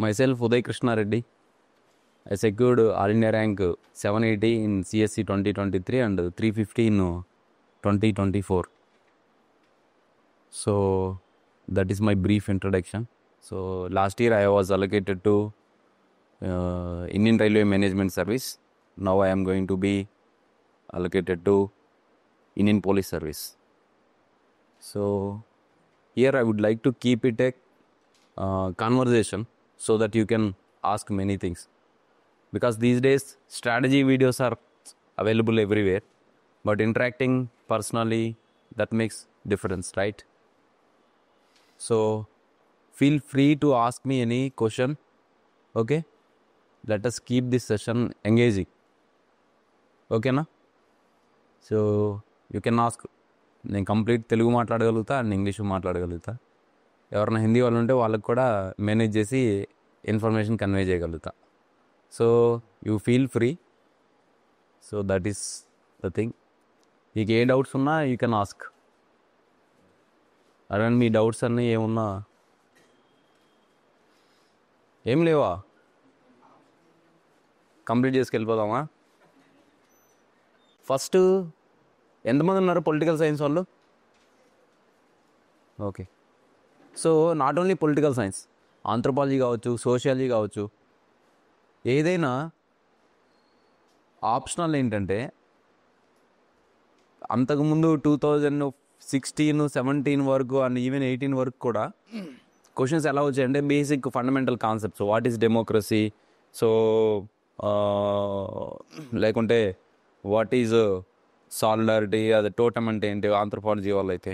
myself, Uday Krishna Reddy. I secured All India rank 780 in CSC 2023 and 350 in 2024. So that is my brief introduction. So last year I was allocated to Indian Railway Management Service. Now I am going to be allocated to Indian Police Service. So here I would like to keep it a conversation so that you can ask many things, because these days strategy videos are available everywhere, but interacting personally, that makes difference, right? So feel free to ask me any question. Okay, let us keep this session engaging. Okay na? So you can ask. నేను complete Telugu మాట్లాడగలుగుతా and English మాట్లాడగలుగుతా. ఎవరైనా హిందీ వాళ్ళు ఉంటే వాళ్ళకి కూడా manage చేసి information convey చేయగలుగుతా. So you feel free. So that is the thing. మీకు ఏ డౌట్స్ ఉన్నా యూ కెన్ ఆస్క్. అడగండి మీ డౌట్స్ అన్నీ ఏమున్నా. ఏం లేవా? కంప్లీట్ చేసుకెళ్ళిపోదామా? ఫస్ట్ ఎంతమంది ఉన్నారు పొలిటికల్ సైన్స్ వాళ్ళు? Okay. So not only political science, anthropology కావచ్చు, సోషియాలజీ కావచ్చు, ఏదైనా ఆప్షనల్ ఏంటంటే అంతకుముందు 2016, 17 వరకు అండ్ ఈవెన్ 18 వరకు కూడా క్వశ్చన్స్ ఎలా వచ్చాయంటే basic fundamental concepts. What is democracy, so లేకుంటే వాట్ ఈజ్ సాలిడారిటీ, అది టోటమ్ అంటే ఏంటి ఆంథ్రోపాలజీ వాళ్ళు అయితే.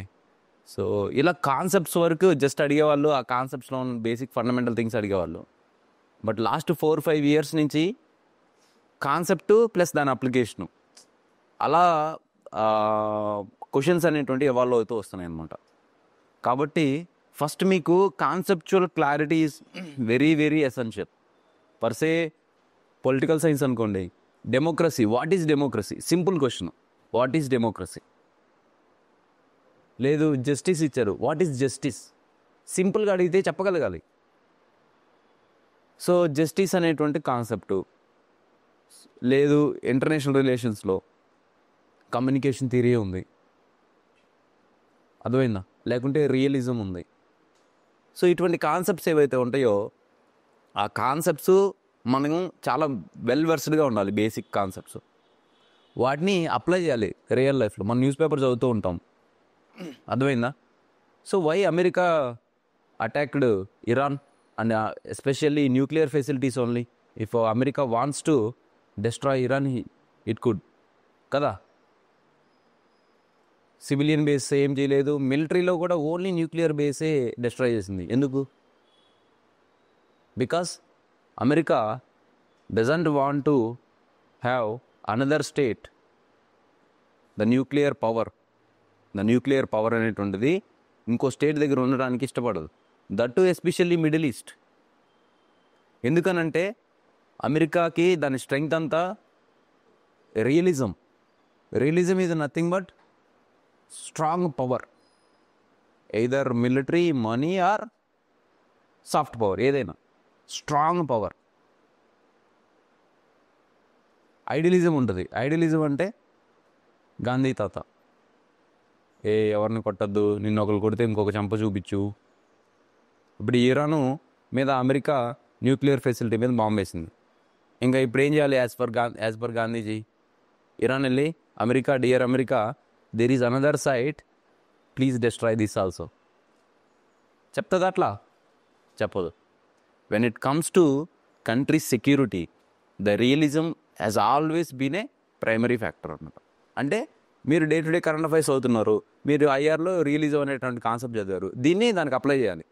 సో ఇలా కాన్సెప్ట్స్ వరకు జస్ట్ అడిగేవాళ్ళు, ఆ కాన్సెప్ట్స్లో ఉన్న బేసిక్ ఫండమెంటల్ థింగ్స్ అడిగేవాళ్ళు. బట్ లాస్ట్ 4-5 ఇయర్స్ నుంచి కాన్సెప్ట్ ప్లస్ దాని అప్లికేషను, అలా క్వశ్చన్స్ అనేటువంటి ఎవాల్వ్ అవుతూ వస్తున్నాయి అన్నమాట. కాబట్టి ఫస్ట్ మీకు conceptual clarity is very very essential. Per se political science అనుకోండి, democracy, what is democracy, simple question, what is democracy. లేదు జస్టిస్ ఇచ్చారు, వాట్ ఈజ్ జస్టిస్, సింపుల్గా అడిగితే చెప్పగలగాలి. సో జస్టిస్ అనేటువంటి కాన్సెప్టు. లేదు ఇంటర్నేషనల్ రిలేషన్స్లో కమ్యూనికేషన్ థియరీ ఉంది, అర్థమైందా? లేకుంటే రియలిజం ఉంది. సో ఇటువంటి కాన్సెప్ట్స్ ఏవైతే ఉంటాయో ఆ కాన్సెప్ట్స్ మనం చాలా వెల్ వర్స్డ్గా ఉండాలి. బేసిక్ కాన్సెప్ట్స్ వాటిని అప్లై చేయాలి రియల్ లైఫ్లో. మనం న్యూస్ పేపర్ చదువుతూ ఉంటాం, అర్థమైందా? So why America attacked Iran and especially nuclear facilities only. If America wants to destroy Iran, it could కదా. సివిలియన్ బేస్ ఏం చేయలేదు, మిలిటరీలో కూడా ఓన్లీ న్యూక్లియర్ బేసే డెస్ట్రాయ్ చేసింది. ఎందుకు? Because America doesn't want to have another state the nuclear power అనేటువంటిది ఇంకో state దగ్గర ఉండడానికి ఇష్టపడదు. That too especially Middle East. ఎందుకనంటే అమెరికాకి దాని స్ట్రెంగ్త్ అంతా realism is nothing but strong power, either military, money or soft power, ఏదైనా స్ట్రాంగ్ పవర్. ఐడియలిజం ఉంటుంది. ఐడియలిజం అంటే గాంధీ తాత, ఎవరిని కొట్టద్దు, నిన్న ఒకరు కొడితే ఇంకొక చంప చూపించు. ఇప్పుడు ఇరాను మీద అమెరికా న్యూక్లియర్ ఫెసిలిటీ మీద బాంబు వేసింది. ఇంకా ఇప్పుడు ఏం చేయాలి? యాజ్ పర్ గాంధీజీ, ఇరాన్ వెళ్ళి America, dear America, there is another site, please destroy this also చెప్తుంది. అట్లా చెప్పదు. When it comes to country security, the realism has always been a primary factor అన్నమాట. అంటే మీరు day to day current affairs అవుతున్నారు, మీరు ఐఆర్లో realism అనేటువంటి concept చదివారు, దీన్ని దానికి అప్లై చేయాలి.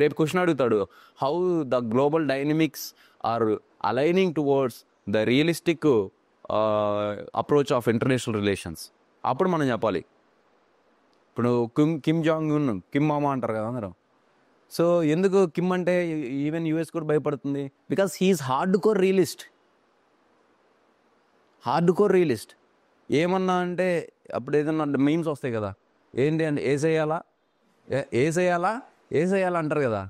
రేపు క్వశ్చన్ అడుగుతాడు, how the global dynamics are aligning towards the realistic approach of international relations. అప్పుడు మనం చెప్పాలి. ఇప్పుడు కిమ్ జాంగ్ ఉన్, కిమ్ మామా అంటారు కదా అందరం. సో ఎందుకు కిమ్ అంటే ఈవెన్ యూఎస్ కూడా భయపడుతుంది? Because he's hardcore realist. ఏమన్నా అంటే అప్పుడు ఏదన్నా మీమ్స్ వస్తాయి కదా, ఏంటి అంటే ఏసేయాలా అంటారు కదా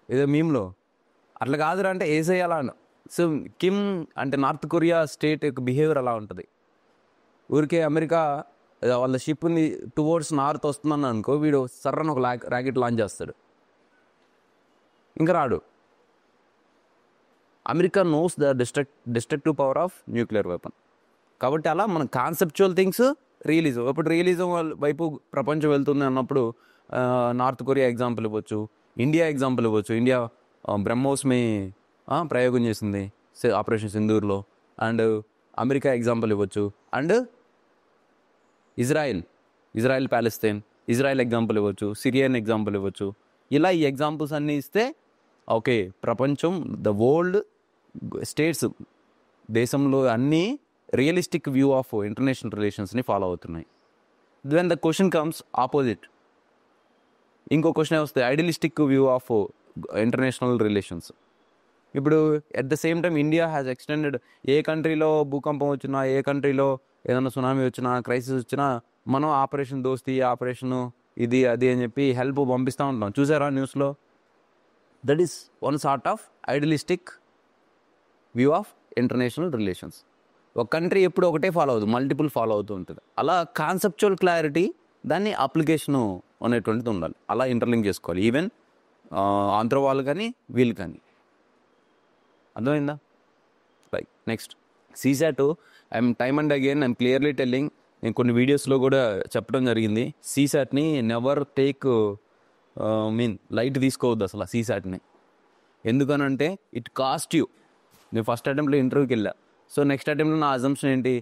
ఏదో మీమ్లో. అట్లా కాదురా అంటే వేసేయాలా అని. సో కిమ్ అంటే నార్త్ కొరియా స్టేట్ యొక్క బిహేవియర్ అలా ఉంటుంది. ఊరికే అమెరికా వాళ్ళ షిప్ని టువర్డ్స్ నార్త్ వస్తుందని అనుకో, వీడు సర్రని ఒక ర్యాకెట్ లాంచ్ చేస్తాడు, ఇంకా రాడు. America knows the destructive power of nuclear weapon. కాబట్టి అలా మన కాన్సెప్చువల్ థింగ్స్ రియలిజం. ఇప్పుడు రియలిజం వైపు ప్రపంచం వెళ్తుంది అన్నప్పుడు నార్త్ కొరియా ఎగ్జాంపుల్ ఇవ్వచ్చు, ఇండియా ఎగ్జాంపుల్ ఇవ్వచ్చు. ఇండియా బ్రహ్మోస్మి ప్రయోగం చేసింది ఆపరేషన్ సింధూర్లో. అండ్ అమెరికా ఎగ్జాంపుల్ ఇవ్వచ్చు. And Israel Palestine, Israel example ఇవ్వచ్చు, సిరియన్ ఎగ్జాంపుల్ ఇవ్వచ్చు. ఇలా ఈ ఎగ్జాంపుల్స్ అన్నీ ఇస్తే ఓకే, ప్రపంచం ద వరల్డ్ స్టేట్స్ దేశంలో అన్నీ రియలిస్టిక్ వ్యూ ఆఫ్ ఇంటర్నేషనల్ రిలేషన్స్ని ఫాలో అవుతున్నాయి. Then the question comes opposite. ఇంకో క్వశ్చన్ వస్తుంది, idealistic view of international relations. ఇప్పుడు at the same time India has extended. ఏ కంట్రీలో భూకంపం వచ్చినా, ఏ కంట్రీలో ఏదైనా సునామీ వచ్చినా, క్రైసిస్ వచ్చినా, మనం ఆపరేషన్ దోస్తీ, ఆపరేషను ఇది అది అని చెప్పి హెల్ప్ పంపిస్తూ ఉంటాం. చూసారా న్యూస్లో? That is one sort of idealistic view of international relations. ఒక కంట్రీ ఎప్పుడు ఒకటే ఫాలో అవుతుంది, మల్టిపుల్ ఫాలో అవుతూ ఉంటుంది. అలా కాన్సెప్చువల్ క్లారిటీ, దాన్ని అప్లికేషను అనేటువంటిది ఉండాలి. అలా ఇంటర్లింక్ చేసుకోవాలి, ఈవెన్ ఆంధ్ర వాళ్ళు కానీ వీళ్ళు కానీ. అర్థమైందా? Like next CSAT. I'm time and again I'm clearly telling, నేను కొన్ని వీడియోస్లో కూడా చెప్పడం జరిగింది, సీసాట్ని నెవర్ టేక్ లైట్ తీసుకోవద్దు అసలు సీసాట్ని. ఎందుకనంటే ఇట్ కాస్ట్ యూ. నేను ఫస్ట్ అటెంప్ట్లో ఇంటర్వ్యూకి వెళ్ళా. సో నెక్స్ట్ అటెంప్ట్లో నా అజంప్షన్ ఏంటి,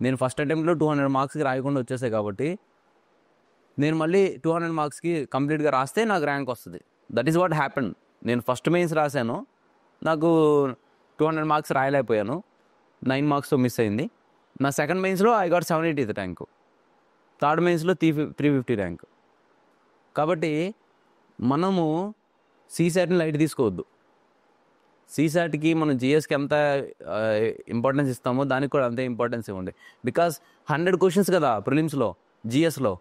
నేను ఫస్ట్ అటెంప్ట్లో 200 మార్క్స్కి రాయకుండా వచ్చేసాయి కాబట్టి నేను మళ్ళీ 200 మార్క్స్కి కంప్లీట్గా రాస్తే నాకు ర్యాంక్ వస్తుంది. That is what happen. నేను ఫస్ట్ మెయిన్స్ రాశాను, నాకు 200 మార్క్స్ రాయలేకపోయాను, 9 మార్క్స్తో మిస్ అయింది. నా సెకండ్ మెయిన్స్లో ఐ గాట్ 780 ర్యాంకు, థర్డ్ మెయిన్స్లో 350 ర్యాంక్. కాబట్టి మనము సీసాట్ని లైట్ తీసుకోవద్దు. సీసాట్కి మనం జిఎస్కి ఎంత ఇంపార్టెన్స్ ఇస్తామో దానికి కూడా అంతే ఇంపార్టెన్స్ ఇవ్వండి. బికాస్ 100 క్వశ్చన్స్ కదా ప్రిలిమ్స్లో, జిఎస్లో.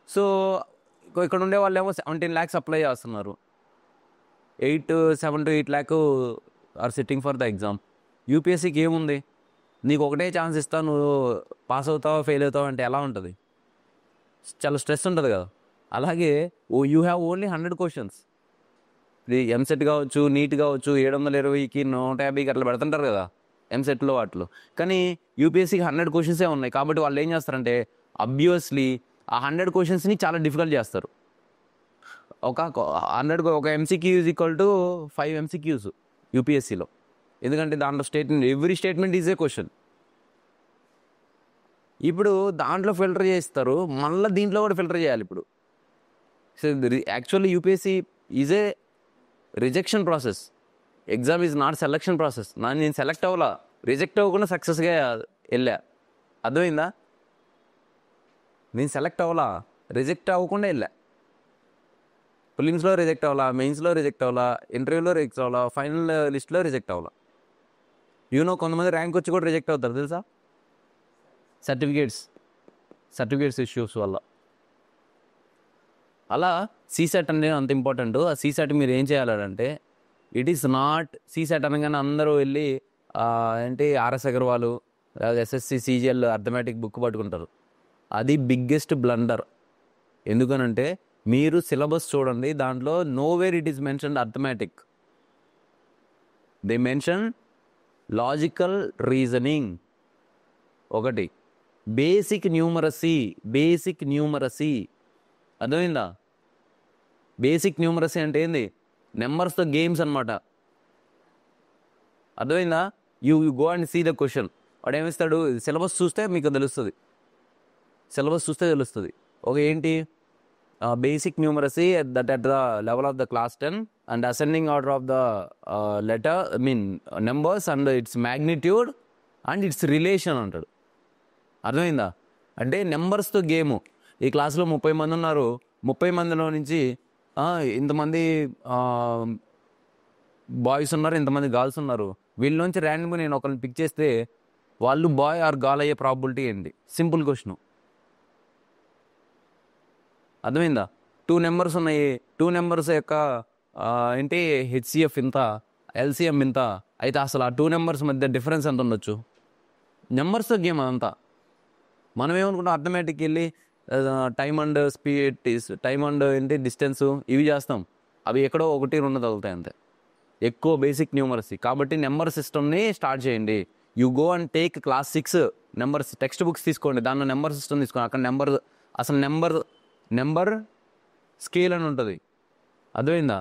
సో ఇక్కడ ఉండే వాళ్ళు ఏమో 17 lakhs అప్లై చేస్తున్నారు, 7 to 8 lakh are sitting for the exam. యూపీఎస్సీకి ఏముంది, నీకు ఒకటే ఛాన్స్ ఇస్తా, నువ్వు పాస్ అవుతావా ఫెయిల్ అవుతావా అంటే ఎలా ఉంటుంది? చాలా స్ట్రెస్ ఉంటుంది కదా. అలాగే యూ హ్యావ్ ఓన్లీ 100 క్వశ్చన్స్. ఇది ఎంసెట్ కావచ్చు, నీట్ కావచ్చు, 720కి 150కి అట్లా పెడుతుంటారు కదా ఎంసెట్లో వాటిలో. కానీ యూపీఎస్సీకి 100 క్వశ్చన్సే ఉన్నాయి. కాబట్టి వాళ్ళు ఏం చేస్తారంటే అబ్వియస్లీ ఆ 100 క్వశ్చన్స్ని చాలా డిఫికల్ట్ చేస్తారు. ఒక MCQ is equal to 5 MCQs యూపీఎస్సీలో. ఎందుకంటే దాంట్లో every statement is a question. ఇప్పుడు దాంట్లో ఫిల్టర్ చేస్తారు, మళ్ళీ దీంట్లో కూడా ఫిల్టర్ చేయాలి. ఇప్పుడు so actually UPSC is a rejection process. Exam is not selection process. నేను సెలెక్ట్ అవ్వాలా, రిజెక్ట్ అవ్వకుండా సక్సెస్గా వెళ్ళా. అర్థమైందా? నేను సెలెక్ట్ అవ్వాలా, రిజెక్ట్ అవ్వకుండా వెళ్ళా. ప్రిలిమ్స్లో రిజెక్ట్ అవ్వాలా, మెయిన్స్లో రిజెక్ట్ అవ్వాలా, ఇంటర్వ్యూలో రిజెక్ట్ అవ్వాలా, ఫైనల్ లిస్ట్లో రిజెక్ట్ అవ్వాలా. కొంతమంది ర్యాంక్ వచ్చి కూడా రిజెక్ట్ అవుతారు తెలుసా, సర్టిఫికేట్స్ ఇష్యూస్ వల్ల. అలా సీసాట్ అనేది అంత ఇంపార్టెంట్. ఆ సీసాట్ మీరు ఏం చేయాలంటే, ఇట్ ఈస్ నాట్ సీసాట్ అనగానే అందరూ వెళ్ళి ఏంటి ఆర్ఎస్ అగర్వాల్ లేదా ఎస్ఎస్సి సిజిఎల్ అర్థమెటిక్ బుక్ పట్టుకుంటారు. అది బిగ్గెస్ట్ బ్లండర్. ఎందుకనంటే మీరు సిలబస్ చూడండి, దాంట్లో nowhere it is mention arithmetic. They mention logical reasoning, ఒకటి బేసిక్ న్యూమరసీ. అర్థమైందా? బేసిక్ న్యూమరసీ అంటే ఏంది? నెంబర్స్తో గేమ్స్ అనమాట. అర్థమైందా? You go and see the question. వాడు ఏమిస్తాడు, సిలబస్ చూస్తే మీకు తెలుస్తుంది. ఒక ఏంటి basic numeracy that at the level of the class 10 and ascending order of the numbers and its magnitude and its relation అంటాడు. అర్థమైందా? అంటే నెంబర్స్తో గేము. ఈ క్లాస్లో 30 మంది ఉన్నారు, 30 మందిలో నుంచి ఇంతమంది బాయ్స్ ఉన్నారు, ఇంతమంది గర్ల్స్ ఉన్నారు. వీళ్ళలోంచి ర్యాండమ్గా నేను ఒకరిని పిక్ చేస్తే వాళ్ళు బాయ్ ఆర్ గర్ల్ అయ్యే ప్రాబిలిటీ ఏంటి? Simple question. అర్థమైందా? 2 నెంబర్స్ ఉన్నాయి, 2 నెంబర్స్ యొక్క ఏంటి హెచ్సిఎఫ్ ఇంత, ఎల్సిఎం ఇంత అయితే అసలు ఆ 2 నెంబర్స్ మధ్య డిఫరెన్స్ ఎంత ఉండొచ్చు? నెంబర్స్తో గేమ్ అదంతా. మనం ఏమనుకుంటాం, అర్థమెటిక్ వెళ్ళి టైమ్ అండ్ టైమ్ అండ్ ఏంటి డిస్టెన్స్ ఇవి చేస్తాం. అవి ఎక్కడో 1, 2 తగులుతాయి అంతే. ఎక్కువ బేసిక్ న్యూమరసీ. కాబట్టి నెంబర్ సిస్టమ్ని స్టార్ట్ చేయండి. You go and take class 6 numbers text books తీసుకోండి, దానిలో నెంబర్ సిస్టమ్ తీసుకోండి. అక్కడ అసలు నెంబర్ స్కేల్ అని ఉంటుంది, అర్థమైందా?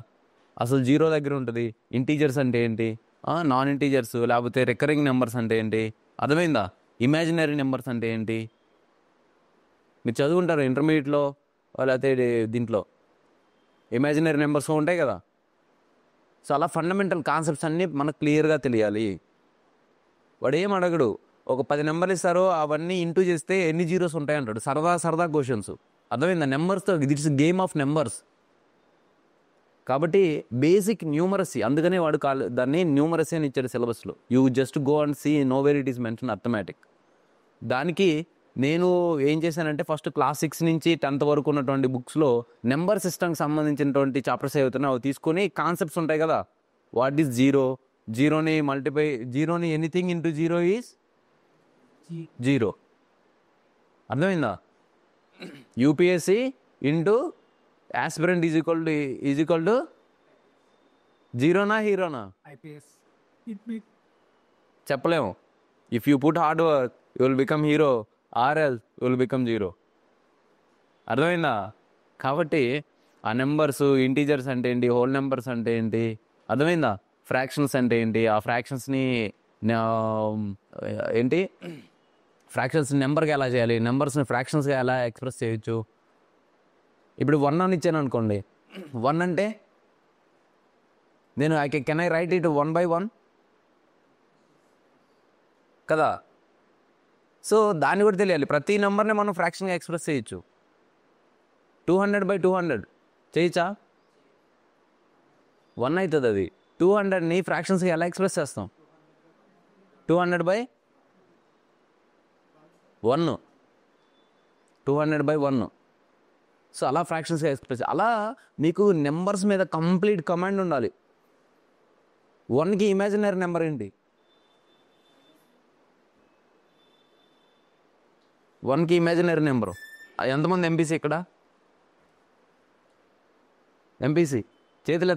అసలు 0 దగ్గర ఉంటుంది. ఇంటీజర్స్ అంటే ఏంటి, నాన్ ఇంటీజర్స్ లేకపోతే రికరింగ్ నెంబర్స్ అంటే ఏంటి, అర్థమైందా? ఇమాజినరీ నెంబర్స్ అంటే ఏంటి మీరు చదువుకుంటారు ఇంటర్మీడియట్లో, లేకపోతే దీంట్లో ఇమాజినరీ నెంబర్స్ ఉంటాయి కదా. సో అలా ఫండమెంటల్ కాన్సెప్ట్స్ అన్నీ మనకు క్లియర్గా తెలియాలి. వాడు ఏం అడగడు, ఒక 10 నెంబర్లు ఇస్తారు, అవన్నీ ఇంటూ చేస్తే ఎన్ని జీరోస్ ఉంటాయి అంటాడు. సరదా క్వశ్చన్స్, అర్థమైందా? నెంబర్స్తో ఇట్స్ గేమ్ ఆఫ్ నెంబర్స్. కాబట్టి బేసిక్ న్యూమరసీ, అందుకనే వాడు దాన్ని న్యూమరసీ అని ఇచ్చాడు సిలబస్లో. You just go and see nowhere it is mention arithmetic. దానికి నేను ఏం చేశానంటే ఫస్ట్ క్లాస్ 6 నుంచి 10th వరకు ఉన్నటువంటి బుక్స్లో నెంబర్ సిస్టమ్కి సంబంధించినటువంటి చాప్టర్స్ అవుతున్నాయి, అవి తీసుకొని కాన్సెప్ట్స్ ఉంటాయి కదా. వాట్ ఈస్ జీరోని anything into zero is zero, అర్థమైందా? UPSC into aspirant is equal to జీరోనా హీరోనా చెప్పలేము. If you put hard work you will become hero or else you will become zero, అర్థమైందా? కాబట్టి ఆ నెంబర్స్, ఇంటీజర్స్ అంటే ఏంటి, హోల్ నెంబర్స్ అంటే ఏంటి, అర్థమైందా? ఫ్రాక్షన్స్ అంటే ఏంటి, ఆ ఫ్రాక్షన్స్ని ఏంటి ఫ్రాక్షన్స్ నెంబర్గా ఎలా చేయాలి, నెంబర్స్ని ఫ్రాక్షన్స్గా ఎలా ఎక్స్ప్రెస్ చేయొచ్చు. ఇప్పుడు 1 అని ఇచ్చాను అనుకోండి, 1 అంటే నేను కెన్ ఐ రైట్ ఇట్ 1/1 కదా. సో దాన్ని కూడా తెలియాలి. ప్రతి నెంబర్ని మనం ఫ్రాక్షన్గా ఎక్స్ప్రెస్ చేయొచ్చు. 200/200 చేయొచ్చా? 1 అవుతుంది అది. 200ని ఫ్రాక్షన్స్గా ఎలా ఎక్స్ప్రెస్ చేస్తాం? 200/1 200/1. సో అలా ఫ్రాక్షన్స్గా ఎక్స్ప్రెస్, అలా మీకు నెంబర్స్ మీద కంప్లీట్ కమాండ్ ఉండాలి. 1కి ఇమాజినరీ నెంబర్ ఏంటి? 1కి ఇమాజినరీ నెంబరు ఎంతమంది ఎంపీసీ ఇక్కడ? ఎంపీసీ చేతులు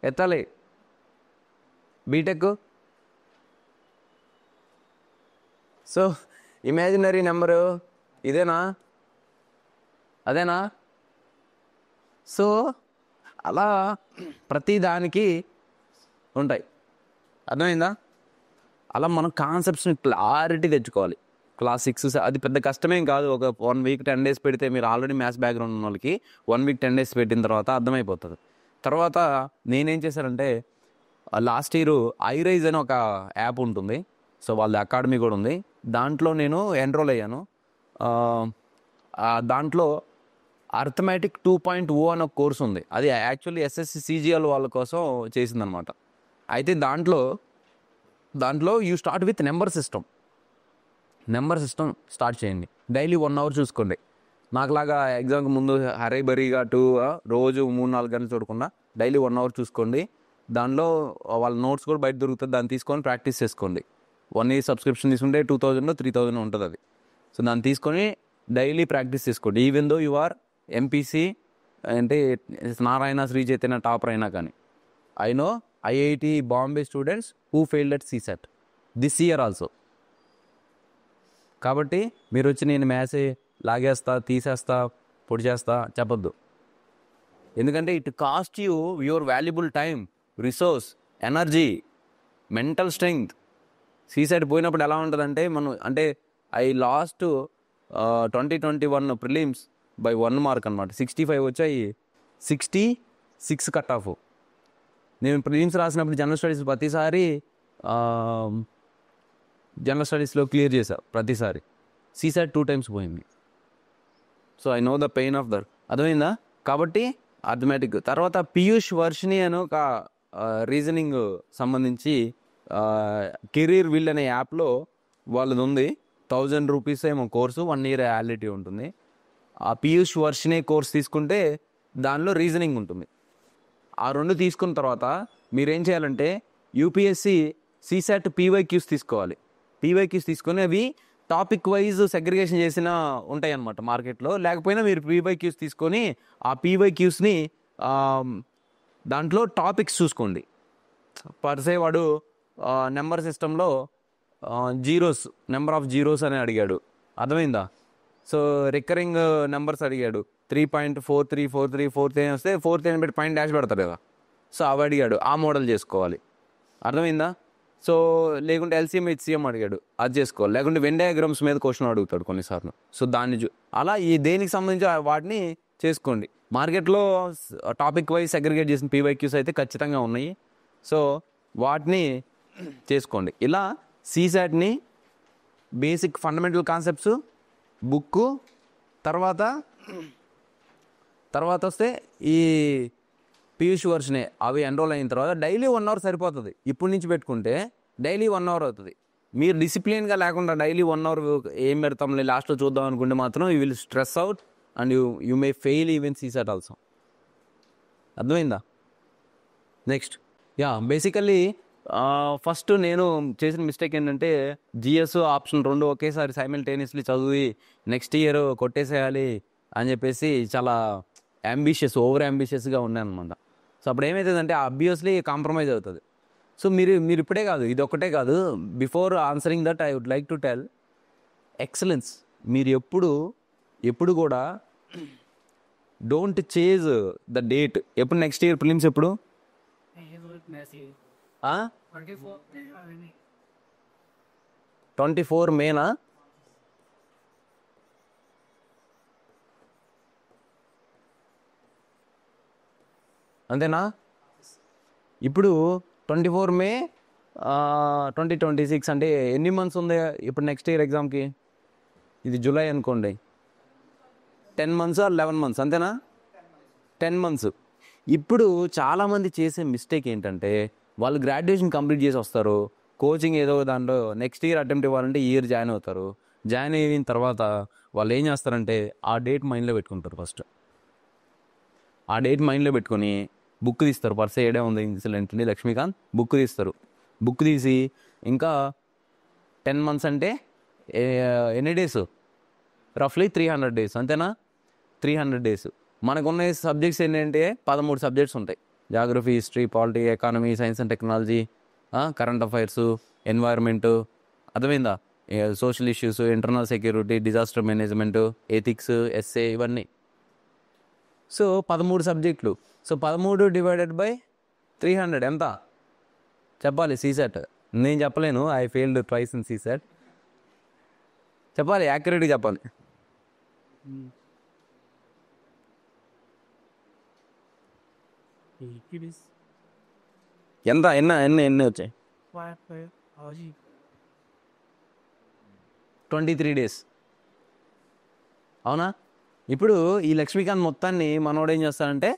ఎత్తాలి. బీటెక్. సో ఇమాజినరీ నెంబరు అదేనా? సో అలా ప్రతి దానికి ఉంటాయి, అర్థమైందా? అలా మనం కాన్సెప్ట్స్ని క్లారిటీ తెచ్చుకోవాలి. క్లాస్ 6 అది పెద్ద కష్టమేం కాదు. ఒక 1 వీక్ 10 days పెడితే, మీరు ఆల్రెడీ మ్యాథ్స్ బ్యాక్గ్రౌండ్ ఉన్న వాళ్ళకి 1 వీక్ 10 days పెట్టిన తర్వాత అర్థమైపోతుంది. తర్వాత నేనేం చేశానంటే, లాస్ట్ ఇయర్ ఐరైజ్ అని ఒక యాప్ ఉంటుంది, సో వాళ్ళ అకాడమీ కూడా ఉంది, దాంట్లో నేను ఎన్రోల్ అయ్యాను. దాంట్లో అర్థమెటిక్ 2.0 అని ఒక కోర్స్ ఉంది. అది యాక్చువల్లీ ఎస్ఎస్సి సిజిఎల్ వాళ్ళ కోసం చేసిందనమాట. అయితే దాంట్లో you start with number system start చేయండి. డైలీ 1 hour చూసుకోండి. నాకులాగా ఎగ్జామ్కి ముందు హరీబరీగా రోజు 3-4 గంటలు చూడకుండా డైలీ 1 hour చూసుకోండి. దానిలో వాళ్ళ నోట్స్ కూడా బయట దొరుకుతుంది, దాన్ని తీసుకొని ప్రాక్టీస్ చేసుకోండి. 1 year సబ్స్క్రిప్షన్ తీసుకుంటే 2000-3000 ఉంటుంది అది. సో దాన్ని తీసుకొని డైలీ ప్రాక్టీస్ చేసుకోండి. Even though you are MPC అంటే నారాయణ, శ్రీ చైతన్య టాపర్ అయినా కానీ. I know IIT Bombay students who failed at CSAT this year also. కాబట్టి మీరు వచ్చి నేను మ్యాథ్స్ లాగేస్తా, తీసేస్తా, పొడి చేస్తా చెప్పొద్దు. ఎందుకంటే it cost you your valuable time, resource, energy, mental strength. CSAT పోయినప్పుడు ఎలా ఉంటుందంటే, I last 2021 prelims by 1 mark అనమాట. 65 వచ్చాయి, 66 కట్ ఆఫ్. నేను ప్రిలిమ్స్ రాసినప్పుడు జనరల్ స్టడీస్ ప్రతిసారి జనరల్ స్టడీస్లో క్లియర్ చేశా ప్రతిసారి. CSAT 2 times పోయింది. So I know the pain of that, అర్థమైందా? కాబట్టి అర్థమెటిక్ తర్వాత పీయూష్ వర్షిని అని ఒక రీజనింగ్ సంబంధించి కెరీర్ వీల్ అనే యాప్లో వాళ్ళది ఉంది. 1000 rupees ఏమో కోర్సు, 1 year వ్యాలిడిటీ ఉంటుంది. ఆ పీయూష్ వర్షిని కోర్స్ తీసుకుంటే దానిలో రీజనింగ్ ఉంటుంది. ఆ 2 తీసుకున్న తర్వాత మీరేం చేయాలంటే యూపీఎస్సి సీసాట్ పీవైక్యూస్ తీసుకోవాలి. పీవైక్యూస్ తీసుకొని అవి టాపిక్ వైజ్ సెగ్రిగేషన్ చేసిన ఉంటాయి అన్నమాట మార్కెట్లో. లేకపోయినా మీరు పీవైక్యూస్ తీసుకొని ఆ పీవైక్యూస్ని దాంట్లో టాపిక్స్ చూసుకోండి. పర్సే వాడు నెంబర్ సిస్టంలో నెంబర్ ఆఫ్ జీరోస్ అని అడిగాడు, అర్థమైందా? సో రికరింగ్ నెంబర్స్ అడిగాడు, 3.4343 వస్తే 4th అని పెట్టి పైన డాష్ పెడతారు కదా, సో అవి అడిగాడు, ఆ మోడల్ చేసుకోవాలి, అర్థమైందా? సో లేకుంటే ఎల్సిఎం హెచ్సిఎం అడిగాడు, అది చేసుకోవాలి. లేకుంటే వెన్ డయాగ్రామ్స్ మీద క్వశ్చన్ అడుగుతాడు కొన్నిసార్లు, సో దాన్ని అలా ఈ దేనికి సంబంధించి వాటిని చేసుకోండి. మార్కెట్లో టాపిక్ వైజ్ సెగ్రిగేట్ చేసిన పీవైక్యూస్ అయితే ఖచ్చితంగా ఉన్నాయి, సో వాటిని చేసుకోండి. ఇలా సీసాట్ని బేసిక్ ఫండమెంటల్ కాన్సెప్ట్స్ బుక్కు, తర్వాత వస్తే ఈ పీయూష్ వర్షనే అవి ఎన్రోల్ అయిన తర్వాత డైలీ 1 hour సరిపోతుంది. ఇప్పటి నుంచి పెట్టుకుంటే డైలీ 1 hour అవుతుంది. మీరు డిసిప్లిన్గా లేకుండా డైలీ 1 hour ఏం పెడతాంలే లాస్ట్లో చూద్దాం అనుకుంటే మాత్రం you will stress out and you may fail even CSAT also. అర్థమైందా? నెక్స్ట్ బేసికల్లీ ఫస్ట్ నేను చేసిన మిస్టేక్ ఏంటంటే జిఎస్ ఆప్షన్ 2 ఒకేసారి సైమల్టేనియస్లీ చదివి నెక్స్ట్ ఇయర్ కొట్టేసేయాలి అని చెప్పేసి చాలా ఓవర్ అంబిషియస్గా ఉన్నాను అనమాట. సో అప్పుడు ఏమవుతుందంటే ఆబ్వియస్లీ కాంప్రమైజ్ అవుతుంది. సో మీరు ఇప్పుడే కాదు, ఇది ఒక్కటే కాదు, before answering that I would like to tell excellence. మీరు ఎప్పుడు కూడా డోంట్ చేజ్ ద డేట్. ఎప్పుడు నెక్స్ట్ ఇయర్ ప్రిలిమ్స్ ఎప్పుడు? 24 మేనా? అంతేనా? ఇప్పుడు 24 మే 2026 అంటే ఎన్ని మంత్స్ ఉంది ఇప్పుడు నెక్స్ట్ ఇయర్ ఎగ్జామ్కి? ఇది జూలై అనుకోండి, 10 months or 11 months, అంతేనా? 10 months. ఇప్పుడు చాలామంది చేసే మిస్టేక్ ఏంటంటే వాళ్ళు గ్రాడ్యుయేషన్ కంప్లీట్ చేసి వస్తారు, కోచింగ్ ఏదో దాంట్లో నెక్స్ట్ ఇయర్ అటెంప్ట్ ఇవ్వాలంటే ఇయర్ జాయిన్ అవుతారు. జాయిన్ అయిన తర్వాత వాళ్ళు ఏం చేస్తారంటే ఆ డేట్ మైండ్లో పెట్టుకుంటారు. ఫస్ట్ ఆ డేట్ మైండ్లో పెట్టుకొని బుక్ తీస్తారు. పర్సే ఏడే ఉంది ఇన్సిడెంట్ లక్ష్మీకాంత్ బుక్ తీస్తారు. బుక్ తీసి ఇంకా 10 months అంటే ఎన్ని డేస్? రఫ్లీ 300 days, అంతేనా? 300 days. మనకున్న సబ్జెక్ట్స్ ఏంటంటే 13 సబ్జెక్ట్స్ ఉంటాయి. Geography, history, polity, economy, science and technology, current affairs, environment, అర్థమైందా? Social issues, internal security, disaster management, ethics, essay, ఇవన్నీ. సో 13 సబ్జెక్టులు. సో 13 divided by 300 ఎంత చెప్పాలి? సీసెట్ నేను చెప్పలేను, I failed twice in CSAT. చెప్పాలి, యాక్యురేట్గా చెప్పాలి. ఎంత ఎన్ని వచ్చాయి? 23 days, అవునా? ఇప్పుడు ఈ లక్ష్మీకాంత్ మొత్తాన్ని మనోడు ఏం చేస్తాడంటే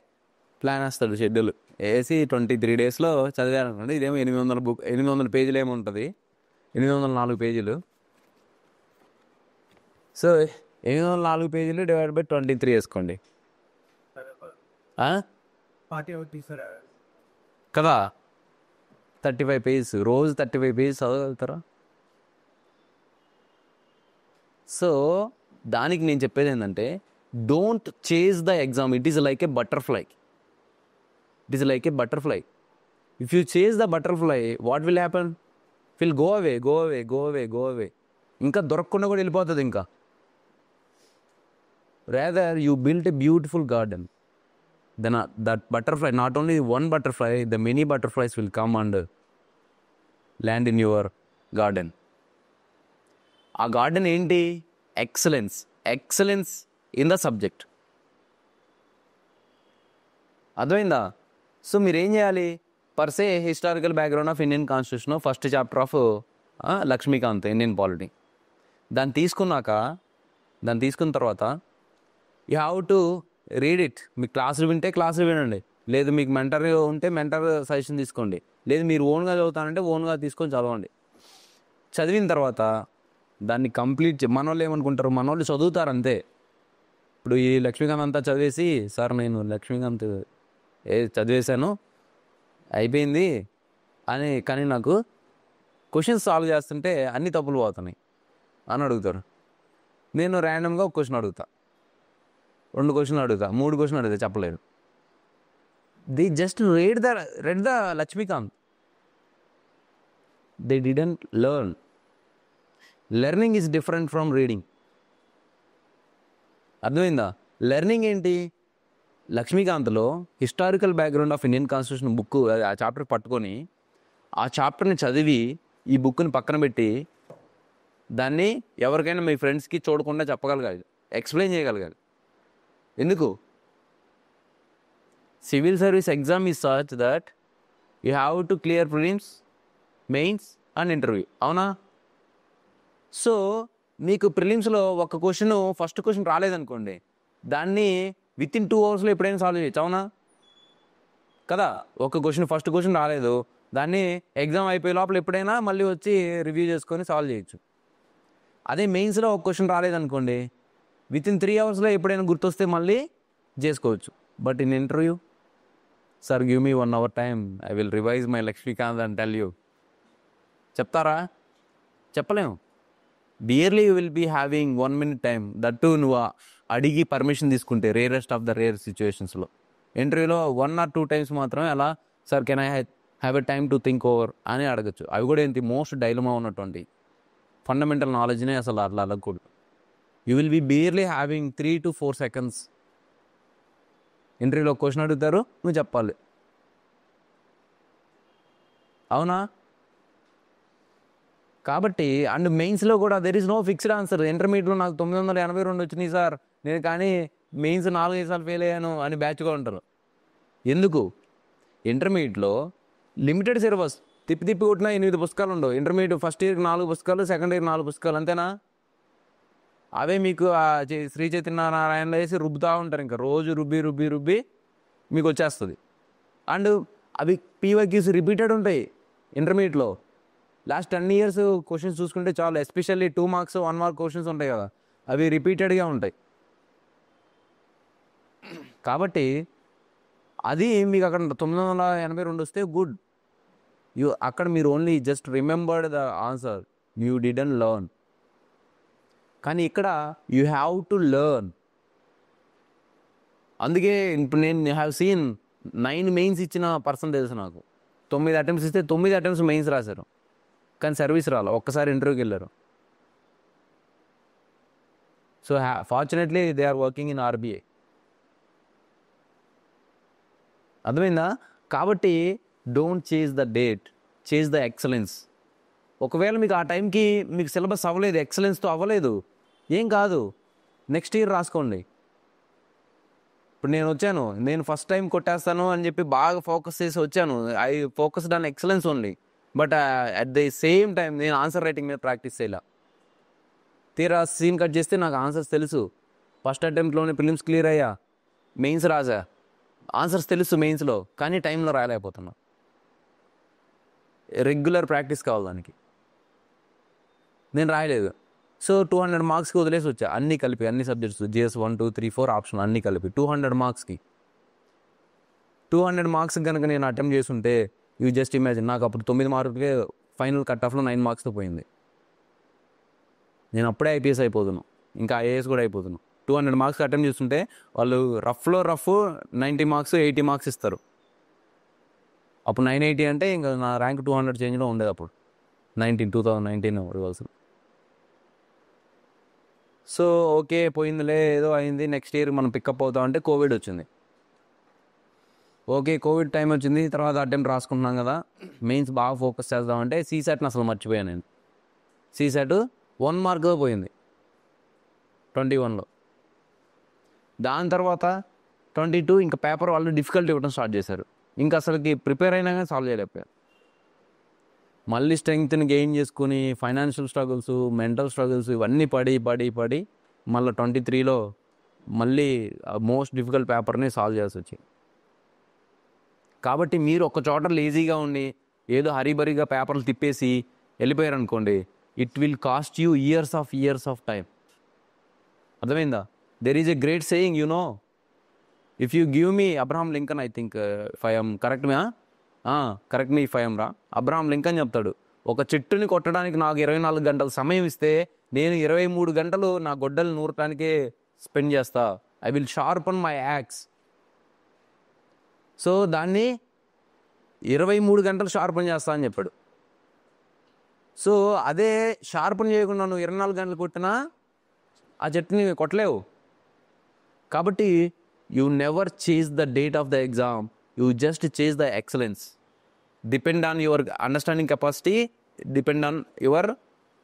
ప్లాన్ వేస్తాడు, షెడ్యూల్ వేసి 23 daysలో చదివారనుకోండి. ఇదేమో 800 పేజీలు ఏమో ఉంటుంది, 804 పేజీలు. సో 804 పేజీలు డివైడ్ బై 23 వేసుకోండి కదా, 35 pages. రోజు 35 pages చదవగలుగుతారా? సో దానికి నేను చెప్పేది ఏంటంటే don't chase the exam. It is like A butterfly. If you chase the butterfly, what will happen? Will go away. ఇంకా దొరకకుండా కూడా వెళ్ళిపోతుంది. ఇంకా rather you built a beautiful garden, then that butterfly, not only one butterfly, the many butterflies will come and land in your garden. ఆ garden ఏంటి? Excellence in the subject. అర్థమైందా? So మీరు ఏం చేయాలి? Per se historical background of Indian constitution, first chapter of Laxmikanth Indian polity. దాన్ని తీసుకున్న తర్వాత you have to read it. మీకు క్లాసులు వింటే క్లాసులు వినండి, లేదు మీకు మెంటర్ ఉంటే మెంటర్ సజెషన్ తీసుకోండి, లేదు మీరు ఓన్గా చదువుతానంటే ఓన్గా తీసుకొని చదవండి. చదివిన తర్వాత దాన్ని కంప్లీట్ మన వాళ్ళు ఏమనుకుంటారు, మన వాళ్ళు చదువుతారు అంతే. ఇప్పుడు ఈ లక్ష్మీకాంత్ అంతా చదివేసి, సార్ నేను లక్ష్మీకాంత్ చదివేశాను, అయిపోయింది అని, కానీ నాకు క్వశ్చన్స్ సాల్వ్ చేస్తుంటే అన్ని తప్పులు పోతున్నాయి అని అడుగుతారు. నేను ర్యాండమ్గా ఒక క్వశ్చన్ అడుగుతా, 2 క్వశ్చన్లు అడుగుతా, 3 క్వశ్చన్లు అడుగుతా, చెప్పలేరు. They just read the Laxmikanth. They didn't learn. Learning is different from reading. అర్థమైందా? లెర్నింగ్ ఏంటి? లక్ష్మీకాంత్లో historical background of Indian constitution book, ఆ చాప్టర్ పట్టుకొని ఆ చాప్టర్ని చదివి ఈ బుక్ని పక్కన పెట్టి దాన్ని ఎవరికైనా మీ ఫ్రెండ్స్కి చూడకుండా చెప్పగలగాలి, ఎక్స్ప్లెయిన్ చేయగలగాలి. ఎందుకు? Civil service exam is such that you have to clear prelims, mains and interview. అవునా? సో మీకు ప్రిలిమ్స్లో ఒక క్వశ్చన్, ఫస్ట్ క్వశ్చన్ రాలేదనుకోండి, దాన్ని విత్ ఇన్ 2 అవర్స్లో ఎప్పుడైనా సాల్వ్ చేయొచ్చు. అవునా కదా? ఒక క్వశ్చన్, ఫస్ట్ క్వశ్చన్ రాలేదు, దాన్ని ఎగ్జామ్ అయిపోయే లోపల ఎప్పుడైనా మళ్ళీ వచ్చి రివ్యూ చేసుకొని సాల్వ్ చేయొచ్చు. అదే మెయిన్స్లో ఒక క్వశ్చన్ రాలేదనుకోండి, విత్ ఇన్ 3 అవర్స్లో ఎప్పుడైనా గుర్తొస్తే మళ్ళీ చేసుకోవచ్చు. But in interview, sir give me 1 hour time, I will revise my Laxmikanth and tell you. చెప్తారా? చెప్పలేము. Barely you will be having 1 minute time, that నువ్వు అడిగి పర్మిషన్ తీసుకుంటే, రేరెస్ట్ ఆఫ్ ద రేర్ సిచ్యువేషన్స్లో. ఇంటర్వ్యూలో 1 or 2 times మాత్రమే అలా, sir can I have a time to think over అని అడగచ్చు. అవి కూడా ఏంటి, మోస్ట్ డైలమా ఉన్నటువంటి ఫండమెంటల్ నాలెడ్జ్నే అసలు అట్లా అడగకూడదు. You will be barely having 3 to 4 seconds. ఇంటర్వ్యూలో క్వశ్చన్ అడుగుతారు, నువ్వు చెప్పాలి. అవునా? కాబట్టి అండ్ మెయిన్స్లో కూడా there is no fixed answer. ఇంటర్మీడియట్లో నాకు 982 వచ్చినాయి సార్, నేను కానీ మెయిన్స్ 4-5 సార్లు ఫెయిల్ అయ్యాను అని బ్యాచ్గా ఉంటారు. ఎందుకు? ఇంటర్మీడియట్లో లిమిటెడ్ సిలబస్, తిప్పి కొట్టినా 8 పుస్తకాలు ఉండవు. ఇంటర్మీడియట్ ఫస్ట్ ఇయర్కి 4 పుస్తకాలు, సెకండ్ ఇయర్ 4 పుస్తకాలు, అంతేనా? అవే మీకు శ్రీ చైతన్య నారాయణలో వేసి రుబ్బుతూ ఉంటారు, ఇంకా రోజు రుబ్బి మీకు వచ్చేస్తుంది. అండ్ అవి పీవైక్యూస్ రిపీటెడ్ ఉంటాయి ఇంటర్మీడియట్లో. లాస్ట్ 10 years క్వశ్చన్స్ చూసుకుంటే చాలు, ఎస్పెషల్లీ 2 marks 1 mark క్వశ్చన్స్ ఉంటాయి కదా, అవి రిపీటెడ్గా ఉంటాయి. కాబట్టి అది మీకు అక్కడ 982 వస్తే గుడ్. అక్కడ మీరు only just remembered the answer, you didn't learn. కానీ ఇక్కడ యూ హ్యావ్ టు లెర్న్. అందుకే ఇప్పుడు నేను హ్యావ్ సీన్ 9 మెయిన్స్ ఇచ్చిన పర్సన్ తెలుసు నాకు. 9 attempts ఇస్తే 9 attempts మెయిన్స్ రాశారు, కానీ సర్వీస్ రాలా, ఒక్కసారి ఇంటర్వ్యూకి వెళ్ళారు. So fortunately they are working in RBI. అర్థమైందా? కాబట్టి don't chase the date, chase the excellence. ఒకవేళ మీకు ఆ టైంకి మీకు సిలబస్ అవ్వలేదు, ఎక్సలెన్స్తో అవ్వలేదు, ఏం కాదు, నెక్స్ట్ ఇయర్ రాసుకోండి. ఇప్పుడు నేను వచ్చాను, నేను ఫస్ట్ టైం కొట్టేస్తాను అని చెప్పి బాగా ఫోకస్ చేసి వచ్చాను. I focused on excellence only. But at the same time నేను ఆన్సర్ రైటింగ్ మీద ప్రాక్టీస్ చేయాల. తీరా సీన్ కట్ చేస్తే నాకు ఆన్సర్స్ తెలుసు. ఫస్ట్ అటెంప్ట్లోనే ప్రిలిమ్స్ క్లియర్ అయ్యా, మెయిన్స్ రాసా, ఆన్సర్స్ తెలుసు మెయిన్స్లో, కానీ టైంలో రాయలేకపోతున్నా. రెగ్యులర్ ప్రాక్టీస్ కావాలి దానికి. నేను రాయలేదు. సో 200 marksకి వదిలేసి వచ్చా, అన్నీ కలిపి, అన్ని సబ్జెక్ట్స్, GS 1, 2, 3, 4 ఆప్షన్ అన్నీ కలిపి 200 marksకి. 200 marks కనుక నేను అటెంప్ట్ చేస్తుంటే యూ జస్ట్ ఇమాజిన్, నాకు అప్పుడు 9 marksకే ఫైనల్ కట్ ఆఫ్లో 9 marksతో పోయింది. నేను అప్పుడే IPS అయిపోతున్నాను, ఇంకా IAS కూడా అయిపోతున్నాను. 200 marks అటెంప్ట్ చేస్తుంటే వాళ్ళు రఫ్ 90 marks 80 marks ఇస్తారు. అప్పుడు 980 అంటే ఇంకా నా ర్యాంక్ 200 చేంజ్లో ఉండేది అప్పుడు. 2019 రివర్సల్. సో ఓకే పోయిందిలే, ఏదో అయింది, నెక్స్ట్ ఇయర్ మనం పికప్ అవుతామంటే కోవిడ్ వచ్చింది. ఓకే కోవిడ్ టైం వచ్చింది, తర్వాత అటెంప్ట్ రాసుకుంటున్నాం కదా, మెయిన్స్ బాగా ఫోకస్ చేద్దామంటే సీసాట్ని అసలు మర్చిపోయాను నేను. సీసాట్ 1 mark పోయింది 21లో. దాని తర్వాత 22 ఇంకా పేపర్ వాళ్ళు డిఫికల్ట్ ఇవ్వడం స్టార్ట్ చేశారు. ఇంకా అసలుకి ప్రిపేర్ అయినా కానీ సాల్వ్ చేయలేకపోయారు. మళ్ళీ స్ట్రెంగ్త్ని గెయిన్ చేసుకుని ఫైనాన్షియల్ స్ట్రగుల్స్, మెంటల్ స్ట్రగుల్స్ ఇవన్నీ పడి మళ్ళీ 23లో మళ్ళీ మోస్ట్ డిఫికల్ట్ పేపర్ని సాల్వ్ చేయాల్సి వచ్చింది. కాబట్టి మీరు ఒక చోట లేజీగా ఉండి ఏదో హరీబరీగా పేపర్లు తిప్పేసి వెళ్ళిపోయారు అనుకోండి, it will cost you years of time. అర్థమైందా? There is a great saying, if you give me, Abraham Lincoln I think, if I am correct, correct me ఫైమ్ రా. అబ్రహాం లింకన్ చెప్తాడు, ఒక చెట్టుని కొట్టడానికి నాకు 24 గంటల సమయం ఇస్తే నేను 23 గంటలు నా గొడ్డలు నూరటానికే స్పెండ్ చేస్తా. I will sharpen my axe. So దాన్ని 23 గంటలు షార్పన్ చేస్తా అని చెప్పాడు. సో అదే షార్పన్ చేయకుండా నువ్వు 24 గంటలు కొట్టినా ఆ చెట్టుని కొట్టలేవు. కాబట్టి you never chase the date of the exam, you just chase the excellence. Depend on your understanding capacity, depend on your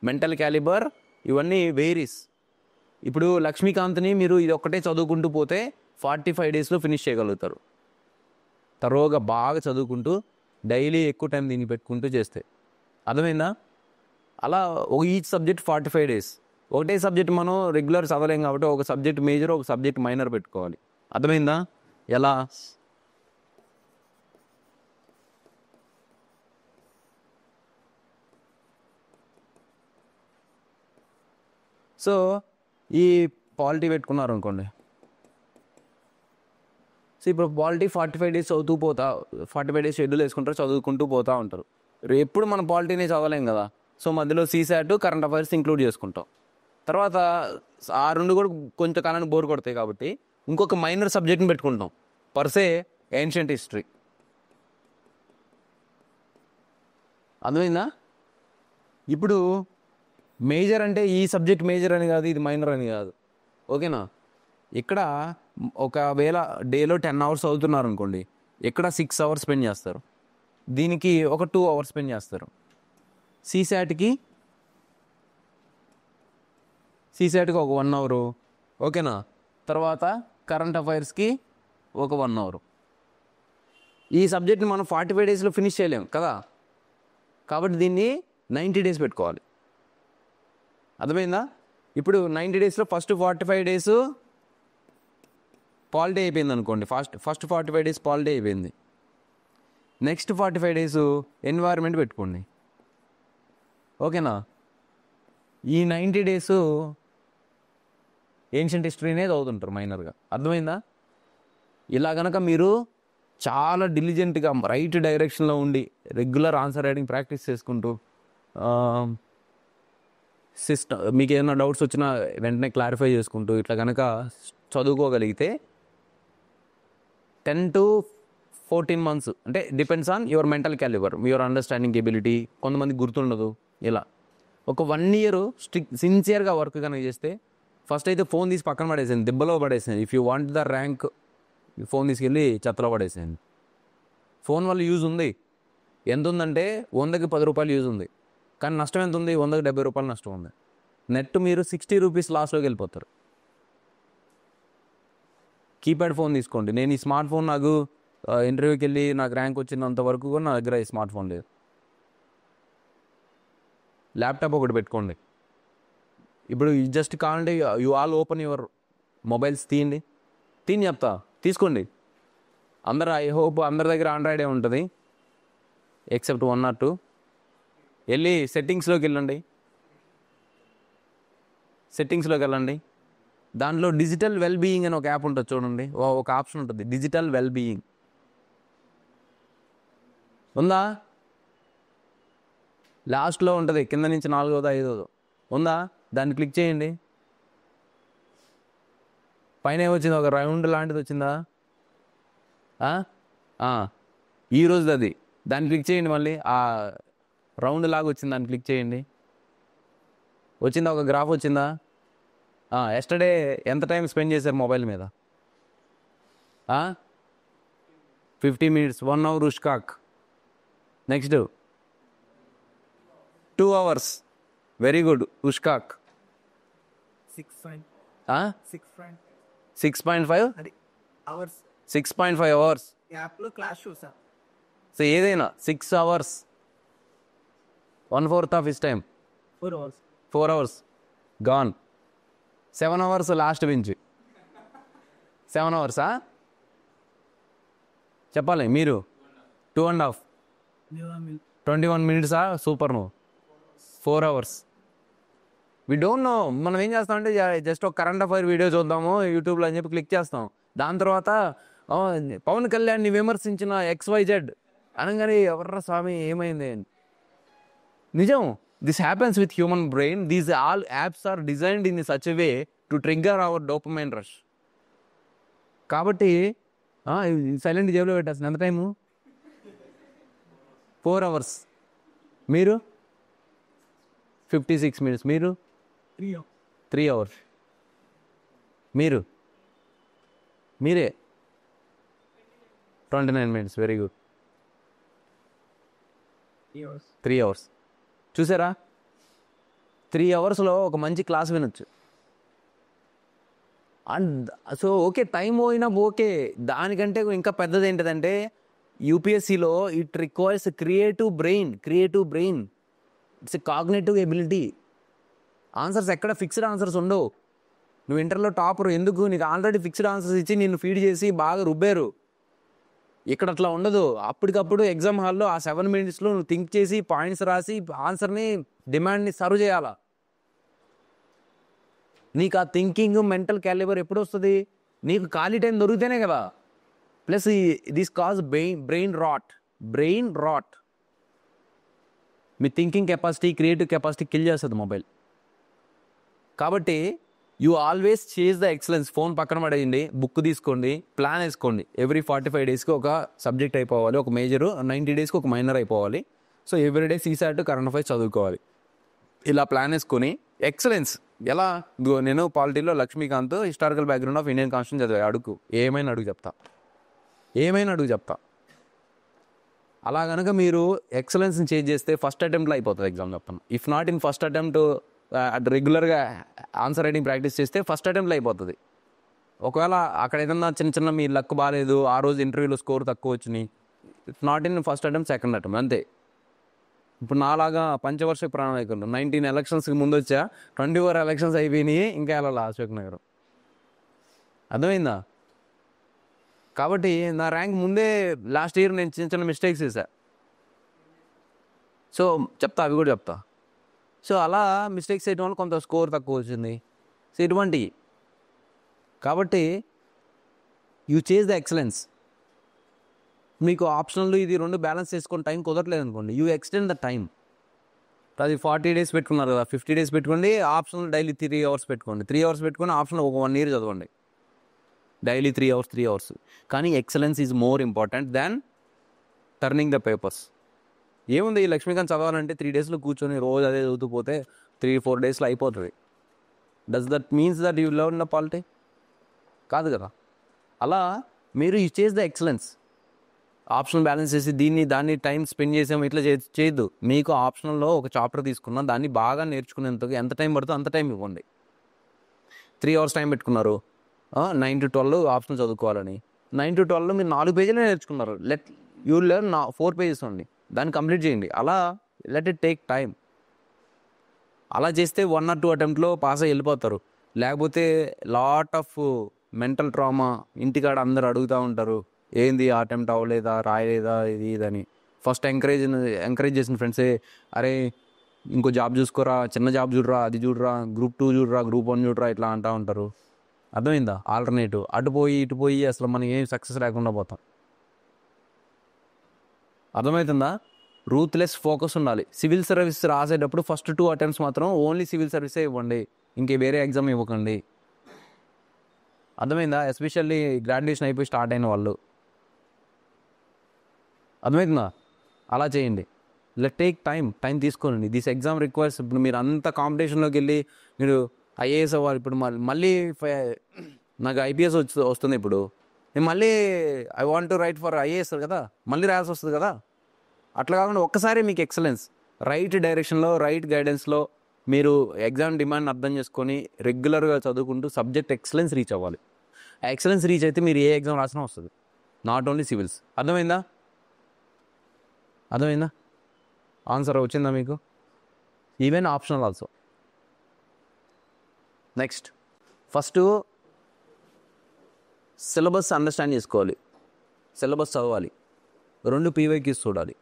mental calibre, ఇవన్నీ వేరీస్. ఇప్పుడు లక్ష్మీకాంత్ని మీరు ఇది ఒక్కటే చదువుకుంటూ పోతే 45 డేస్లో ఫినిష్ చేయగలుగుతారు. తరోగా బాగా చదువుకుంటూ డైలీ ఎక్కువ టైం దీన్ని పెట్టుకుంటూ చేస్తే. అర్థమైందా? అలా ఈచ్ సబ్జెక్ట్ 45 డేస్. ఒకటే సబ్జెక్ట్ మనం రెగ్యులర్ చదవలేం కాబట్టి ఒక సబ్జెక్ట్ మేజర్, ఒక సబ్జెక్ట్ మైనర్ పెట్టుకోవాలి. అర్థమైందా? ఎలా? సో ఈ పాలిటీ పెట్టుకున్నారు అనుకోండి. సో ఇప్పుడు పాలిటీ 45 డేస్ చదువుతూ పోతా, 45 డేస్ షెడ్యూల్ వేసుకుంటారు, చదువుకుంటూ పోతూ ఉంటారు. ఎప్పుడు మనం పాలిటీనే చదవలేం కదా. సో మధ్యలో సీసాట్, కరెంట్ అఫైర్స్ ఇంక్లూడ్ చేసుకుంటాం. తర్వాత ఆ రెండు కూడా కొంచెం కాలానికి బోర్ కొడతాయి కాబట్టి ఇంకొక మైనర్ సబ్జెక్ట్ని పెట్టుకుంటాం, పర్సే ఏన్షియంట్ హిస్టరీ. అర్థమైందా? ఇప్పుడు మేజర్ అంటే ఈ సబ్జెక్ట్ మేజర్ అని కాదు, ఇది మైనర్ అని కాదు. ఓకేనా? ఇక్కడ ఒకవేళ డేలో 10 అవర్స్ అవుతున్నారు అనుకోండి, ఇక్కడ 6 అవర్స్ స్పెండ్ చేస్తారు, దీనికి ఒక 2 అవర్స్ స్పెండ్ చేస్తారు. సీసాట్కి ఒక 1 అవరు. ఓకేనా? తర్వాత కరెంట్ అఫైర్స్కి ఒక 1 అవరు. ఈ సబ్జెక్ట్ని మనం 45 డేస్లో ఫినిష్ చేయలేం కదా, కాబట్టి దీన్ని 90 డేస్ పెట్టుకోవాలి. అర్థమైందా? ఇప్పుడు 90 డేస్లో ఫస్ట్ 45 డేస్ పాలిటీ అయిపోయింది అనుకోండి. ఫస్ట్ 45 డేస్ పాలిటీ అయిపోయింది. నెక్స్ట్ 45 డేస్ ఎన్వైర్న్మెంట్ పెట్టుకోండి. ఓకేనా? ఈ 90 డేస్ ఏన్షియంట్ హిస్టరీనే చదువుతుంటారు మైనర్గా. అర్థమైందా? ఇలా కనుక మీరు చాలా డిలిజెంట్గా రైట్ డైరెక్షన్లో ఉండి రెగ్యులర్ ఆన్సర్ రైటింగ్ ప్రాక్టీస్ చేసుకుంటూ మీకు ఏమైనా డౌట్స్ వచ్చినా వెంటనే క్లారిఫై చేసుకుంటూ ఇట్లా కనుక చదువుకోగలిగితే 10 to 14 months, అంటే depends on your mental calibre, your understanding ability. కొంతమంది గుర్తుండదు. ఇలా ఒక 1 year సిన్సియర్గా వర్క్ కనుక చేస్తే, ఫస్ట్ అయితే ఫోన్ తీసి పక్కన పడేసాను, దెబ్బలో పడేసాను. If you want the rank, phone తీసుకెళ్ళి చెత్తలో పడేసాను. ఫోన్ వల్ల యూజ్ ఉంది. ఎంత ఉందంటే 100కి 10 రూపాయలు యూజ్ ఉంది, కానీ నష్టం ఎంత ఉంది? 100కి 70 రూపాయలు నష్టం ఉంది. నెట్ మీరు 60 రూపీస్ లాస్లోకి వెళ్ళిపోతారు. కీప్యాడ్ ఫోన్ తీసుకోండి. నేను ఈ స్మార్ట్ ఫోన్ నాకు ఇంటర్వ్యూకి వెళ్ళి నాకు ర్యాంక్ వచ్చినంత వరకు కూడా నా దగ్గర ఈ స్మార్ట్ ఫోన్ లేదు. ల్యాప్టాప్ ఒకటి పెట్టుకోండి. ఇప్పుడు జస్ట్ కావాలంటే you all open your mobiles, తీయండి చెప్తా, తీసుకోండి. ఐ హోప్ అందరి దగ్గర ఆండ్రాయిడే ఉంటుంది ఎక్సెప్ట్ 1 or 2. వెళ్ళి సెట్టింగ్స్లోకి వెళ్ళండి. దాంట్లో డిజిటల్ వెల్ బీయింగ్ అని ఒక యాప్ ఉంటుంది చూడండి, ఒక ఆప్షన్ ఉంటుంది, డిజిటల్ వెల్ బీయింగ్ ఉందా? లాస్ట్లో ఉంటుంది, కింద నుంచి 4వ 5వ ఉందా? దాన్ని క్లిక్ చేయండి. పైన ఏమొచ్చింది? ఒక రౌండ్ లాంటిది వచ్చిందా? ఈరోజు అది, దాన్ని క్లిక్ చేయండి. మళ్ళీ ఆ రౌండ్ లాగా వచ్చింది, దాన్ని క్లిక్ చేయండి. వచ్చిందా? ఒక గ్రాఫ్ వచ్చిందా? ఎస్టర్డే ఎంత టైం స్పెండ్ చేశారు మొబైల్ మీద? 50 minutes, 1 hour ఉష్కాక్. నెక్స్ట్ 2 hours, వెరీ గుడ్, ఉష్కాక్. 6.5 అవర్స్ 6.5 hours. యాప్లో క్లాస్ చూసా. సో ఏదైనా 6 hours, 1/4 of his time, 4 hours gone. 7 hours last నుంచి. 7 hours చెప్పాలి మీరు. 2.5, 21 minutes సూపర్. నువ్వు 4 hours. We don't know. మనం ఏం చేస్తామంటే జస్ట్ ఒక కరెంట్ అఫైర్ వీడియో చూద్దాము యూట్యూబ్లో అని చెప్పి క్లిక్ చేస్తాం. దాని తర్వాత పవన్ కళ్యాణ్ని విమర్శించిన XYZ అనగానే ఎవర్రా స్వామి ఏమైంది అని. నిజం, this happens with human brain. These all apps are designed in such a way to trigger our dopamine rush. కాబట్టి సైలెంట్ జేబులో పెట్టాల్సింది. ఎంత టైము? 4 hours. మీరు 56 minutes. మీరు 3 hours. మీరే 29 minutes. Very good. 3 hours. చూసారా, 3 hours ఒక మంచి క్లాస్ వినొచ్చు. అండ్ సో ఓకే, టైం పోయినా ఓకే. దానికంటే ఇంకా పెద్దది ఏంటిదంటే యూపీఎస్సీలో it requires creative brain. It's a cognitive ability. Answers ఎక్కడ ఫిక్స్డ్ ఆన్సర్స్ ఉండవు. నువ్వు ఇంటర్లో టాపర్ ఎందుకు? నీకు ఆల్రెడీ ఫిక్స్డ్ ఆన్సర్స్ ఇచ్చి నిన్ను ఫీడ్ చేసి బాగా రుబ్బారు. ఇక్కడ అట్లా ఉండదు. అప్పటికప్పుడు ఎగ్జామ్ హాల్లో ఆ 7 minutes నువ్వు థింక్ చేసి పాయింట్స్ రాసి ఆన్సర్ని డిమాండ్ని సర్వ్ చేయాలా. నీకు ఆ థింకింగ్ మెంటల్ క్యాలిబర్ ఎప్పుడు వస్తుంది? నీకు ఖాళీ టైం దొరికితేనే కదా. Plus this cause brain rot. మీ thinking capacity, creative capacity kill చేస్తుంది మొబైల్. కాబట్టి you always chase the excellence. Phone పక్కన పడేయండి, బుక్ తీసుకోండి, ప్లాన్ వేసుకోండి. ఎవ్రీ 45 daysకి ఒక సబ్జెక్ట్ అయిపోవాలి, ఒక మేజరు. 90 daysకి ఒక మైనర్ అయిపోవాలి. So everyday CSAT, current affairs చదువుకోవాలి. ఇలా ప్లాన్ వేసుకొని ఎక్సలెన్స్ ఎలా? నేను పాలిటీలో Laxmikanth historical background of Indian constitution చదివా. ఏమైనా అడుగు చెప్తా. అలా కనుక మీరు ఎక్సలెన్స్ని చేంజ్ చేస్తే ఫస్ట్ అటెంప్ట్లో అయిపోతుంది ఎగ్జామ్ చెప్తాను. If not in first attempt, రెగ్యులర్గా ఆన్సర్ రైటింగ్ ప్రాక్టీస్ చేస్తే ఫస్ట్ అటెంప్ట్లో అయిపోతుంది. ఒకవేళ అక్కడ ఏదన్నా చిన్న మీ లక్ బాగాలేదు, ఆ రోజు ఇంటర్వ్యూలో స్కోర్ తక్కువ వచ్చినాయి, if not in first attempt, second attempt అంతే. ఇప్పుడు నాలాగా పంచవర్ష ప్రణాళికలు 19 electionsకి ముందు వచ్చా, 24 elections అయిపోయినాయి, ఇంకా వెళ్ళాలి అశోక్ నగర్. అర్థమైందా? కాబట్టి నా ర్యాంక్ ముందే లాస్ట్ ఇయర్ నేను చిన్న మిస్టేక్స్ చేశా. సో అవి కూడా చెప్తా. సో అలా మిస్టేక్స్ చేయడం వల్ల కొంత స్కోర్ తక్కువ వచ్చింది. సో ఇటువంటివి. కాబట్టి యూ చేజ్ ద ఎక్సలెన్స్. మీకు ఆప్షనల్ ఇది 2 బ్యాలెన్స్ చేసుకొని టైం కుదరలేదు అనుకోండి, యూ ఎక్స్టెండ్ ద టైం. అది 40 days పెట్టుకున్నారు కదా, 50 days పెట్టుకోండి. ఆప్షనల్ డైలీ 3 hours పెట్టుకోండి. 3 hours పెట్టుకొని ఆప్షనల్ ఒక 1 year చదవండి. Daily 3 hours. కానీ excellence is more important than turning the papers. ఏముంది, ఈ లక్ష్మీకాంత్ చదవాలంటే 3 daysలో కూర్చొని రోజు అదే చదువుతూ పోతే 3-4 daysలో అయిపోతుంది. Does that means that you learn the polity? కాదు కదా. అలా మీరు you chase the excellence. Optional balance చేసి దాన్ని టైం స్పెండ్ చేసాము ఇట్లా చేయొద్దు. మీకు ఆప్షనల్లో ఒక చాప్టర్ తీసుకున్నా దాన్ని బాగా నేర్చుకునేందుకు ఎంత టైం పడుతుందో అంత టైం ఇవ్వండి. 3 hours టైం పెట్టుకున్నారు, 9 to 12 ఆప్షనల్ చదువుకోవాలని. 9 to 12 మీరు 4 pages నేర్చుకున్నారు. యూ లెర్న్ 4 pages అండి, దాన్ని కంప్లీట్ చేయండి. అలా లెట్ ఇట్ టేక్ టైం. అలా చేస్తే 1 or 2 attemptలో పాస్ అయ్యి వెళ్ళిపోతారు. లేకపోతే లాట్ ఆఫ్ మెంటల్ ట్రామా, ఇంటికాడ అందరు అడుగుతూ ఉంటారు, ఏంది అటెంప్ట్ అవ్వలేదా, రాయలేదా, ఇదని. ఫస్ట్ ఎంకరేజ్ చేసిన ఫ్రెండ్సే, అరే ఇంకో జాబ్ చూసుకోరా, చిన్న జాబ్ చూడరా, అది చూడరా, Group 2 చూడరా, Group 1 చూడరా, ఇట్లా అంటూ ఉంటారు. అర్థమైందా? ఆల్టర్నేటివ్ ఇటు పోయి అసలు మనం ఏం సక్సెస్ లేకుండా పోతాం. అర్థమవుతుందా? రూత్లెస్ ఫోకస్ ఉండాలి. సివిల్ సర్వీస్ రాసేటప్పుడు ఫస్ట్ 2 attempts మాత్రం ఓన్లీ సివిల్ సర్వీసే ఇవ్వండి, ఇంకే వేరే ఎగ్జామ్ ఇవ్వకండి. అర్థమైందా? ఎస్పెషల్లీ గ్రాడ్యుయేషన్ అయిపోయి స్టార్ట్ అయిన వాళ్ళు. అర్థమవుతుందా? అలా చేయండి. లెట్ టేక్ టైం తీసుకోండి. This exam requires. ఇప్పుడు మీరు అంత కాంపిటీషన్లోకి వెళ్ళి మీరు ఐఏఎస్ అవ్వాలి. ఇప్పుడు మళ్ళీ నాకు ఐపీఎస్ వస్తుంది. ఇప్పుడు నేను మళ్ళీ I want to right for IAS కదా, మళ్ళీ రాయాల్సి వస్తుంది కదా. అట్లా కాకుండా ఒక్కసారి మీకు ఎక్సలెన్స్, రైట్ డైరెక్షన్లో, రైట్ గైడెన్స్లో మీరు ఎగ్జామ్ డిమాండ్ అర్థం చేసుకొని రెగ్యులర్గా చదువుకుంటూ సబ్జెక్ట్ ఎక్సలెన్స్ రీచ్ అవ్వాలి. ఆ ఎక్సలెన్స్ రీచ్ అయితే మీరు ఏ ఎగ్జామ్ రాసినా వస్తుంది, నాట్ ఓన్లీ సివిల్స్. అర్థమైందా? ఆన్సర్ వచ్చిందా మీకు? Even optional also. Next, first syllabus understand చేసుకోవాలి, సిలబస్ చదవాలి, 2 PYQs చూడాలి.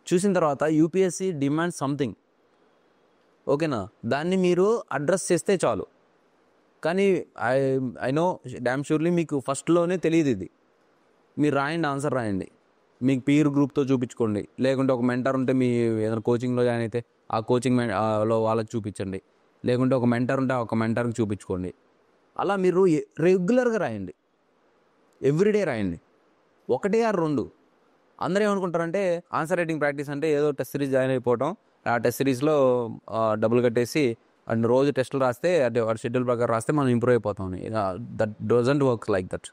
చూసిన తర్వాత యూపీఎస్సీ డిమాండ్ సంథింగ్, ఓకేనా, దాన్ని మీరు అడ్రస్ చేస్తే చాలు. కానీ ఐ నో డ్యామ్ షూర్లీ మీకు ఫస్ట్లోనే తెలియదు ఇది. మీరు రాయండి, ఆన్సర్ రాయండి. మీకు పీర్ గ్రూప్తో చూపించుకోండి, లేకుంటే ఒక మెంటర్ ఉంటే మీ ఏదైనా కోచింగ్లో జాయిన్ అయితే ఆ కోచింగ్ లో వాళ్ళకి చూపించండి, లేకుంటే ఒక మెంటర్ ఉంటే ఒక మెంటర్కి చూపించుకోండి. అలా మీరు రెగ్యులర్గా రాయండి, ఎవ్రీడే రాయండి, 1 or 2. అందరూ ఏమనుకుంటారంటే ఆన్సర్ రైటింగ్ ప్రాక్టీస్ అంటే ఏదో టెస్ట్ సిరీస్ జాయిన్ అయిపోవటం, ఆ టెస్ట్ సిరీస్లో డబ్బులు కట్టేసి అండ్ రోజు టెస్టులు రాస్తే అంటే వాడి షెడ్యూల్ ప్రకారం రాస్తే మనం ఇంప్రూవ్ అయిపోతాం. That doesn't work like that.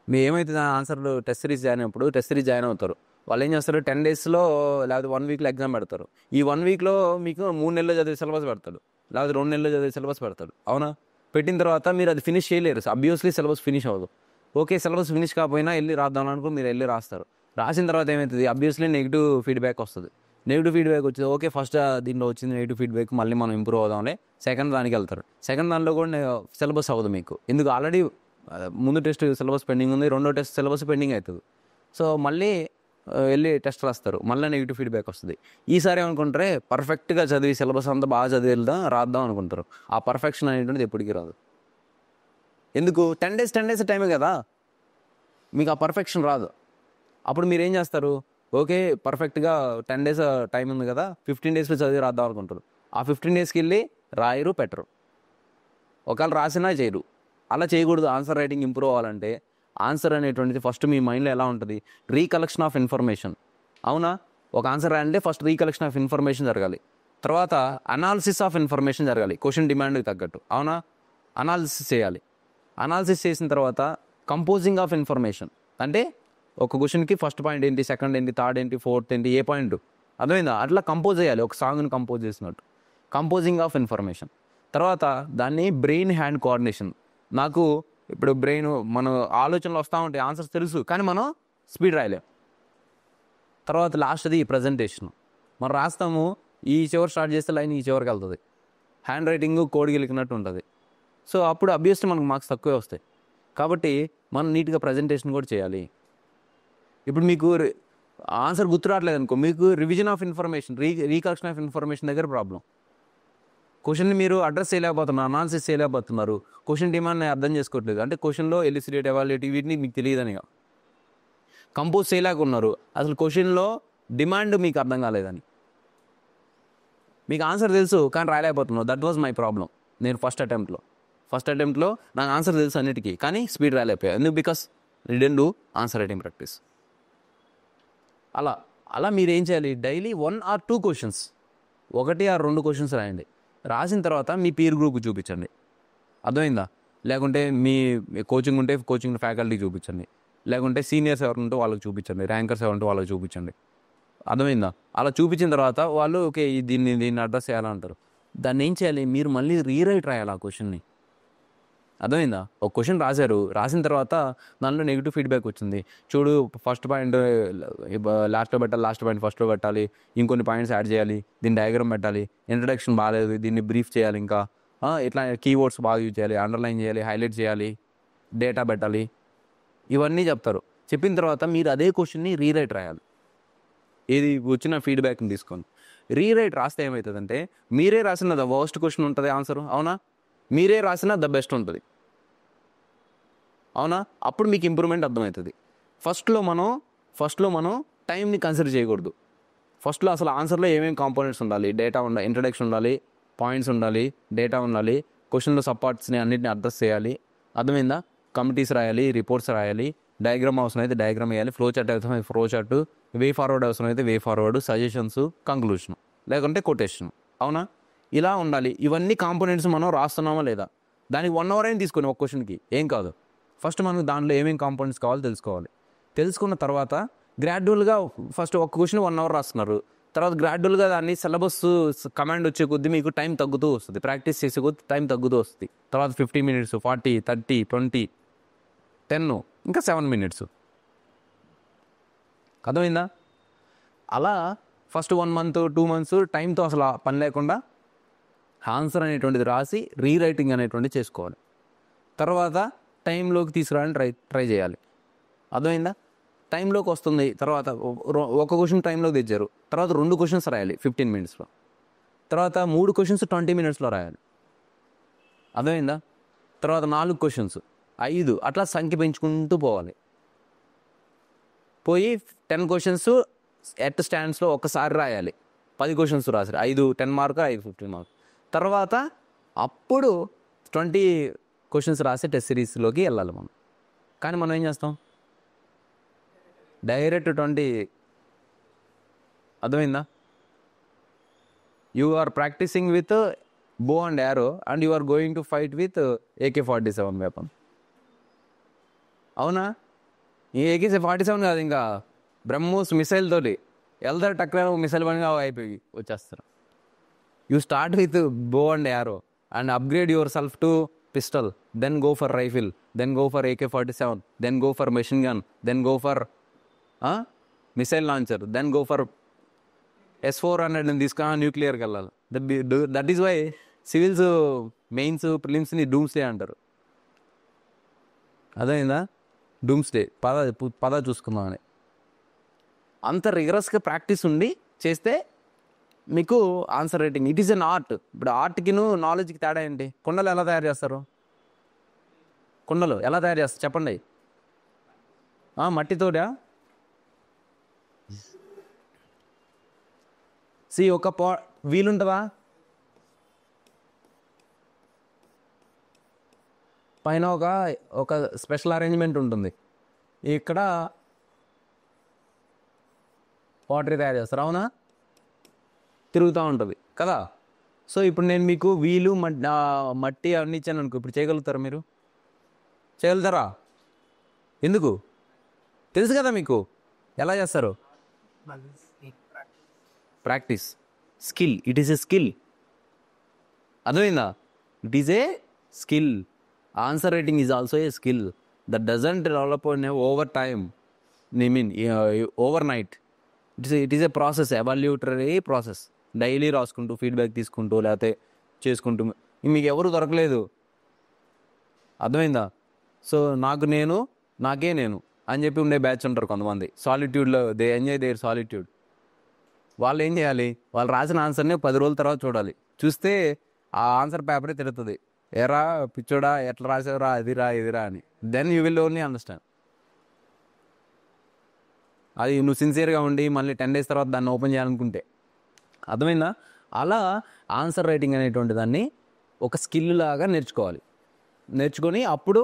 మీరు ఏమైతే ఆన్సర్ టెస్ట్ సిరీస్ జాయిన్ అయినప్పుడు టెస్ట్ సిరీస్ జాయిన్ అవుతారు, వాళ్ళు ఏం చేస్తారు 10 daysలో లేకపోతే 1 weekలో ఎగ్జామ్ పెడతారు. ఈ 1 weekలో మీకు 3 నెలలు చదివే సిలబస్ పెడతాడు, లేకపోతే 2 నెలలు చదివే సిలబస్ పెడతాడు. అవునా? పెట్టిన తర్వాత మీరు అది ఫినిష్ చేయలేరు, అబ్వియస్లీ సిలబస్ ఫినిష్ అవ్వదు. ఓకే, సిలబస్ ఫినిష్ కాకపోయినా వెళ్ళి రాద్దాం అనుకో, మీరు వెళ్ళి రాస్తారు. రాసిన తర్వాత ఏమవుతుంది, అబ్వియస్లీ నెగిటివ్ ఫీడ్బ్యాక్ వస్తుంది. నెగిటివ్ ఫీడ్బ్యాక్ వచ్చింది, ఓకే ఫస్ట్ దీనిలో వచ్చింది నెగిటివ్ ఫీడ్బ్యాక్, మళ్ళీ మనం ఇంప్రూవ్ అవుదాంలే, సెకండ్ దానికి వెళ్తారు. సెకండ్ దానిలో కూడా సిలబస్ అవ్వదు మీకు, ఎందుకు ఆల్రెడీ ముందు టెస్ట్ సిలబస్ పెండింగ్ ఉంది, రెండో టెస్ట్ సిలబస్ పెండింగ్ అవుతుంది. సో మళ్ళీ వెళ్ళి టెస్ట్ రాస్తారు, మళ్ళీ నెగిటివ్ ఫీడ్బ్యాక్ వస్తుంది. ఈసారి ఏమనుకుంటారే పర్ఫెక్ట్గా చదివి సిలబస్ అంతా బాగా చదివి వెళ్దాం రాద్దాం అనుకుంటారు. ఆ పర్ఫెక్షన్ అనేటువంటిది ఎప్పటికీ రాదు. ఎందుకు? 10 days టైమే కదా, మీకు ఆ పర్ఫెక్షన్ రాదు. అప్పుడు మీరు ఏం చేస్తారు, ఓకే పర్ఫెక్ట్గా 10 days టైం ఉంది కదా, 15 daysలో చదివి రాద్దాం అనుకుంటారు. ఆ 15 daysకి వెళ్ళి రాయరు, పెట్టరు, ఒకవేళ రాసినా చేయరు. అలా చేయకూడదు. ఆన్సర్ రైటింగ్ ఇంప్రూవ్ అవ్వాలంటే ఆన్సర్ అనేటువంటిది ఫస్ట్ మీ మైండ్లో ఎలా ఉంటుంది, రీకలెక్షన్ ఆఫ్ ఇన్ఫర్మేషన్. అవునా? ఒక ఆన్సర్ రాయాలంటే ఫస్ట్ రీకలెక్షన్ ఆఫ్ ఇన్ఫర్మేషన్ జరగాలి, తర్వాత అనాలిసిస్ ఆఫ్ ఇన్ఫర్మేషన్ జరగాలి క్వశ్చన్ డిమాండ్కి తగ్గట్టు. అవునా? అనాలిసిస్ చేయాలి. అనాలిసిస్ చేసిన తర్వాత కంపోజింగ్ ఆఫ్ ఇన్ఫర్మేషన్, అంటే ఒక క్వశ్చన్కి ఫస్ట్ పాయింట్ ఏంటి, సెకండ్ ఏంటి, థర్డ్ ఏంటి, ఫోర్త్ ఏంటి, ఏ పాయింట్ అర్థమైందా, అట్లా కంపోజ్ చేయాలి, ఒక సాంగ్ని కంపోజ్ చేసినట్టు. Composing of information. తర్వాత దాన్ని బ్రెయిన్ హ్యాండ్ కోఆర్డినేషన్. నాకు ఇప్పుడు బ్రెయిన్ మన ఆలోచనలు వస్తూ ఉంటాయి, ఆన్సర్స్ తెలుసు కానీ మనం స్పీడ్ రాయలేం. తర్వాత లాస్ట్ది ప్రజెంటేషన్. మనం రాస్తాము, ఈ చివరి స్టార్ట్ చేస్తే లైన్ ఈ చివరికి వెళ్తుంది, హ్యాండ్ రైటింగ్ కోడ్ గెలికినట్టు ఉంటుంది. సో అప్పుడు అబ్వియస్లీ మనకు మార్క్స్ తక్కువే వస్తాయి. కాబట్టి మనం నీట్గా ప్రజెంటేషన్ కూడా చేయాలి. ఇప్పుడు మీకు ఆన్సర్ గుర్తు రావట్లేదు అనుకో, మీకు revision of information, recollection of information దగ్గర ప్రాబ్లం. క్వశ్చన్ని మీరు అడ్రస్ చేయలేకపోతున్నారు, అనాలిసిస్ చేయలేకపోతున్నారు, క్వశ్చన్ డిమాండ్ని అర్థం చేసుకోవట్లేదు, అంటే క్వశ్చన్లో ఎలిసిడేట్ ఎవాల్యుయేట్ వీటిని మీకు తెలియదని కంపోజ్ చేయలేకున్నారు, అసలు క్వశ్చన్లో డిమాండ్ మీకు అర్థం కాలేదని. మీకు ఆన్సర్ తెలుసు కానీ రాయలేకపోతున్నారు. That was my problem. నేను ఫస్ట్ అటెంప్ట్లో నాకు ఆన్సర్ తెలుసు అన్నిటికీ, కానీ స్పీడ్ రాయలేకపోయాను. ఎందుకు? Because didn't do answer writing practice. అలా మీరు ఏం చేయాలి, daily 1 or 2 questions, 1 or 2 questions రాయండి. రాసిన తర్వాత మీ పీర్ గ్రూప్కి చూపించండి. అర్థమైందా? లేకుంటే మీ కోచింగ్ ఉంటే కోచింగ్ ఫ్యాకల్టీకి చూపించండి, లేకుంటే సీనియర్స్ ఎవరు ఉంటే వాళ్ళకి చూపించండి, ర్యాంకర్స్ ఎవరు ఉంటే వాళ్ళకి చూపించండి. అర్థమైందా? అలా చూపించిన తర్వాత వాళ్ళు ఓకే దీన్ని అడ్రస్ చేయాలంటారు. దాన్ని ఏం చేయాలి, మీరు మళ్ళీ రీరైట్ రాయాలి ఆ క్వశ్చన్ని. అర్థమైందా? ఒక క్వశ్చన్ రాసిన తర్వాత దానిలో నెగిటివ్ ఫీడ్బ్యాక్ వచ్చింది, చూడు ఫస్ట్ పాయింట్ లాస్ట్లో పెట్టాలి, లాస్ట్ పాయింట్ ఫస్ట్లో పెట్టాలి, ఇంకొన్ని పాయింట్స్ యాడ్ చేయాలి, దీని డయాగ్రామ్ పెట్టాలి, ఇంట్రడక్షన్ బాగాలేదు, దీన్ని బ్రీఫ్ చేయాలి, ఇంకా ఇట్లా కీవర్డ్స్ బాగా యూజ్ చేయాలి, అండర్లైన్ చేయాలి, హైలైట్ చేయాలి, డేటా పెట్టాలి, ఇవన్నీ చెప్తారు. చెప్పిన తర్వాత మీరు అదే క్వశ్చన్ని రీరైట్ రాయాలి, ఏది వచ్చిన ఫీడ్బ్యాక్ని తీసుకొని. రీరైట్ రాస్తే ఏమవుతుందంటే మీరే రాసిన ద వర్స్ట్ క్వశ్చన్ ఉంటుంది ఆన్సర్. అవునా? మీరే రాసిన ద బెస్ట్ ఉంటుంది. అవునా? అప్పుడు మీకు ఇంప్రూవ్మెంట్ అర్థమవుతుంది. ఫస్ట్లో మనం టైంని కన్సిడర్ చేయకూడదు. ఫస్ట్లో అసలు ఆన్సర్లో ఏమేమి కాంపోనెంట్స్ ఉండాలి, డేటా ఉండాలి, ఇంట్రడక్షన్ ఉండాలి, పాయింట్స్ ఉండాలి, డేటా ఉండాలి, క్వశ్చన్లో సపోర్ట్స్ని అన్నింటిని అడ్రస్ చేయాలి. అర్థమైందా? కమిటీస్ రాయాలి, రిపోర్ట్స్ రాయాలి, డయాగ్రామ్ అవసరం అయితే డయాగ్రామ్ వేయాలి, ఫ్లో చార్ట్ అవసరం అయితే ఫ్లో చార్ట్, వే ఫార్వర్డ్ అవసరం అయితే వే ఫార్వర్డ్, సజెషన్స్, కంక్లూషన్, లేకుంటే కొటేషన్. అవునా? ఇలా ఉండాలి. ఇవన్నీ కాంపోనెంట్స్ మనం రాస్తున్నామా లేదా, దానికి 1 hour అయినా తీసుకొని ఒక క్వశ్చన్కి ఏం కాదు. ఫస్ట్ మనకు దాంట్లో ఏమేమి కాంపోనెంట్స్ కావాలో తెలుసుకోవాలి. తెలుసుకున్న తర్వాత గ్రాడ్యువల్గా ఫస్ట్ ఒక క్వశ్చన్ 1 hour రాస్తున్నారు, తర్వాత గ్రాడ్యువల్గా దాన్ని సిలబస్ కమాండ్ వచ్చే కొద్దీ మీకు టైం తగ్గుతూ వస్తుంది, ప్రాక్టీస్ చేసే కొద్దీ టైం తగ్గుతూ వస్తుంది. తర్వాత 15 minutes, 40, 30, 20, 10, ఇంకా 7 minutes. అర్థమైందా? అలా ఫస్ట్ 1 month, 2 months టైంతో అసలు పని లేకుండా ఆన్సర్ అనేటువంటిది రాసి రీరైటింగ్ అనేటువంటిది చేసుకోవాలి. తర్వాత టైంలోకి తీసుకురావడానికి ట్రై చేయాలి. అర్థమైందా? టైంలోకి వస్తుంది. తర్వాత ఒక క్వశ్చన్ టైంలోకి తెచ్చారు, తర్వాత 2 questions రాయాలి 15 minutesలో, తర్వాత 3 questions 20 minutesలో రాయాలి. అర్థమైందా? తర్వాత 4 questions, 5, అట్లా సంఖ్య పెంచుకుంటూ పోవాలి. పోయి 10 క్వశ్చన్స్ ఎట్ స్టాండ్స్లో ఒకసారి రాయాలి. 10 క్వశ్చన్స్ రాసారు, 10 మార్కు 5 15 మార్కు. తర్వాత అప్పుడు 20 క్వశ్చన్స్ రాసి టెస్ట్ సిరీస్లోకి వెళ్ళాలి మనం. కానీ మనం ఏం చేస్తాం, డైరెక్ట్ 20. అర్థమైందా? You are practising with bow and arrow and you are going to fight with AK-47 weapon. అవునా? ఈ AK-47 కాదు, ఇంకా బ్రహ్మోస్ మిసైల్ తోటి వెళ్తారు, టక్రా మిసైల్ పని అయిపోయి వచ్చేస్తారు. You start with bow and arrow and upgrade yourself to pistol, then go for rifle, then go for AK-47, then go for machine gun, then go for missile launcher, then go for S-400 తీసుకొని న్యూక్లియర్కి వెళ్ళాలి. That is why civils mains ప్రిలిమ్స్ని doomsday అంటారు. అదేందా doomsday పద చూసుకుందామని. అంత రిగరస్గా practice ఉండి చేస్తే మీకు answer writing it is an art. ఇప్పుడు ఆర్ట్కిను నాలెడ్జ్కి తేడా ఏంటి? కుండలు ఎలా తయారు చేస్తారు? కుండలు ఎలా తయారు చేస్తారు చెప్పండి. మట్టితోడా? ఒక వీలుంటుందా? పైన ఒక స్పెషల్ అరేంజ్మెంట్ ఉంటుంది. ఇక్కడ వాటర్ తయారు చేస్తారు, అవునా? తిరుగుతూ ఉంటుంది కదా. సో ఇప్పుడు నేను మీకు వీలు మట్టి అవన్నీ ఇచ్చాను అనుకో, ఇప్పుడు చేయగలుగుతారా? మీరు చేయగలుగుతారా? ఎందుకు? తెలుసు కదా మీకు ఎలా చేస్తారు. Practice, skill. It is a skill. అర్థమైందా? It is a skill. Answer writing is also a skill that doesn't develop in over time, overnight. It is a process, evaluatory process. Daily రాసుకుంటూ, feedback తీసుకుంటూ, లేకపోతే చేసుకుంటూ. మీకు ఎవరు దొరకలేదు. అర్థమైందా? So నాకే నేను అని చెప్పి ఉండే బ్యాచ్ ఉంటారు కొంతమంది. సాలిట్యూడ్లో దే ఎంజాయ్ దేర్ సాలిట్యూడ్. వాళ్ళు ఏం చేయాలి? వాళ్ళు రాసిన ఆన్సర్ని 10 రోజుల తర్వాత చూడాలి. చూస్తే ఆ ఆన్సర్ పేపరే తిడుతుంది, ఎరా పిచ్చోడా ఎట్లా రాసావురా, అదిరా ఇదిరా అని. Then you will only understand. అది నువ్వు సిన్సియర్గా ఉండి మళ్ళీ 10 days తర్వాత దాన్ని ఓపెన్ చేయాలనుకుంటే. అర్థమైందా? అలా ఆన్సర్ రైటింగ్ అనేటువంటి దాన్ని ఒక స్కిల్ లాగా నేర్చుకొని అప్పుడు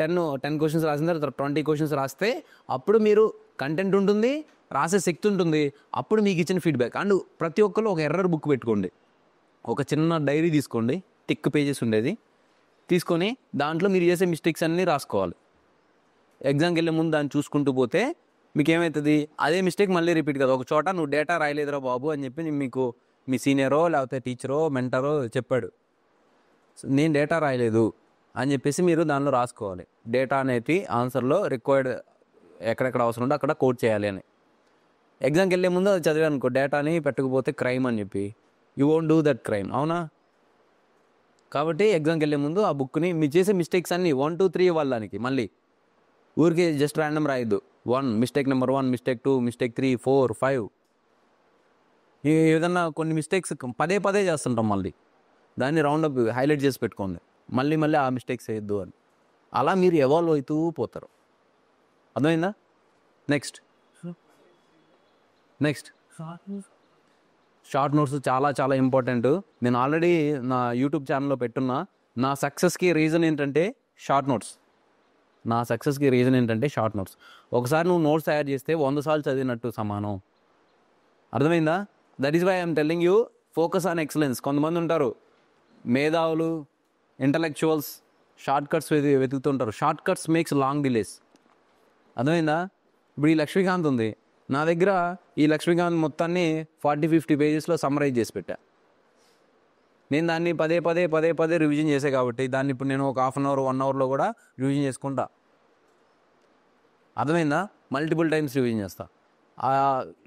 10 క్వశ్చన్స్ రాసిన తర్వాత 20 క్వశ్చన్స్ రాస్తే అప్పుడు మీరు కంటెంట్ ఉంటుంది, రాసే శక్తి ఉంటుంది. అప్పుడు మీకు ఇచ్చిన ఫీడ్బ్యాక్. అండ్ ప్రతి ఒక్కరు ఒక ఎర్రర్ బుక్ పెట్టుకోండి, ఒక చిన్న డైరీ తీసుకోండి, టిక్ పేజెస్ ఉండేది తీసుకొని దాంట్లో మీరు చేసే మిస్టేక్స్ అన్నీ రాసుకోవాలి. ఎగ్జామ్కి వెళ్ళే ముందు దాన్ని చూసుకుంటూ పోతే మీకు ఏమవుతుంది, అదే మిస్టేక్ మళ్ళీ రిపీట్ కదా. ఒక చోట నువ్వు డేటా రాయలేదురా బాబు అని చెప్పి మీకు మీ సీనియరో లేకపోతే టీచరో మెంటరో చెప్పాడు, నేను డేటా రాయలేదు అని చెప్పేసి మీరు దానిలో రాసుకోవాలి. డేటా అనేది ఆన్సర్లో రిక్వైర్డ్ ఎక్కడెక్కడ అవసరం ఉందో అక్కడ కోడ్ చేయాలి అని. ఎగ్జామ్కి వెళ్ళే ముందు అది చదివాను అనుకో, డేటాని పెట్టకపోతే క్రైమ్ అని చెప్పి, you won't do that crime, అవునా? కాబట్టి ఎగ్జామ్కి వెళ్ళే ముందు ఆ బుక్ని మీరు చేసే మిస్టేక్స్ అన్నీ 1 2 3 ఇవ్వాలి దానికి. మళ్ళీ ఊరికి జస్ట్ ర్యాండమ్ రాయొద్దు. 1 మిస్టేక్ నెంబర్ 1, మిస్టేక్ 2, మిస్టేక్ 3, 4, 5. ఏదన్నా కొన్ని మిస్టేక్స్ పదే చేస్తుంటాం, మళ్ళీ దాన్ని రౌండప్ హైలైట్ చేసి పెట్టుకోండి. మళ్ళీ ఆ మిస్టేక్స్ వేయద్దు అని. అలా మీరు ఎవాల్వ్ అవుతూ పోతారు. అర్థమైందా? నెక్స్ట్ షార్ట్ నోట్స్ చాలా చాలా ఇంపార్టెంట్. నేను ఆల్రెడీ నా యూట్యూబ్ ఛానల్లో పెట్టున్నా. నా సక్సెస్కి రీజన్ ఏంటంటే షార్ట్ నోట్స్. ఒకసారి నువ్వు నోట్స్ తయారు చేస్తే 100 సార్లు చదివినట్టు సమానం. అర్థమైందా? That is why I'm telling you, focus on excellence. కొంతమంది ఉంటారు మేధావులు, ఇంటలెక్చువల్స్, షార్ట్ కట్స్ వెతుకుతుంటారు. Shortcuts makes long delays. అర్థమైందా? ఇప్పుడు ఈ లక్ష్మీకాంత్ ఉంది నా దగ్గర, ఈ లక్ష్మీకాంత్ మొత్తాన్ని 40-50 పేజెస్లో సమ్మరైజ్ చేసి పెట్టా. నేను దాన్ని పదే రివిజన్ చేసే కాబట్టి దాన్ని ఇప్పుడు నేను ఒక 1/2 hour 1 hourలో కూడా రివిజన్ చేసుకుంటా. అర్థమైందా? మల్టిపుల్ టైమ్స్ రివిజన్ చేస్తా. ఆ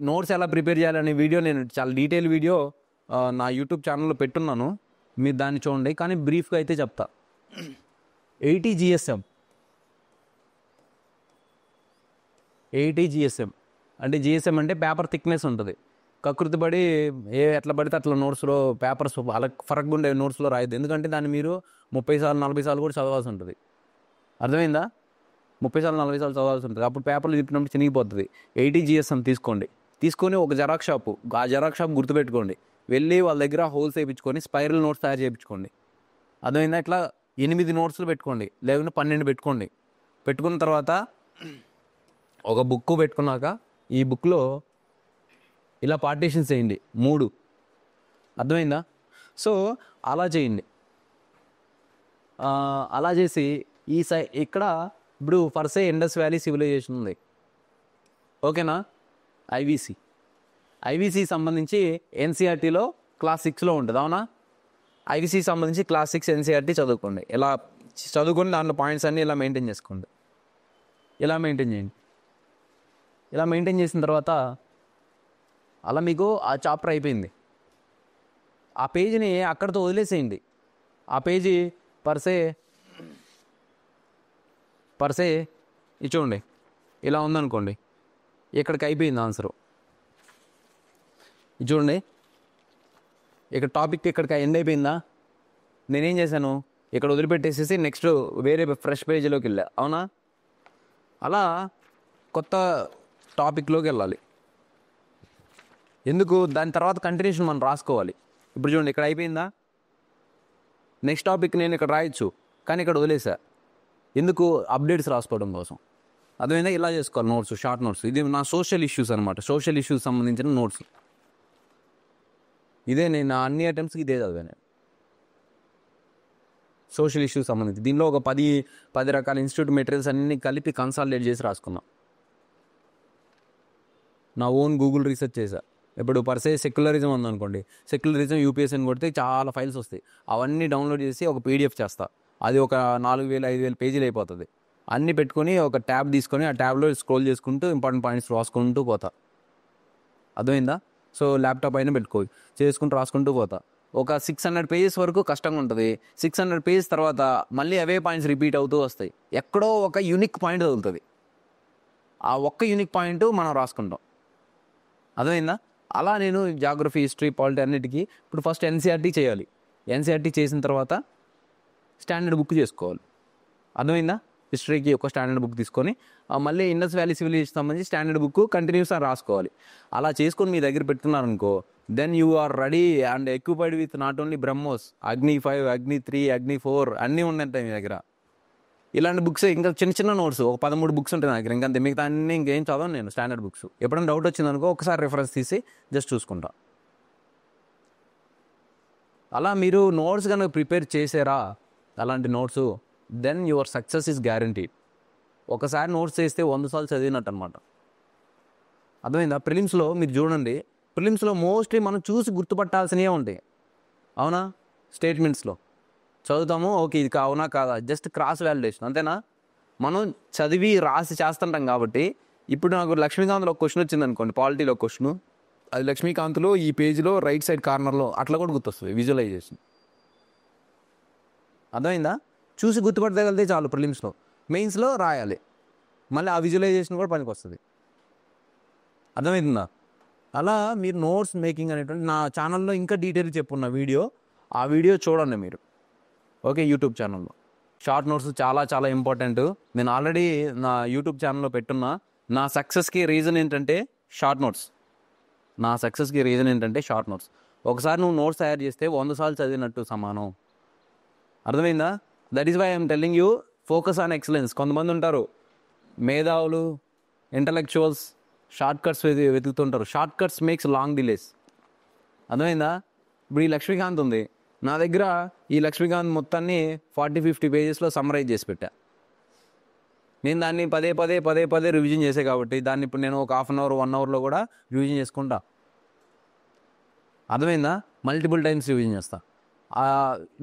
నోట్స్ ఎలా ప్రిపేర్ చేయాలనే వీడియో నేను చాలా డీటెయిల్ వీడియో నా యూట్యూబ్ ఛానల్లో పెట్టున్నాను, మీరు దాన్ని చూడండి. కానీ బ్రీఫ్గా అయితే చెప్తా. 80 GSM అంటే GSM అంటే పేపర్ థిక్నెస్ ఉంటుంది. కకృతి పడి ఎట్లా పడితే అట్లా నోట్స్లో పేపర్స్ అలా ఫరక్గా ఉండే నోట్స్లో రాయద్దు. ఎందుకంటే దాన్ని మీరు 30 సార్లు 40 సార్లు కూడా చదవాల్సి ఉంటుంది. అర్థమైందా? 30 సార్లు 40 సార్లు చదవాల్సి ఉంటుంది. అప్పుడు పేపర్లు తిప్పినప్పుడు చినిగిపోతుంది. 80 GSM తీసుకోండి. తీసుకొని ఒక జెరాక్స్ షాపు, ఆ జెరాక్స్ షాప్ గుర్తుపెట్టుకోండి. వెళ్ళి వాళ్ళ దగ్గర హోల్స్ వేయించుకొని స్పైరల్ నోట్స్ తయారు చేయించుకోండి. అదైనా ఇట్లా 8 నోట్స్లు పెట్టుకోండి, లేకుంటే 12 పెట్టుకోండి. పెట్టుకున్న తర్వాత ఒక బుక్ పెట్టుకున్నాక ఈ బుక్లో ఇలా పార్టీషన్స్ చేయండి 3. అర్థమైందా? సో అలా చేయండి. అలా చేసి ఈ ఇక్కడ ఇప్పుడు ఫర్సే ఇండస్ వ్యాలీ సివిలైజేషన్ ఉంది, ఓకేనా? ఐవీసీ సంబంధించి ఎన్సీఆర్టీలో క్లాస్ 6లో ఉంటుంది, అవునా? ఐవీసీ సంబంధించి క్లాస్ 6 ఎన్సీఆర్టీ చదువుకోండి. ఇలా చదువుకొని దాంట్లో పాయింట్స్ అన్నీ ఇలా మెయింటైన్ చేసుకోండి. ఇలా మెయింటైన్ చేయండి. ఇలా మెయింటైన్ చేసిన తర్వాత అలా మీకు ఆ చాప్టర్ అయిపోయింది. ఆ పేజీని అక్కడితో వదిలేసేయండి. ఆ పేజీ పర్సే ఇది చూడండి, ఇలా ఉందనుకోండి, ఇక్కడికి అయిపోయింది ఆన్సరు. ఇది చూడండి, ఇక్కడ టాపిక్ ఇక్కడికి ఎండ్ అయిపోయిందా? నేనేం చేశాను, ఇక్కడ వదిలిపెట్టేసేసి నెక్స్ట్ వేరే ఫ్రెష్ పేజీలోకి వెళ్ళా, అవునా? అలా కొత్త టాపిక్లోకి వెళ్ళాలి. ఎందుకు? దాని తర్వాత కంటిన్యూషన్ మనం రాసుకోవాలి. ఇప్పుడు చూడండి, ఇక్కడ అయిపోయిందా? నెక్స్ట్ టాపిక్ నేను ఇక్కడ రాయొచ్చు, కానీ ఇక్కడ వదిలేసా. ఎందుకు? అప్డేట్స్ రాసుకోవడం కోసం. అదేమైనా ఇలా చేసుకోవాలి నోట్స్, షార్ట్ నోట్స్. ఇది నా సోషల్ ఇష్యూస్ అనమాట, సోషల్ ఇష్యూస్ సంబంధించిన నోట్స్. ఇదే నేను నా అన్ని అటెంప్ట్స్కి ఇదే చదివాను, సోషల్ ఇష్యూస్ సంబంధించి. దీనిలో ఒక 10 రకాల ఇన్స్టిట్యూట్ మెటీరియల్స్ అన్నీ కలిపి కన్సాలిడేట్ చేసి రాసుకున్నా. నా ఓన్ గూగుల్ రీసెర్చ్ చేశా. ఇప్పుడు పర్సే సెక్యులరిజం ఉందనుకోండి, సెక్యులరిజం యూపీఎస్సీ అని కొడితే చాలా ఫైల్స్ వస్తాయి. అవన్నీ డౌన్లోడ్ చేసి ఒక పీడిఎఫ్ చేస్తా. అది ఒక 4000-5000 పేజీలు అయిపోతుంది. అన్నీ పెట్టుకొని ఒక ట్యాబ్ తీసుకొని ఆ ట్యాబ్లో స్క్రోల్ చేసుకుంటూ ఇంపార్టెంట్ పాయింట్స్ రాసుకుంటూ పోతా. అర్థమైందా? సో ల్యాప్టాప్ అయినా చేసుకుంటూ రాసుకుంటూ పోతా. ఒక 600 పేజెస్ వరకు కష్టంగా ఉంటుంది. 600 పేజెస్ తర్వాత మళ్ళీ అవే పాయింట్స్ రిపీట్ అవుతూ వస్తాయి. ఎక్కడో ఒక యూనిక్ పాయింట్ తగులుతుంది. ఆ ఒక్క యూనిక్ పాయింట్ మనం రాసుకుంటాం. అర్థమైందా? అలా నేను జాగ్రఫీ, హిస్టరీ, పాలిటీ అన్నిటికీ ఇప్పుడు ఫస్ట్ ఎన్సీఆర్టీ చేయాలి. ఎన్సీఆర్టీ చేసిన తర్వాత స్టాండర్డ్ బుక్ చేసుకోవాలి. అర్థమైందా? హిస్టరీకి ఒక స్టాండర్డ్ బుక్ తీసుకొని మళ్ళీ ఇండస్ వ్యాలీ సివిలైజేషన్ సంబంధించి స్టాండర్డ్ బుక్ కంటిన్యూస్గా రాసుకోవాలి. అలా చేసుకొని మీ దగ్గర పెట్టుకున్నారనుకో, then you are ready and equipped with not only BrahMos, Agni 5, అగ్ని 3, అగ్ని 4 అన్నీ ఉంటాయి మీ దగ్గర. ఇలాంటి బుక్స్ ఇంకా చిన్న నోట్స్ ఒక 13 బుక్స్ ఉంటాయి నా దగ్గర. ఇంకా అంతే, మిగతా అన్నీ ఇంకేం చదవను నేను, స్టాండర్డ్ బుక్స్. ఎప్పుడైనా డౌట్ వచ్చిందనుకో ఒకసారి రెఫరెన్స్ తీసి జస్ట్ చూసుకుంటా. అలా మీరు నోట్స్ కనుక ప్రిపేర్ చేసారా, అలాంటి notes, then your success is guaranteed. ఒకసారి నోట్స్ చేస్తే 100 సార్లు చదివినట్టు అనమాట. అర్థమైందా? ప్రిలిమ్స్లో మీరు చూడండి, ప్రిలిమ్స్లో మోస్ట్లీ మనం చూసి గుర్తుపట్టాల్సినవే ఉంటాయి, అవునా? స్టేట్మెంట్స్లో చదువుతాము, ఓకే ఇది అవునా కాదా, జస్ట్ క్రాస్ వాలిడేషన్, అంతేనా? మనం చదివి రాసి చేస్తుంటాం కాబట్టి. ఇప్పుడు నాకు లక్ష్మీకాంత్లో ఒక క్వశ్చన్ వచ్చింది అనుకోండి, పాలిటీలో క్వశ్చన్, అది లక్ష్మీకాంత్లో ఈ పేజీలో రైట్ సైడ్ కార్నర్లో అట్లా కూడా గుర్తొస్తుంది, విజువలైజేషన్. అర్థమైందా? చూసి గుర్తుపట్టగలిగితే చాలు. ప్రిలిమ్స్లో, మెయిన్స్లో రాయాలి, మళ్ళీ ఆ విజువలైజేషన్ కూడా పనికి వస్తుంది. అర్థమవుతుందా? అలా మీరు నోట్స్ మేకింగ్ అనేటువంటి నా ఛానల్లో ఇంకా డీటెయిల్ చెప్పున్న వీడియో, ఆ వీడియో చూడండి మీరు, ఓకే? యూట్యూబ్ ఛానల్లో షార్ట్ నోట్స్ చాలా చాలా ఇంపార్టెంట్. నేను ఆల్రెడీ నా యూట్యూబ్ ఛానల్లో పెట్టున్నా. నా సక్సెస్కి రీజన్ ఏంటంటే షార్ట్ నోట్స్. ఒకసారి నువ్వు నోట్స్ తయారు చేస్తే 100 సార్లు చదివినట్టు సమానం. అర్థమైందా? That is why I'm telling you, focus on excellence. కొంతమంది ఉంటారు మేధావులు, ఇంటలెక్చువల్స్, షార్ట్ కట్స్ వెతుకుతుంటారు. Shortcuts makes long delays. అర్థమైందా? ఇప్పుడు ఈ లక్ష్మీకాంత్ ఉంది నా దగ్గర, ఈ లక్ష్మీకాంత్ మొత్తాన్ని 40-50 పేజెస్లో సమ్మరైజ్ చేసి పెట్టా. నేను దాన్ని పదే రివిజన్ చేసే కాబట్టి దాన్ని ఇప్పుడు నేను ఒక 1/2 అవర్ 1 అవర్లో కూడా రివిజన్ చేసుకుంటా. అర్థమైందా? మల్టిపుల్ టైమ్స్ రివిజన్ చేస్తా. ఆ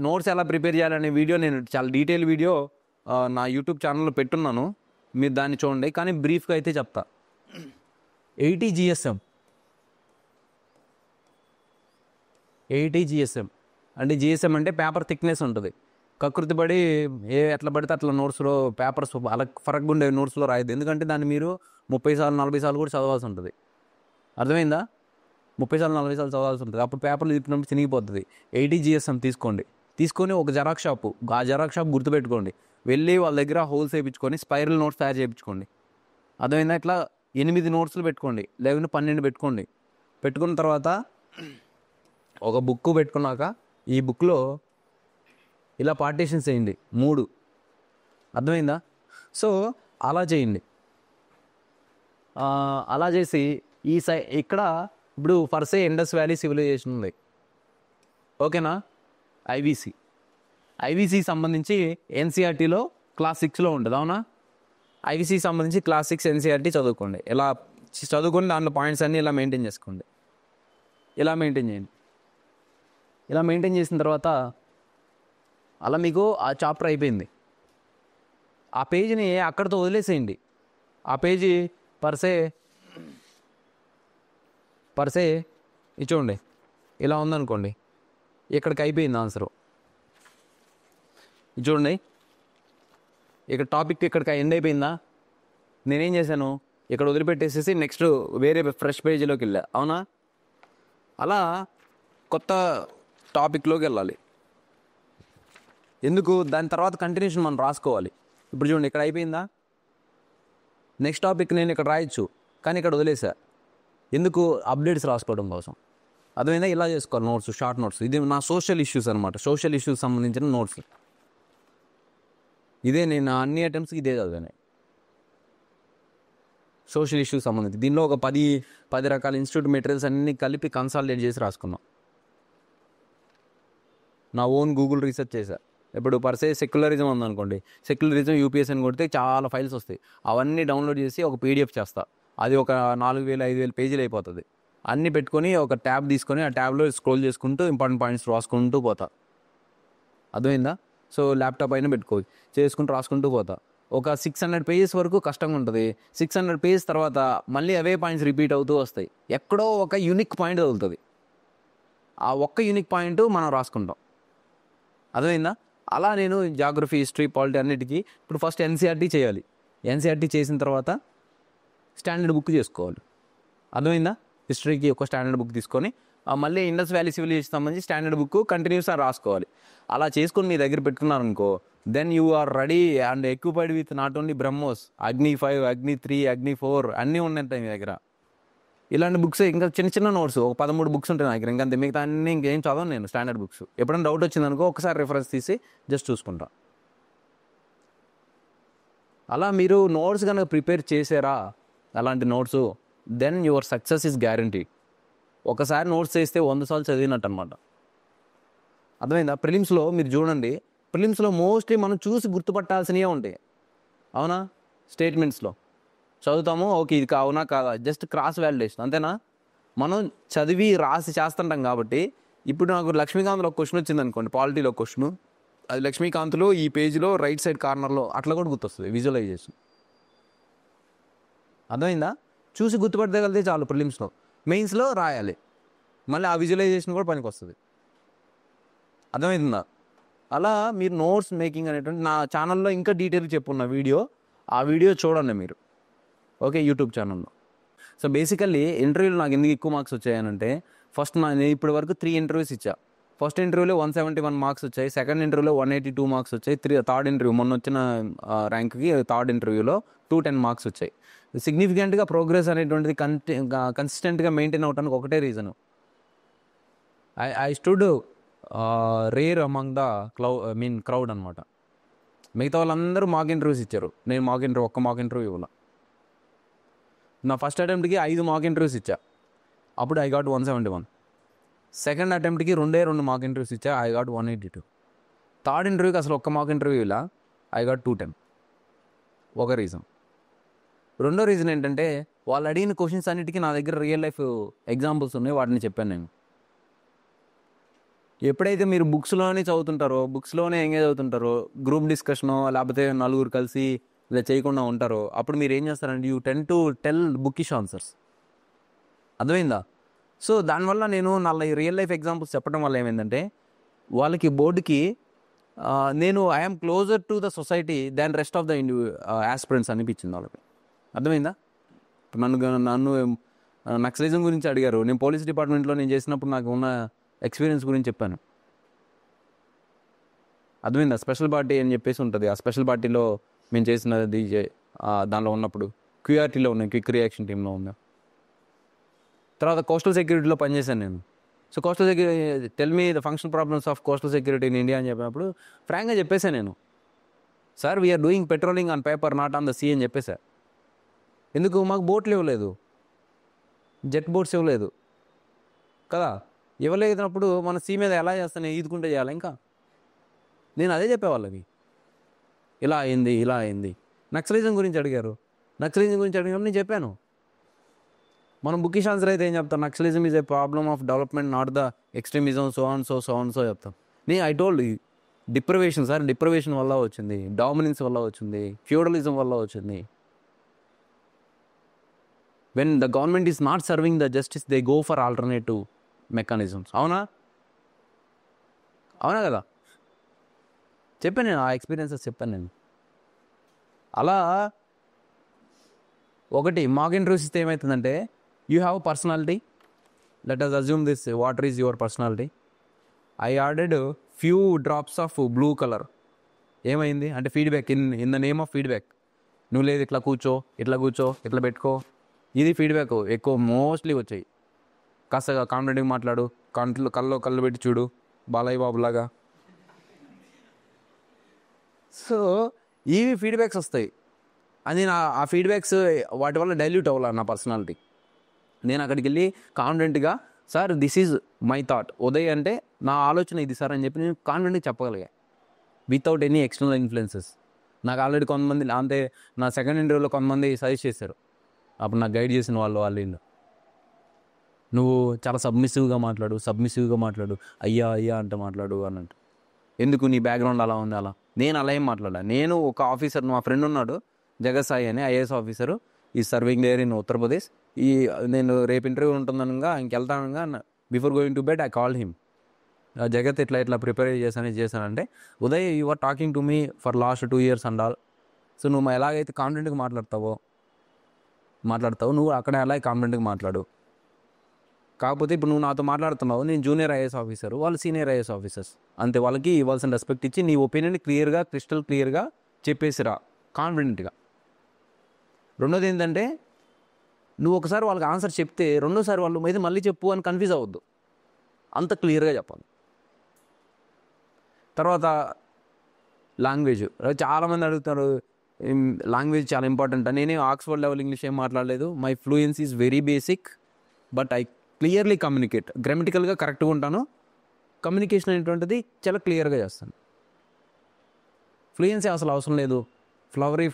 నోట్స్ ఎలా ప్రిపేర్ చేయాలనే వీడియో నేను చాలా డీటెయిల్ వీడియో నా యూట్యూబ్ ఛానల్లో పెట్టున్నాను, మీరు దాన్ని చూడండి. కానీ బ్రీఫ్గా అయితే చెప్తా. 80 GSM అంటే GSM అంటే పేపర్ థిక్నెస్ ఉంటుంది. కకృతి పడి ఎట్లా పడితే అట్లా నోట్స్లో పేపర్స్ అలా ఫరక్గా ఉండే నోట్స్లో రాయద్దు. ఎందుకంటే దాన్ని మీరు 30 సార్లు 40 సార్లు కూడా చదవాల్సి ఉంటుంది. అర్థమైందా? 30 సార్లు 40 సార్లు చదవాల్సి ఉంటుంది. అప్పుడు పేపర్లు తిప్పినప్పుడు చినిగిపోతుంది. 80 GSM తీసుకొని ఒక జెరాక్స్ షాపు, ఆ జెరాక్స్ షాప్ గుర్తుపెట్టుకోండి. వెళ్ళి వాళ్ళ దగ్గర హోల్స్ వేయించుకొని స్పైరల్ నోట్స్ తయారు చేయించుకోండి. అర్థమైందా? ఇట్లా 8 నోట్స్లు పెట్టుకోండి, 11 12 పెట్టుకోండి. పెట్టుకున్న తర్వాత ఒక బుక్ పెట్టుకున్నాక ఈ బుక్లో ఇలా పార్టీషన్స్ వేయండి 3. అర్థమైందా? సో అలా చేయండి. అలా చేసి ఈ ఇక్కడ ఇప్పుడు ఫర్సే ఇండస్ వ్యాలీ సివిలైజేషన్ ఉంది, ఓకేనా? ఐవీసీ సంబంధించి ఎన్సీఆర్టీలో క్లాస్ 6లో ఉంటుంది, అవునా? ఐవీసీ సంబంధించి క్లాస్ 6 ఎన్సీఆర్టీ చదువుకోండి. ఇలా చదువుకొని దాంట్లో పాయింట్స్ అన్నీ ఇలా మెయింటైన్ చేసుకోండి. ఇలా మెయింటైన్ చేయండి. ఇలా మెయింటైన్ చేసిన తర్వాత అలా మీకు ఆ చాప్టర్ అయిపోయింది. ఆ పేజీని అక్కడితో వదిలేసేయండి. ఆ పేజీ పర్సే ఇది చూడండి, ఇలా ఉందనుకోండి, ఇక్కడికి అయిపోయింది ఆన్సరు. ఇది చూడండి, ఇక్కడ టాపిక్ ఇక్కడికి ఎండ్ అయిపోయిందా? నేనేం చేశాను, ఇక్కడ వదిలిపెట్టేసేసి నెక్స్ట్ వేరే ఫ్రెష్ పేజీలోకి వెళ్ళా, అవునా? అలా కొత్త టాపిక్లోకి వెళ్ళాలి. ఎందుకు? దాని తర్వాత కంటిన్యూషన్ మనం రాసుకోవాలి. ఇప్పుడు చూడండి, ఇక్కడ అయిపోయిందా? నెక్స్ట్ టాపిక్ నేను ఇక్కడ రాయొచ్చు, కానీ ఇక్కడ వదిలేసా. ఎందుకు? అప్డేట్స్ రాసుకోవడం కోసం. అర్థమైందా? ఇలా చేసుకోవాలి నోట్స్, షార్ట్ నోట్స్. ఇది నా సోషల్ ఇష్యూస్ అనమాట, సోషల్ ఇష్యూస్ సంబంధించిన నోట్స్. ఇదే నేను అన్ని అటెంప్ట్స్కి ఇదే చదివాను, సోషల్ ఇష్యూస్ సంబంధించి. దీనిలో ఒక 10 రకాల ఇన్స్టిట్యూట్ మెటీరియల్స్ అన్నీ కలిపి కన్సాలిడేట్ చేసి రాసుకున్నాం. నా ఓన్ గూగుల్ రీసెర్చ్ చేశా. ఇప్పుడు పర్సే సెక్యులరిజం ఉందనుకోండి, సెక్యులరిజం యూపీఎస్ అని కొడితే చాలా ఫైల్స్ వస్తాయి. అవన్నీ డౌన్లోడ్ చేసి ఒక పీడిఎఫ్ చేస్తా. అది ఒక 4000-5000 పేజీలు అయిపోతుంది. అన్నీ పెట్టుకొని ఒక ట్యాబ్ తీసుకొని ఆ ట్యాబ్లో స్క్రోల్ చేసుకుంటూ ఇంపార్టెంట్ పాయింట్స్ రాసుకుంటూ పోతా. అర్థమైందా? సో ల్యాప్టాప్ అయినా పెట్టుకోవచ్చు, చేసుకుంటూ రాసుకుంటూ పోతా. ఒక 600 పేజెస్ వరకు కష్టంగా ఉంటుంది. 600 పేజెస్ తర్వాత మళ్ళీ అవే పాయింట్స్ రిపీట్ అవుతూ వస్తాయి. ఎక్కడో ఒక యూనిక్ పాయింట్ తగులుతుంది. ఆ ఒక్క యూనిక్ పాయింట్ మనం రాసుకుంటాం. అర్థమైందా? అలా నేను జాగ్రఫీ, హిస్టరీ, పాలిటీ అన్నిటికీ ఇప్పుడు ఫస్ట్ ఎన్సీఆర్టీ చేయాలి. ఎన్సీఆర్టీ చేసిన తర్వాత స్టాండర్డ్ బుక్ చేసుకోవాలి. అర్థమైందా? హిస్టరీకి ఒక స్టాండర్డ్ బుక్ తీసుకొని మళ్ళీ ఇండస్ వ్యాలీ సివిలైజేషన్ సంబంధించి స్టాండర్డ్ బుక్ కంటిన్యూస్గా రాసుకోవాలి. అలా చేసుకొని మీ దగ్గర పెట్టుకున్నారనుకో, then you are ready and equipped with not only BrahMos, Agni 5, అగ్ని 3, అగ్ని 4 అన్నీ ఉన్నాయి మీ దగ్గర. ఇలాంటి బుక్స్ ఇంకా చిన్న చిన్న నోట్స్ ఒక 13 బుక్స్ ఉంటాయి నా దగ్గర. ఇంకంతే, మిగతా అన్నీ ఇంకేం చదవను నేను స్టాండర్డ్ బుక్స్. ఎప్పుడైనా డౌట్ వచ్చిందనుకో ఒకసారి రిఫరెన్స్ తీసి జస్ట్ చూసుకుంటా. అలా మీరు నోట్స్ కనుక ప్రిపేర్ చేసారా, అలాంటి notes, then your success is guarantee. ఒకసారి నోట్స్ చేస్తే 100 సార్లు చదివినట్టు అనమాట. అర్థమైందా? ప్రిలిమ్స్లో మీరు చూడండి, ప్రిలిమ్స్లో మోస్ట్లీ మనం చూసి గుర్తుపట్టాల్సినవే ఉంటాయి, అవునా? స్టేట్మెంట్స్లో చదువుతాము, ఓకే ఇది అవునా కాదా, జస్ట్ క్రాస్ వాలిడేషన్, అంతేనా? మనం చదివి రాసి చేస్తుంటాం కాబట్టి. ఇప్పుడు నాకు లక్ష్మీకాంత్లో ఒక క్వశ్చన్ వచ్చింది అనుకోండి, పాలిటీలో క్వశ్చన్, అది లక్ష్మీకాంత్లో ఈ పేజీలో రైట్ సైడ్ కార్నర్లో అట్లా కూడా గుర్తొస్తుంది, విజువలైజేషన్. అర్థమైందా? చూసి గుర్తుపట్టగలిగితే చాలు. ప్రిలిమ్స్లో, మెయిన్స్లో రాయాలి, మళ్ళీ ఆ విజువలైజేషన్ కూడా పనికి వస్తుంది. అర్థమవుతుందా? అలా మీరు నోట్స్ మేకింగ్ అనేటువంటి నా ఛానల్లో ఇంకా డీటెయిల్గా చెప్పున్న వీడియో, ఆ వీడియో చూడండి మీరు, ఓకే, యూట్యూబ్ ఛానల్లో. సో బేసికల్లీ ఇంటర్వ్యూలో నాకు ఎందుకు ఎక్కువ మార్క్స్ వచ్చాయనంటే, ఫస్ట్ నేను ఇప్పటి వరకు 3 ఇంటర్వ్యూస్ ఇచ్చా. ఫస్ట్ ఇంటర్వ్యూలో 171 మార్క్స్ వచ్చాయి, సెకండ్ ఇంటర్వ్యూలో 182 మార్క్స్ వచ్చాయి, థర్డ్ ఇంటర్వ్యూ మొన్న వచ్చిన ర్యాంక్కి థర్డ్ ఇంటర్వ్యూలో 210 మార్క్స్ వచ్చాయి. సిగ్నిఫికెంట్గా ప్రోగ్రెస్ అనేటువంటిది కన్సిస్టెంట్గా మెయింటైన్ అవడానికి ఒకటే reason, I stood rare among the crowd అనమాట. మిగతా వాళ్ళందరూ మాక్ ఇంటర్వ్యూస్ ఇచ్చారు, నేను ఒక్క మాక్ ఇంటర్వ్యూ ఇవ్వాల. నా ఫస్ట్ అటెంప్ట్కి 5 మాక్ ఇంటర్వ్యూస్ ఇచ్చా, అప్పుడు ఐ గాట్ 171. సెకండ్ అటెంప్ట్కి 2 మాక్ ఇంటర్వ్యూస్ ఇచ్చా, ఐ గాట్ 182. థర్డ్ ఇంటర్వ్యూకి అసలు ఒక్క మాక్ ఇంటర్వ్యూ ఇలా, ఐ గాట్ 210. ఒక రీజన్. రెండో రీజన్ ఏంటంటే, వాళ్ళు అడిగిన క్వశ్చన్స్ అన్నిటికీ నా దగ్గర రియల్ లైఫ్ ఎగ్జాంపుల్స్ ఉన్నాయి, వాటిని చెప్పాను నేను. ఎప్పుడైతే మీరు బుక్స్లోనే చదువుతుంటారో, బుక్స్లోనే ఎంగేజ్ అవుతుంటారో, గ్రూప్ డిస్కషనో లేకపోతే నలుగురు కలిసి ఇలా చేయకుండా ఉంటారో, అప్పుడు మీరు ఏం చేస్తారంటే you ten to tell bookish answers. అర్థమైందా? సో దానివల్ల నేను నా రియల్ లైఫ్ ఎగ్జాంపుల్స్ చెప్పడం వల్ల ఏమైందంటే, వాళ్ళకి బోర్డుకి నేను I'm closer to the society than rest of the aspirants అనిపించింది వాళ్ళకి. అర్థమైందా? నన్ను నక్సలిజం గురించి అడిగారు, నేను పోలీస్ డిపార్ట్మెంట్లో నేను చేసినప్పుడు నాకు ఉన్న ఎక్స్పీరియన్స్ గురించి చెప్పాను. అర్థమైందా? స్పెషల్ పార్టీ అని చెప్పేసి ఉంటుంది. ఆ స్పెషల్ పార్టీలో మేము చేసినది దానిలో ఉన్నప్పుడు క్యూఆర్టీలో ఉన్నాయి, క్విక్ రియాక్షన్ టీంలో ఉన్నా. తర్వాత కోస్టల్ సెక్యూరిటీలో పనిచేశాను నేను. So coastal security tell me the function problems of coastal security in India అని చెప్పినప్పుడు ఫ్రాంక్గా చెప్పేశాను నేను, sir we are doing patrolling on paper not on the sea అని చెప్పేసా. ఎందుకు? మాకు బోట్లు ఇవ్వలేదు, జెట్ బోట్స్ ఇవ్వలేదు కదా. ఇవ్వలేనప్పుడు మన సీ మీద ఎలా చేస్తాను, ఈదుకుంటే చేయాలి. ఇంకా నేను అదే చెప్పేవాళ్ళకి, ఇలా అయింది ఇలా అయింది. నక్సలిజం గురించి అడిగారు, నక్సలిజం గురించి అడిగినప్పుడు నేను చెప్పాను. మనం బుకిష్ ఆన్సర్ అయితే ఏం చెప్తాం? Naxalism is a problem of development not the extremism so and so చెప్తాం. నేను I told deprivation sir, deprivation వల్ల వచ్చింది, డామినెన్స్ వల్ల వచ్చింది, ఫ్యూడలిజం వల్ల వచ్చింది. When the government is not serving the justice they go for alternative mechanisms. అవునా కదా? చెప్పాను నేను, ఆ ఎక్స్పీరియన్సెస్ చెప్పాను నేను. అలా ఒకటి మాక్ ఇంటర్వ్యూస్ ఇస్తే ఏమవుతుందంటే, you have personality, let us assume this water is your personality. I ordered few drops of blue colour. ఏమైంది అంటే feedback, in the name of feedback. నువ్వు లేదు ఇట్లా కూర్చో, ఇట్లా పెట్టుకో, ఇది ఫీడ్బ్యాక్ ఎక్కువ మోస్ట్లీ వచ్చాయి. కాస్త కాన్ఫిడెంట్గా మాట్లాడు, కళ్ళు పెట్టి చూడు బాలయ్య బాబులాగా. సో ఇవి ఫీడ్బ్యాక్స్ వస్తాయి. అది ఆ ఫీడ్బ్యాక్స్ వాటి వల్ల డైల్యూట్ అవ్వాలి నా పర్సనాలిటీ. నేను అక్కడికి వెళ్ళి కాన్ఫిడెంట్గా, sir this is my thought, Uday అంటే నా ఆలోచన ఇది సార్ అని చెప్పి నేను కాన్ఫిడెంట్గా చెప్పగలిగా, వితౌట్ ఎనీ ఎక్స్టర్నల్ ఇన్ఫ్లుయెన్సెస్. నాకు ఆల్రెడీ కొంతమంది అంతే, నా సెకండ్ ఇంటర్వ్యూలో కొంతమంది సజెస్ట్ చేశారు, అప్పుడు నాకు గైడ్ చేసిన వాళ్ళు వీళ్ళు, నువ్వు చాలా సబ్మిసివ్గా మాట్లాడు, అయ్యా అంటే మాట్లాడు అన్నట్టు. ఎందుకు? నీ బ్యాక్గ్రౌండ్ అలా ఉంది. నేను అలా ఏం మాట్లాడా. నేను ఒక ఆఫీసర్, మా ఫ్రెండ్ ఉన్నాడు జగత్ సాయి అని, ఐఏఎస్ ఆఫీసరు, ఈ సర్వింగ్ దేర్ ఇన్ ఉత్తరప్రదేశ్. నేను రేపు ఇంటర్వ్యూ ఉంటుందనగా ఇంకెళ్తానుగా, before going to bed I call him, Jagat ఇట్లా ప్రిపేర్ చేశానంటే, Uday you are talking to me for last 2 years and all. So నువ్వు ఎలాగైతే కాన్ఫిడెంట్గా మాట్లాడతావు నువ్వు అక్కడ అలాగే కాన్ఫిడెంట్గా మాట్లాడు. కాకపోతే ఇప్పుడు నువ్వు నాతో మాట్లాడుతున్నావు, నేను జూనియర్ ఐఏఎస్ ఆఫీసర్, వాళ్ళు సీనియర్ ఐఏఎస్ ఆఫీసర్స్, అంతే. వాళ్ళకి ఇవ్వాల్సిన రెస్పెక్ట్ ఇచ్చి నీ ఒపీనియన్ క్రిస్టల్ క్లియర్గా చెప్పేసిరా కాన్ఫిడెంట్గా. రెండోది ఏంటంటే, నువ్వు ఒకసారి వాళ్ళకి ఆన్సర్ చెప్తే రెండోసారి వాళ్ళు మీద మళ్ళీ చెప్పు అని కన్ఫ్యూజ్ అవ్వద్దు, అంత క్లియర్గా చెప్పాలి. తర్వాత లాంగ్వేజ్, చాలామంది అడుగుతారు లాంగ్వేజ్ చాలా ఇంపార్టెంట్. నేనే ఆక్స్ఫర్డ్ లెవెల్ ఇంగ్లీష్ ఏం మాట్లాడలేదు, my fluency is very basic, but I clearly communicate. గ్రామటికల్గా కరెక్ట్గా ఉంటాను, కమ్యూనికేషన్ అనేటువంటిది చాలా క్లియర్గా చేస్తాను. ఫ్లూయెన్సీ అసలు అవసరం లేదు. Flowery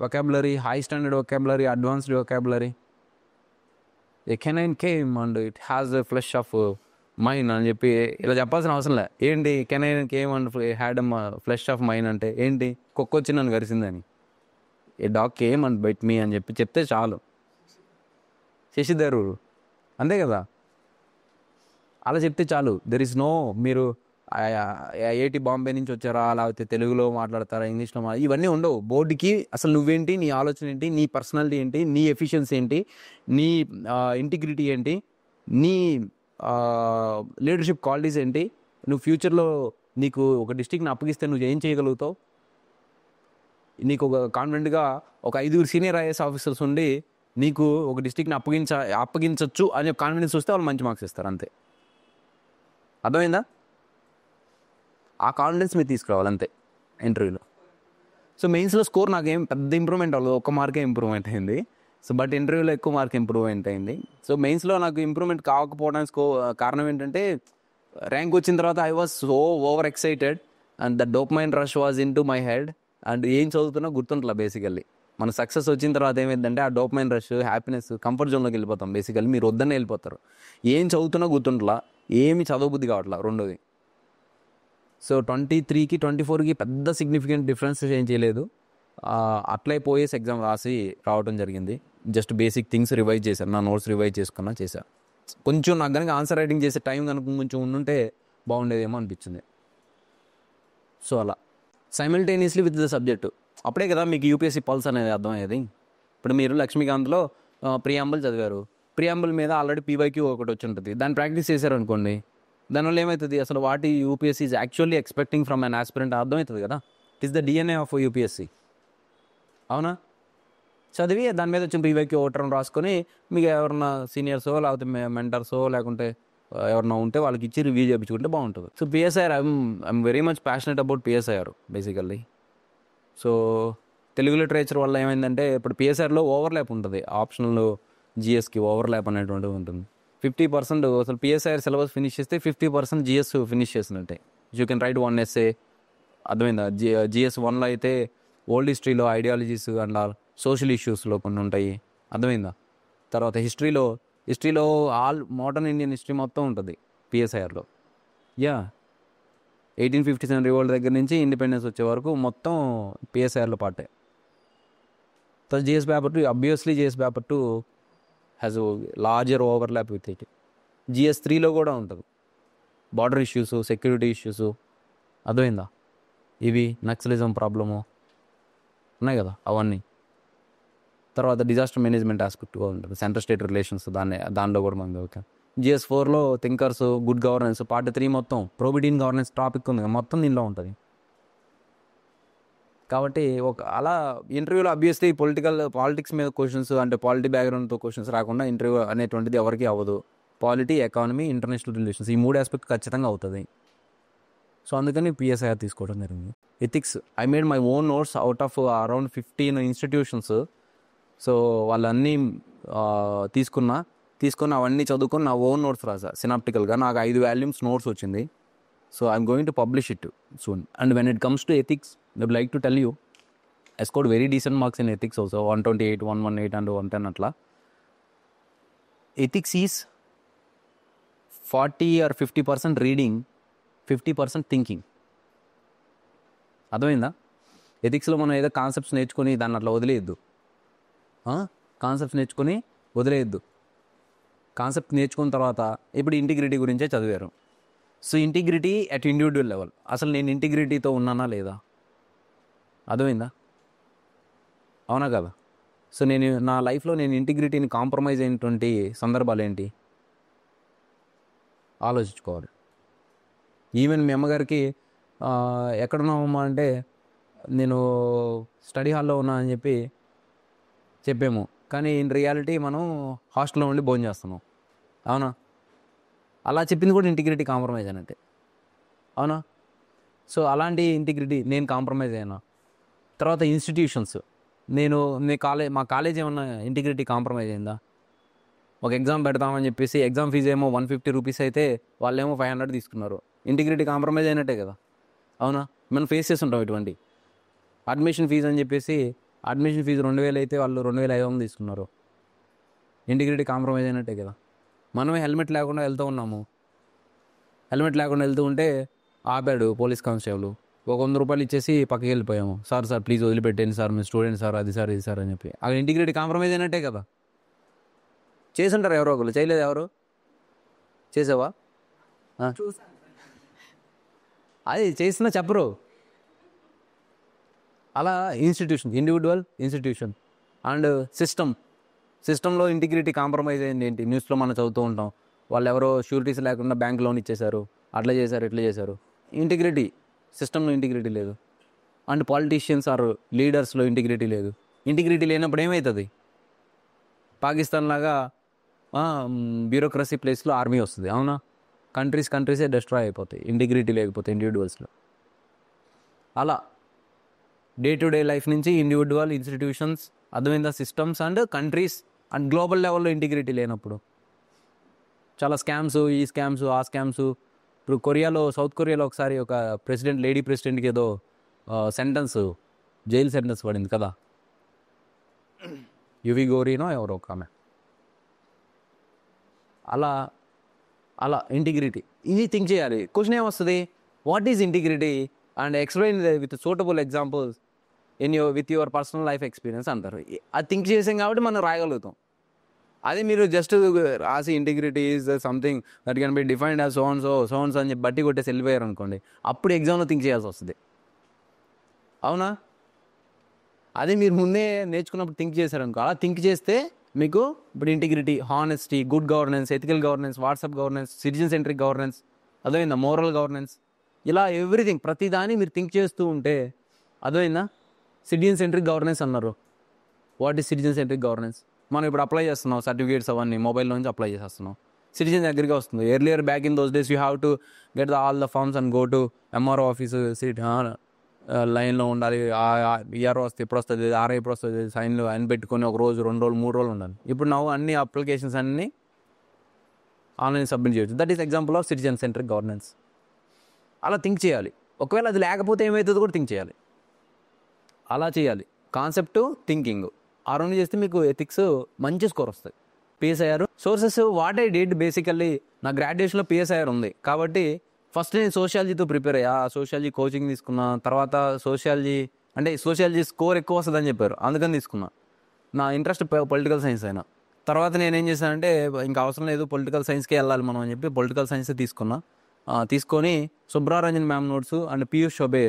vocabulary, high standard vocabulary, advanced vocabulary. A canine came and it has a flesh of mine అని చెప్పి ఇలా చెప్పాల్సిన అవసరం లే. ఏంటి canine came and had flesh of mine అంటే ఏంటి? కుక్కొచ్చి నన్ను కరిసిందని. A dog came and bite me అని చెప్తే చాలు. శశి థరూర్ అంతే కదా, అలా చెప్తే చాలు. దెర్ ఇస్ నో మీరు ఐఐటి బాంబే నుంచి వచ్చారా, లేకపోతే తెలుగులో మాట్లాడతారా, ఇంగ్లీష్లో ఇవన్నీ ఉండవు. బోర్డుకి అసలు నువ్వేంటి, నీ ఆలోచన ఏంటి, నీ పర్సనాలిటీ ఏంటి, నీ ఎఫిషియన్సీ ఏంటి, నీ ఇంటిగ్రిటీ ఏంటి, నీ లీడర్షిప్ క్వాలిటీస్ ఏంటి, నువ్వు ఫ్యూచర్లో నీకు ఒక డిస్ట్రిక్ట్ని అప్పగిస్తే నువ్వు ఏం చేయగలుగుతావు, నీకు ఒక కాన్ఫిడెంట్గా ఒక 5 సీనియర్ ఐఏఎస్ ఆఫీసర్స్ ఉండి నీకు ఒక డిస్ట్రిక్ట్ని అప్పగించవచ్చు అనే కాన్ఫిడెన్స్ వస్తే వాళ్ళు మంచి మార్క్స్ ఇస్తారు, అంతే. అర్థమైందా? ఆ కాన్ఫిడెన్స్ మీరు తీసుకురావాలి అంతే ఇంటర్వ్యూలో. సో మెయిన్స్లో స్కోర్ నాకేం పెద్ద ఇంప్రూవ్మెంట్ అవ్వలేదు, 1 మార్కే ఇంప్రూవ్మెంట్ అయింది. సో బట్ ఇంటర్వ్యూలో ఎక్కువ మార్క్ ఇంప్రూవ్మెంట్ అయింది. సో మెయిన్స్లో నాకు ఇంప్రూవ్మెంట్ కాకపోవడానికి కారణం ఏంటంటే, ర్యాంక్ వచ్చిన తర్వాత I was so over excited and the dopamine rush was in to my head. And ఏం చదువుతున్నా గుర్తుంటలా బేసికల్లీ. మన సక్సెస్ వచ్చిన తర్వాత ఏమైందంటే ఆ డోపమైన్ రష్, హ్యాపీనెస్, కంఫర్ట్ జోన్లోకి వెళ్ళిపోతాం బేసికల్లీ. మీరు వద్దనే వెళ్ళిపోతారు. ఏం చదువుతున్నా గుర్తుంటలా, ఏమి చదవబుద్ధి కావట్లా రెండోది. సో 23కి 24కి పెద్ద సిగ్నిఫికెంట్ డిఫరెన్స్ ఏం చేయలేదు. అట్లే పోయేసి ఎగ్జామ్ రాసి రావడం జరిగింది. జస్ట్ బేసిక్ థింగ్స్ రివైజ్ చేశాను, నా నోట్స్ రివైజ్ చేశాను. కొంచెం నాకు కనుక ఆన్సర్ రైటింగ్ చేసే టైం కనుక కొంచెం ఉండుంటే బాగుండేదేమో అనిపించింది. సో అలా సైమల్టేనియస్లీ విత్ ద సబ్జెక్టు. అప్పుడే కదా మీకు యూపీఎస్సీ పల్స్ అనేది అర్థమయ్యేది. ఇప్పుడు మీరు లక్ష్మీకాంత్లో ప్రియాంబుల్ చదివారు, ప్రియాంబుల్ మీద ఆల్రెడీ పీవైక్యూ ఒకటి వచ్చి ఉంటుంది, దాన్ని ప్రాక్టీస్ చేశారనుకోండి దానివల్ల ఏమవుతుంది అసలు వాటి UPSC is actually expecting from an aspirant అర్థమవుతుంది కదా. It is the DNA of UPSC. అవునా? చదివి దాని మీద వచ్చిన ప్రీవైక్యూ ఓటర్ రాసుకొని మీకు ఎవరన్నా సీనియర్సో లేకపోతే మెంటర్సో లేకుంటే ఎవరన్నా ఉంటే వాళ్ళకి ఇచ్చి రివ్యూ చేయించుకుంటే బాగుంటుంది. So PSIR I'm very much passionate about PSIR basically. So Telugu literature వల్ల ఏమైందంటే ఇప్పుడు పిఎస్ఆర్లో ఓవర్లాప్ ఉంటుంది, ఆప్షనల్ జిఎస్కి ఓవర్లాప్ అనేటువంటిది ఉంటుంది. 50% అసలు పిఎస్ఐఆర్ సిలబస్ ఫినిష్ చేస్తే 50% జిఎస్ ఫినిష్ చేసినట్టే. You can write 1 essay. అర్థమైందా? జిఎస్ 1లో అయితే ఓల్డ్ హిస్టరీలో ఐడియాలజీస్ అండ్ సోషల్ ఇష్యూస్లో కొన్ని ఉంటాయి. అర్థమైందా? తర్వాత హిస్టరీలో ఆల్ మోడర్న్ ఇండియన్ హిస్టరీ మొత్తం ఉంటుంది పిఎస్ఐఆర్లో. 1857 రివోల్ట్ దగ్గర నుంచి ఇండిపెండెన్స్ వచ్చే వరకు మొత్తం పిఎస్ఐఆర్లో పాటే. So GS paper 2 obviously GS paper 2 has larger overlap with it. GS 3లో కూడా ఉంటుంది బార్డర్ ఇష్యూస్, సెక్యూరిటీ ఇష్యూస్. అర్థమైందా? ఇవి నక్సలిజం ప్రాబ్లము ఉన్నాయి కదా అవన్నీ. తర్వాత డిజాస్టర్ మేనేజ్మెంట్ ఆస్పెక్ట్గా ఉంటుంది, సెంటర్ స్టేట్ రిలేషన్స్ దానిలో కూడా మనకి. ఓకే, జిఎస్ 4లో థింకర్స్, గుడ్ గవర్నెన్స్, పార్ట్ 3 మొత్తం ప్రోబిటీ ఇన్ గవర్నెన్స్ టాపిక్ ఉంది, మొత్తం దీనిలో ఉంటుంది. కాబట్టి అలా ఇంటర్వ్యూలో అబ్వియస్లీ పాలిటిక్స్ మీద క్వశ్చన్స్ అంటే పాలిటీ బ్యాక్గ్రౌండ్తో క్వశ్చన్స్ రాకుండా ఇంటర్వ్యూ అనేటువంటిది ఎవరికి అవ్వదు. పాలిటీ, ఎకానమీ, ఇంటర్నేషనల్ రిలేషన్స్ ఈ 3 ఆస్పెక్ట్ ఖచ్చితంగా అవుతుంది. సో అందుకని పిఎస్ఐఆర్ తీసుకోవడం జరిగింది. Ethics I made my own notes out of around 15 institutions. So వాళ్ళన్నీ తీసుకున్న అవన్నీ చదువుకొని నా ఓన్ నోట్స్ రాసా సినాప్టికల్గా. నాకు 5 వాల్యూమ్స్ నోట్స్ వచ్చింది. So I'm going to publish it soon. And when it comes to ethics I would like to tell you I scored very decent marks in ethics also, 128, 118 and 110 అట్లా. Ethics is 40 or 50% reading, 50% thinking. అర్థమైందా? ఎథిక్స్లో మనం ఏదో concepts నేర్చుకొని దాన్ని అట్లా వదిలేయద్దు. Concept నేర్చుకున్న తర్వాత ఇప్పుడు ఇంటిగ్రిటీ గురించే చదివారు. So integrity at individual level, అసలు నేను ఇంటిగ్రిటీతో ఉన్నానా లేదా? అర్థమైందా? అవునా కదా? సో నా లైఫ్లో నేను ఇంటిగ్రిటీని కాంప్రమైజ్ అయినటువంటి సందర్భాలు ఏంటి ఆలోచించుకోవాలి. ఈవెన్ మీ అమ్మగారికి ఎక్కడున్నామమ్మా అంటే నేను స్టడీ హాల్లో ఉన్నా అని చెప్పాము, కానీ ఇన్ రియాలిటీ మనం హాస్టల్లో ఉండి భోజనం చేస్తున్నాం. అవునా? అలా చెప్పింది కూడా ఇంటిగ్రిటీ కాంప్రమైజ్ అనంటే. అవునా? సో అలాంటి ఇంటిగ్రిటీ నేను కాంప్రమైజ్ అయినా. తర్వాత ఇన్స్టిట్యూషన్స్, మా కాలేజ్ ఏమన్నా ఇంటిగ్రిటీ కాంప్రమైజ్ అయిందా? ఒక ఎగ్జామ్ పెడతామని చెప్పేసి ఎగ్జామ్ ఫీజు ఏమో 150 రూపీస్ అయితే వాళ్ళేమో 500 తీసుకున్నారు. ఇంటిగ్రిటీ కాంప్రమైజ్ అయినట్టే కదా. అవునా? మనం ఫేస్ చేస్తుంటాం ఇటువంటి. అడ్మిషన్ ఫీజు అని చెప్పేసి అడ్మిషన్ ఫీజు 2000 అయితే వాళ్ళు 2500 తీసుకున్నారు. ఇంటిగ్రిటీ కాంప్రమైజ్ అయినట్టే కదా. మనమే హెల్మెట్ లేకుండా వెళ్తూ ఉన్నాము. హెల్మెట్ లేకుండా వెళ్తూ ఉంటే ఆపాడు పోలీస్ కానిస్టేబుల్. ఒక 100 రూపాయలు ఇచ్చేసి పక్కకి వెళ్ళిపోయాము. సార్ ప్లీజ్ వదిలిపెట్టండి సార్, మీ స్టూడెంట్ సార్, అది సార్ ఇది సార్ అని చెప్పి. అక్కడ ఇంటిగ్రిటీ కాంప్రమైజ్ అయినట్టే కదా. చేసుంటారు ఎవరో ఒకరు, చేయలేదు ఎవరు? చేసావా? అది చేసినా చెప్పరు. అలా ఇండివిజువల్ ఇన్స్టిట్యూషన్ అండ్ సిస్టంలో ఇంటిగ్రిటీ కాంప్రమైజ్ అయింది ఏంటి? న్యూస్లో మనం చదువుతూ ఉంటాం, వాళ్ళు ఎవరో షూరిటీస్ లేకుండా బ్యాంక్ లోన్ ఇచ్చేశారు, అట్లా చేశారు, ఇట్లా చేశారు. సిస్టంలో ఇంటిగ్రిటీ లేదు. అండ్ పాలిటీషియన్స్ ఆర్ లీడర్స్లో ఇంటిగ్రిటీ లేదు. ఇంటిగ్రిటీ లేనప్పుడు ఏమవుతుంది? పాకిస్తాన్ లాగా బ్యూరోక్రసీ ప్లేస్లో ఆర్మీ వస్తుంది. అవునా? కంట్రీసే డిస్ట్రాయ్ అయిపోతాయి ఇంటిగ్రిటీ లేకపోతే ఇండివిజువల్స్లో. అలా డే టు డే లైఫ్ నుంచి ఇండివిజువల్, ఇన్స్టిట్యూషన్స్, అర్థమైందా, systems and countries and global లెవెల్లో ఇంటిగ్రిటీ లేనప్పుడు చాలా స్కామ్స్, ఈ స్కామ్స్, ఆ స్కామ్స్. ఇప్పుడు సౌత్ కొరియాలో ఒకసారి ఒక లేడీ ప్రెసిడెంట్కి ఏదో జైలు సెంటెన్స్ పడింది కదా. యువి గోరీనో ఎవరో ఒక ఆమె. అలా ఇంటిగ్రిటీ ఇది థింక్ చేయాలి. క్వశ్చన్ ఏమొస్తుంది? What is integrity and explain with suitable examples with your personal life experience అంటారు. అది థింక్ చేసాం కాబట్టి మనం రాయగలుగుతాం. అదే మీరు జస్ట్ రాసి integrity is something that can be defined as sons అని చెప్పి బట్టి కొట్టేసి వెళ్ళిపోయారు అనుకోండి, అప్పుడు ఎగ్జామ్లో థింక్ చేయాల్సి వస్తుంది. అవునా? అదే మీరు ముందే నేర్చుకున్నప్పుడు థింక్ చేశారనుకో, అలా థింక్ చేస్తే మీకు ఇప్పుడు integrity, honesty, good governance, ethical governance, WhatsApp governance, citizen centric governance, అర్థమైందా? మోరల్ గవర్నెన్స్, ఇలా ఎవ్రీథింగ్ ప్రతిదాన్ని మీరు థింక్ చేస్తూ ఉంటే అర్థమైందా? సిటిజన్ సెంట్రిక్ గవర్నెన్స్ అన్నారు. What is citizen centric governance? మనం ఇప్పుడు అప్లై చేస్తున్నాం సర్టిఫికేట్స్ అవన్నీ మొబైల్ నుంచి అప్లై చేసేస్తున్నాం. సిటిజన్ దగ్గరికి వస్తుంది. Earlier back in those days you have to get all the forms and go to MRO office, sit లైన్లో ఉండాలి. ఈఆర్ఓ వస్తే ఎప్పుడు వస్తుంది, ఆర్ఐ ఎప్పుడు వస్తుంది, సైన్లు అని పెట్టుకొని ఒక రోజు 2 రోజులు 3 రోజులు ఉండాలి. ఇప్పుడు ನಾವು అన్ని అప్లికేషన్స్ అన్నీ ఆన్లైన్ సబ్మిట్ చేయొచ్చు. That is example of citizen centric governance. అలా థింక్ చేయాలి. ఒకవేళ అది లేకపోతే ఏమవుతుందో కూడా థింక్ చేయాలి. అలా చేయాలి. కాన్సెప్ట్, థింకింగ్ ఆ రెండు చేస్తే మీకు ఎథిక్స్ మంచి స్కోర్ వస్తుంది. PSIR sources what I did basically నా గ్రాడ్యుయేషన్లో పిఎస్ఐఆర్ ఉంది కాబట్టి ఫస్ట్ నేను సోషియాలజీతో ప్రిపేర్ అయ్యా. సోషియాలజీ కోచింగ్ తీసుకున్నా. తర్వాత సోషియాలజీ స్కోర్ ఎక్కువ వస్తుందని చెప్పారు, అందుకని తీసుకున్నా. నా ఇంట్రెస్ట్ పొలిటికల్ సైన్స్ అయినా. తర్వాత నేనేం చేశానంటే ఇంకా అవసరం లేదు పొలిటికల్ సైన్స్కే వెళ్ళాలి మనం అని చెప్పి పొలిటికల్ సైన్స్ తీసుకున్నా. తీసుకొని Shubhra Ranjan ma'am notes and Piyush Chaubey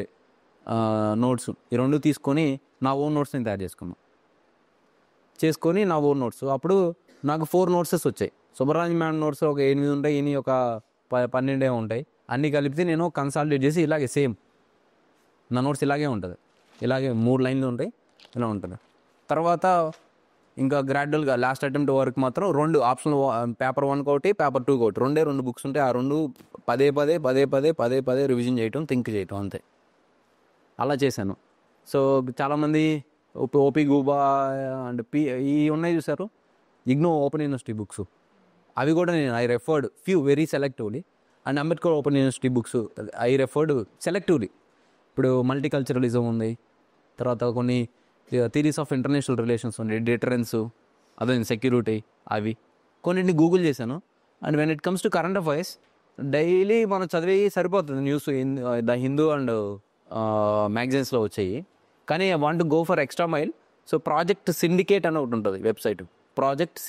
notes ఈ రెండు తీసుకొని నా ఓన్ నోట్స్ని తయారు చేసుకొని నా ఓన్ నోట్స్. అప్పుడు నాకు 4 నోట్సెస్ వచ్చాయి. సుబ్రహ్మణ్యం మ్యామ్ నోట్స్ ఒక 8 ఉంటాయి, ఈయన ఒక 12 ఉంటాయి. అన్నీ కలిపితే నేను కన్సాలిడేట్ చేసి ఇలాగే సేమ్ నా నోట్స్ ఇలాగే ఉంటుంది. ఇలాగే 3 లైన్లు ఉంటాయి, ఇలా ఉంటుంది. తర్వాత ఇంకా గ్రాడ్యువల్గా లాస్ట్ అటెంప్ట్ వరకు మాత్రం 2 ఆప్షన్, పేపర్ 1 ఒకటి, పేపర్ 2 ఒకటి, 2 బుక్స్ ఉంటాయి. ఆ 2 పదే రివిజన్ చేయటం, థింక్ చేయటం, అంతే. అలా చేశాను. సో చాలామంది ఓపీ గూబా అండ్ ఈ ఉన్నాయి చూసారు, ఇగ్నో ఓపెన్ యూనివర్సిటీ బుక్స్, అవి కూడా నేను I referred few very selectively. And Ambedkar open university books I referred selectively. ఇప్పుడు మల్టీకల్చరలిజం ఉంది, తర్వాత కొన్ని థియరీస్ ఆఫ్ ఇంటర్నేషనల్ రిలేషన్స్ ఉంది, డిటరెన్స్, అదే సెక్యూరిటీ, అవి కొన్నింటిని గూగుల్ చేశాను. And when it comes to current affairs daily మనం చదివి సరిపోతుంది. న్యూస్ ద హిందూ అండ్ మ్యాగజైన్స్లో వచ్చాయి. కానీ I want go for extra mile. So project syndicate అని ఒకటి ఉంటుంది వెబ్సైట్, ప్రాజెక్ట్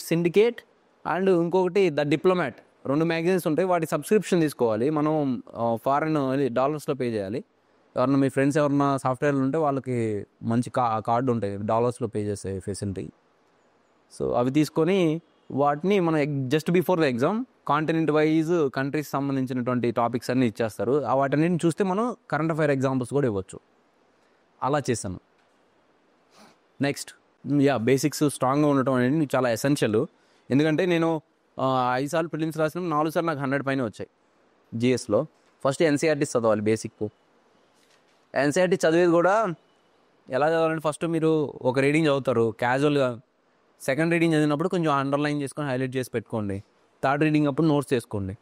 సిండికేట్ అండ్ ఇంకొకటి ద డిప్లొమాట్, 2 మ్యాగజైన్స్ ఉంటాయి. వాటి సబ్స్క్రిప్షన్ తీసుకోవాలి మనం, ఫారెన్ డాలర్స్లో పే చేయాలి. ఎవరన్నా మీ ఫ్రెండ్స్ ఎవరన్నా సాఫ్ట్వేర్లు ఉంటే వాళ్ళకి మంచి కార్డు ఉంటాయి, డాలర్స్లో పే చేసే ఫెసిలిటీ. సో అవి తీసుకొని వాటిని మనం just before the exam continent wise countries సంబంధించినటువంటి టాపిక్స్ అన్నీ ఇచ్చేస్తారు. వాటన్నిటిని చూస్తే మనం కరెంట్ అఫైర్ ఎగ్జాంపుల్స్ కూడా ఇవ్వచ్చు. అలా చేశాను. నెక్స్ట్ బేసిక్స్ స్ట్రాంగ్గా ఉండటం అనేది చాలా ఎసెన్షియల్. ఎందుకంటే నేను 5 సార్లు ప్రిలిమ్స్ రాసిన 4 సార్లు నాకు 100 పైన వచ్చాయి జిఎస్లో. ఫస్ట్ ఎన్సీఆర్టీ చదవాలి. బేసిక్ ఎన్సీఆర్టీ చదివేది కూడా ఎలా చదవాలంటే ఫస్ట్ మీరు ఒక రీడింగ్ చదువుతారు క్యాజువల్గా. సెకండ్ రీడింగ్ చదివినప్పుడు కొంచెం అండర్లైన్ చేసుకొని హైలైట్ చేసి పెట్టుకోండి. థర్డ్ రీడింగ్ అప్పుడు నోట్స్ చేసుకోండి.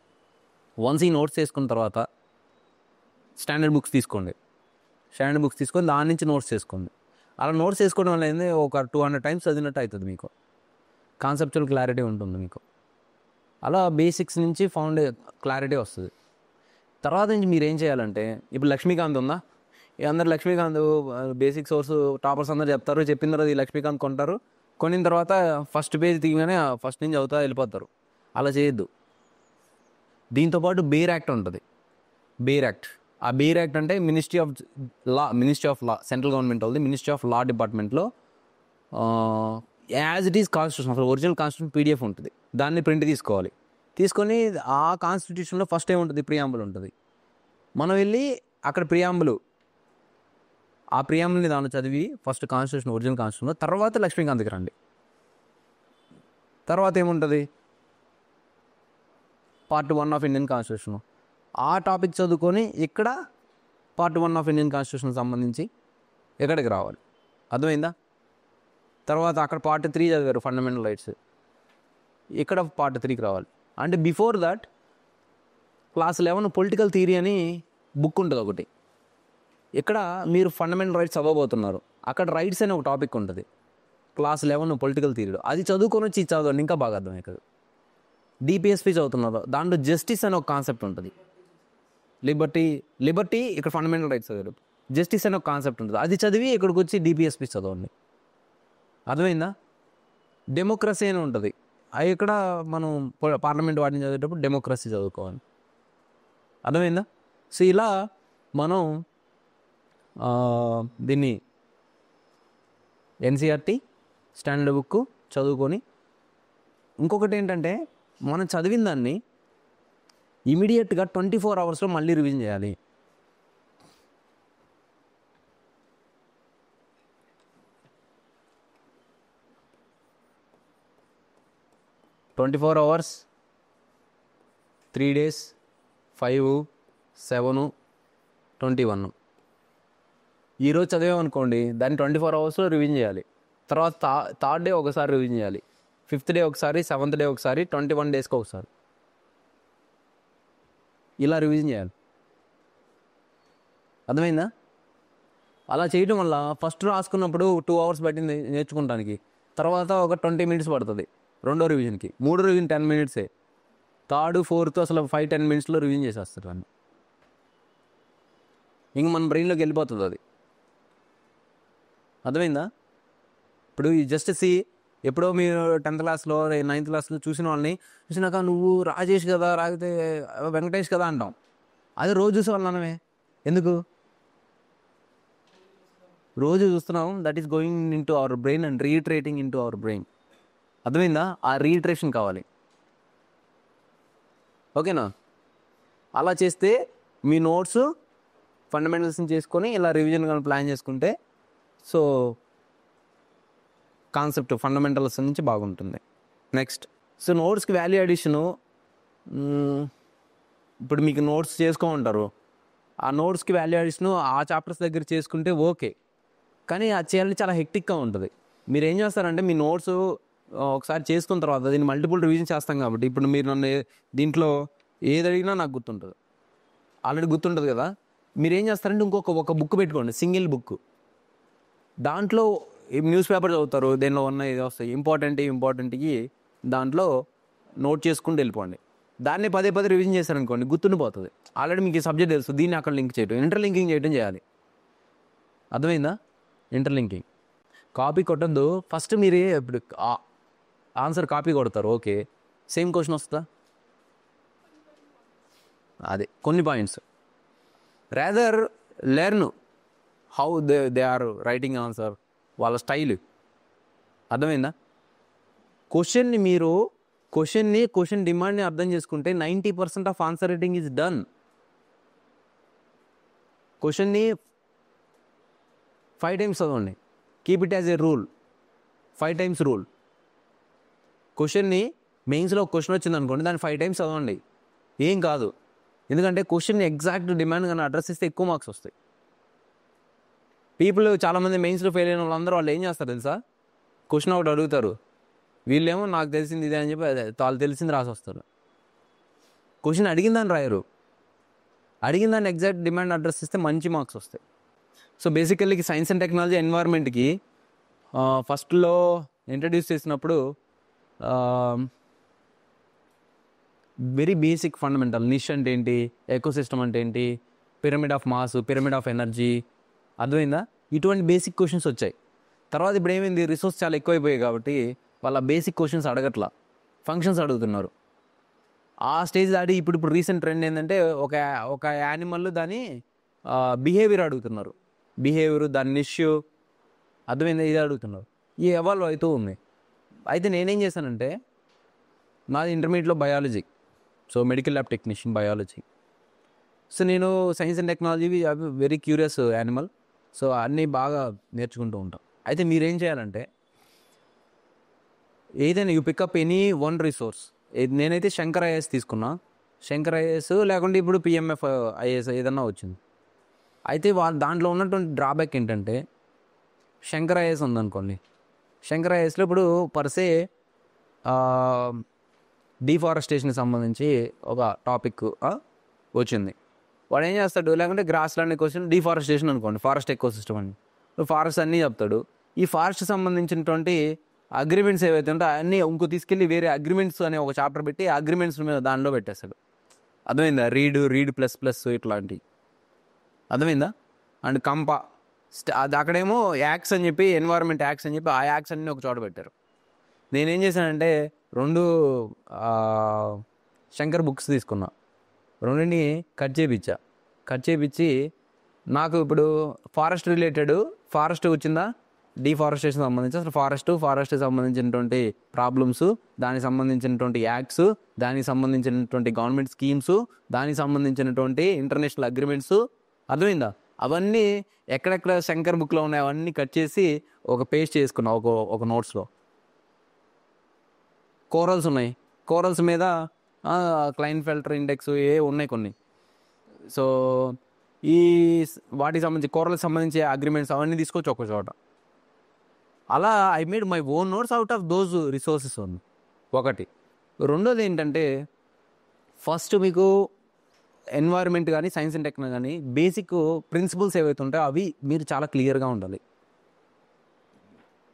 వన్స్ ఈ నోట్స్ చేసుకున్న తర్వాత స్టాండర్డ్ బుక్స్ తీసుకొని దాని నుంచి నోట్స్ చేసుకోండి. అలా నోట్స్ చేసుకోవడం వల్ల ఏంది, ఒక 200 టైమ్స్ చదివినట్టు అవుతుంది. మీకు కాన్సెప్చువల్ క్లారిటీ ఉంటుంది మీకు. అలా బేసిక్స్ నుంచి క్లారిటీ వస్తుంది. తర్వాత నుంచి మీరు ఏం చేయాలంటే, ఇప్పుడు లక్ష్మీకాంత్ ఉందా, అందరు లక్ష్మీకాంత్ బేసిక్ సోర్స్ టాపర్స్ అందరు చెప్తారు. చెప్పిన తర్వాత ఈ లక్ష్మీకాంత్ కొంటారు. కొనిన తర్వాత ఫస్ట్ పేజ్ తీయగానే ఫస్ట్ నుంచి చదువుతా వెళ్ళిపోతారు. అలా చేయొద్దు. దీంతోపాటు బేర్ యాక్ట్ ఉంటుంది. ఆ బేర్ యాక్ట్ అంటే ministry of law central government ఉంది. మినిస్ట్రీ ఆఫ్ లా డిపార్ట్మెంట్లో యాజ్ ఇట్ ఈస్ కాన్స్టిట్యూషన్, అసలు ఒరిజినల్ కాన్స్టిట్యూషన్ పీడిఎఫ్ ఉంటుంది. దాన్ని ప్రింట్ తీసుకొని ఆ కాన్స్టిట్యూషన్లో ఫస్ట్ ఏముంటుంది, ప్రియాంబుల్ ఉంటుంది. మనం వెళ్ళి అక్కడ ఆ ప్రియాంబుల్ని దాన్ని చదివి ఫస్ట్ కాన్స్టిట్యూషన్, ఒరిజినల్ కాన్స్టిట్యూషన్, తర్వాత లక్ష్మీకాంత్కి రండి. తర్వాత ఏముంటుంది, పార్ట్ 1 ఆఫ్ ఇండియన్ కాన్స్టిట్యూషన్, ఆ టాపిక్ చదువుకొని ఇక్కడ పార్ట్ 1 ఆఫ్ ఇండియన్ కాన్స్టిట్యూషన్ సంబంధించి ఎక్కడికి రావాలి. అర్థమైందా? తర్వాత అక్కడ పార్ట్ 3 చదివారు ఫండమెంటల్ రైట్స్, ఇక్కడ పార్ట్ 3కి రావాలి. అంటే before that class 11 political theory అని బుక్ ఉంటుంది ఒకటి. ఇక్కడ మీరు ఫండమెంటల్ రైట్స్ చదవబోతున్నారు, అక్కడ రైట్స్ అనే ఒక టాపిక్ ఉంటుంది. క్లాస్ 11 పొలిటికల్ థియరీలో అది చదువుకొని వచ్చి చదవండి, ఇంకా బాగా అర్థమవుతుంది. డిపిఎస్పి చదువుతున్నారు, దాంట్లో జస్టిస్ అనే ఒక కాన్సెప్ట్ ఉంటుంది. లిబర్టీ ఇక్కడ ఫండమెంటల్ రైట్స్ చదివారు, జస్టిస్ అనే ఒక కాన్సెప్ట్ ఉంటుంది. అది చదివి ఇక్కడికి వచ్చి డిపిఎస్పి చదవండి. అర్థమైందా? డెమోక్రసీ అని ఉంటుంది, అవి ఇక్కడ మనం పార్లమెంట్ వాటిని చదివేటప్పుడు డెమోక్రసీ చదువుకోవాలి. అర్థమైందా? సో ఇలా మనం దీన్ని ఎన్సీఆర్టీ స్టాండర్డ్ బుక్ చదువుకొని, ఇంకొకటి ఏంటంటే మనం చదివిన దాన్ని ఇమీడియట్గా 24 అవర్స్లో మళ్ళీ రివిజన్ చేయాలి. (24 hours) 3 days 5 7 21. ఈరోజు చదివామనుకోండి, దాన్ని 24 అవర్స్లో రివిజన్ చేయాలి. తర్వాత థర్డ్ డే ఒకసారి రివిజన్ చేయాలి, 5th డే ఒకసారి, 7th డే ఒకసారి, 21 డేస్కి ఒకసారి, ఇలా రివిజన్ చేయాలి. అర్థమైందా? అలా చేయడం వల్ల ఫస్ట్ రాసుకున్నప్పుడు 2 hours పట్టింది నేర్చుకోవడానికి, తర్వాత ఒక 20 minutes పడుతుంది రెండో రివిజన్కి, మూడో రివిజన్ 10 minutes, థర్డ్ ఫోర్త్ అసలు 5-10 minutesలో రివిజన్ చేసేస్తారు అని. ఇంక మన బ్రెయిన్లోకి వెళ్ళిపోతుంది అది. అర్థమైందా? ఇప్పుడు జస్ట్ ఎప్పుడో మీరు 10th క్లాస్లో 9th క్లాస్లో చూసిన వాళ్ళని చూసినాక నువ్వు రాజేష్ కదా, రాకపోతే వెంకటేష్ కదా అంటాం. అది రోజు చూసే వాళ్ళమే. ఎందుకు? రోజు చూస్తున్నాం. That is going in to our brain and retreating in to our brain. అర్థమైందా? ఆ రీట్రేషన్ కావాలి. ఓకేనా? అలా చేస్తే మీ నోట్స్ ఫండమెంటల్స్ని చేసుకొని ఇలా రివిజన్ కానీ ప్లాన్ చేసుకుంటే సో కాన్సెప్ట్ ఫండమెంటల్స్ నుంచి బాగుంటుంది. నెక్స్ట్ సో నోట్స్కి వాల్యూ అడిషను. ఇప్పుడు మీకు నోట్స్ చేసుకోమంటారు, ఆ నోట్స్కి వాల్యూ అడిషను ఆ చాప్టర్స్ దగ్గర చేసుకుంటే ఓకే, కానీ అది చేయాలంటే చాలా హెక్టిక్గా ఉంటుంది. మీరు ఏం చేస్తారంటే మీ నోట్స్ ఒకసారి చేసుకున్న తర్వాత దీన్ని మల్టిపుల్ రివిజన్ చేస్తాం కాబట్టి ఇప్పుడు మీరు నన్ను దీంట్లో ఏది అడిగినా నాకు గుర్తుంటుంది, ఆల్రెడీ గుర్తుంటుంది కదా. మీరు ఏం చేస్తారంటే ఒక బుక్ పెట్టుకోండి, సింగిల్ బుక్. దాంట్లో న్యూస్ పేపర్ చదువుతారు, దేనిలో ఉన్న ఇది వస్తాయి ఇంపార్టెంట్కి దాంట్లో నోట్ చేసుకుంటూ వెళ్ళిపోండి. దాన్ని పదే రివిజన్ చేశారనుకోండి గుర్తుండిపోతుంది. ఆల్రెడీ మీకు ఈ సబ్జెక్ట్ తెలుసు, దీన్ని అక్కడ లింక్ చేయడం, ఇంటర్లింకింగ్ చేయడం చేయాలి. అర్థమైందా? ఇంటర్లింకింగ్. కాపీ కొట్టద్దు. ఫస్ట్ మీరే ఇప్పుడు ఆన్సర్ కాపీ కొడతారు, ఓకే, సేమ్ క్వశ్చన్ వస్తుందా? అదే కొన్ని points. Rather learn how they are writing answer, వాళ్ళ స్టైల్. అర్థమైందా? క్వశ్చన్ డిమాండ్ని అర్థం చేసుకుంటే 90% of answer writing is done. క్వశ్చన్ని 5 times చదవండి, keep it as a rule, 5 times rule. క్వశ్చన్ని మెయిన్స్లో ఒక క్వశ్చన్ వచ్చింది అనుకోండి, దాన్ని 5 times చదవండి, ఏం కాదు. ఎందుకంటే క్వశ్చన్ ఎగ్జాక్ట్ డిమాండ్ కానీ అడ్రస్ ఇస్తే ఎక్కువ మార్క్స్ వస్తాయి. పీపుల్ చాలామంది మెయిన్స్లో ఫెయిల్ అయిన వాళ్ళందరూ వాళ్ళు ఏం చేస్తారు తెలుసా? క్వశ్చన్ ఒకటి అడుగుతారు, వీళ్ళేమో నాకు తెలిసింది ఇదే అని చెప్పి వాళ్ళు తెలిసింది రాసి వస్తారు. క్వశ్చన్ అడిగిందని రాయరు, అడిగిన దాన్ని ఎగ్జాక్ట్ డిమాండ్ అడ్రస్ ఇస్తే మంచి మార్క్స్ వస్తాయి. So basically science and technology ఎన్వైర్న్మెంట్కి ఫస్ట్లో ఇంట్రడ్యూస్ చేసినప్పుడు వెరీ బేసిక్ ఫండమెంటల్, నిష్ అంటే ఏంటి, ఎకోసిస్టమ్ అంటే ఏంటి, pyramid of mass, pyramid of energy, అర్థమైందా? ఇటువంటి బేసిక్ క్వశ్చన్స్ వచ్చాయి. తర్వాత ఇప్పుడు ఏమైంది, రిసోర్స్ చాలా ఎక్కువైపోయాయి కాబట్టి వాళ్ళ బేసిక్ క్వశ్చన్స్ అడగట్లా, ఫంక్షన్స్ అడుగుతున్నారు. ఆ స్టేజ్ దాటి ఇప్పుడు రీసెంట్ ట్రెండ్ ఏంటంటే ఒక యానిమల్ దాని బిహేవియర్ అడుగుతున్నారు, దాని నిష్, అర్థమైందా? ఇది అడుగుతున్నారు. ఈ ఎవాల్వ్ అవుతూ ఉంది. అయితే నేనేం చేశానంటే, నాది ఇంటర్మీడియట్లో biology, so medical lab technician biology. So నేను science and technology very curious animal, so అన్నీ బాగా నేర్చుకుంటూ ఉంటాం. అయితే మీరేం చేయాలంటే, ఏదైనా you pick up any one resource. నేనైతే శంకర్ ఐఏఎస్ తీసుకున్నా, శంకర్ ఐఏఎస్ లేకుంటే ఇప్పుడు పిఎంఎఫ్ ఐఏఎస్ ఏదన్నా వచ్చింది. అయితే దాంట్లో ఉన్నటువంటి డ్రాబ్యాక్ ఏంటంటే, శంకర్ ఐఏఎస్ ఉందనుకోండి, శంకర్ ఐఏఎస్లో ఇప్పుడు పర్సే డిఫారెస్టేషన్కి సంబంధించి ఒక టాపిక్ వచ్చింది. వాడు ఏం చేస్తాడు, లేకుంటే గ్రాస్ ల్యాండ్ క్వశ్చన్ డిఫారెస్టేషన్ అనుకోండి, ఫారెస్ట్ ఎకోసిస్టమ్ అని, ఫారెస్ట్ అన్నీ చెప్తాడు. ఈ ఫారెస్ట్ సంబంధించినటువంటి అగ్రిమెంట్స్ ఏవైతే ఉంటాయో అన్నీ ఇంకో తీసుకెళ్ళి వేరే అగ్రిమెంట్స్ అనే ఒక చాప్టర్ పెట్టి అగ్రిమెంట్స్ మీద దానిలో పెట్టేస్తాడు. అర్థమైందా? రీడ్ ప్లస్ ఇట్లాంటివి, అర్థమైందా? అండ్ కంపా అది అక్కడేమో యాక్స్ అని చెప్పి, ఎన్వైర్న్మెంట్ యాక్స్ అని చెప్పి ఆ యాక్స్ అన్నీ ఒక చోట పెట్టారు. నేనేం చేశానంటే 2 శంకర్ బుక్స్ తీసుకున్నా, 2ని కట్ చేయించి నాకు ఇప్పుడు ఫారెస్ట్ రిలేటెడ్ ఫారెస్ట్ వచ్చిందా, డిఫారెస్టేషన్ సంబంధించి అసలు ఫారెస్ట్కి సంబంధించినటువంటి ప్రాబ్లమ్స్, దానికి సంబంధించినటువంటి యాక్ట్స్, దానికి సంబంధించినటువంటి గవర్నమెంట్ స్కీమ్స్, దానికి సంబంధించినటువంటి ఇంటర్నేషనల్ అగ్రిమెంట్స్, అర్థమైందా? అవన్నీ ఎక్కడెక్కడ శంకర్ బుక్లో ఉన్నాయి అవన్నీ కట్ చేసి ఒక పేస్ట్ చేసుకున్నా ఒక నోట్స్లో. కోరల్స్ ఉన్నాయి, కోరల్స్ మీద క్లైన్ ఫిల్టర్ ఇండెక్స్ ఉన్నాయి కొన్ని. సో ఈ వాటికి సంబంధించి కోరల్కి సంబంధించి అగ్రిమెంట్స్ అవన్నీ తీసుకొచ్చి ఒక చోట. అలా I made my own notes out of those resources ఉంది ఒకటి. రెండోది ఏంటంటే ఫస్ట్ మీకు ఎన్వైర్న్మెంట్ కానీ సైన్స్ అండ్ టెక్నాలజీ కానీ బేసిక్ ప్రిన్సిపల్స్ ఏవైతే ఉంటాయో అవి మీరు చాలా క్లియర్గా ఉండాలి.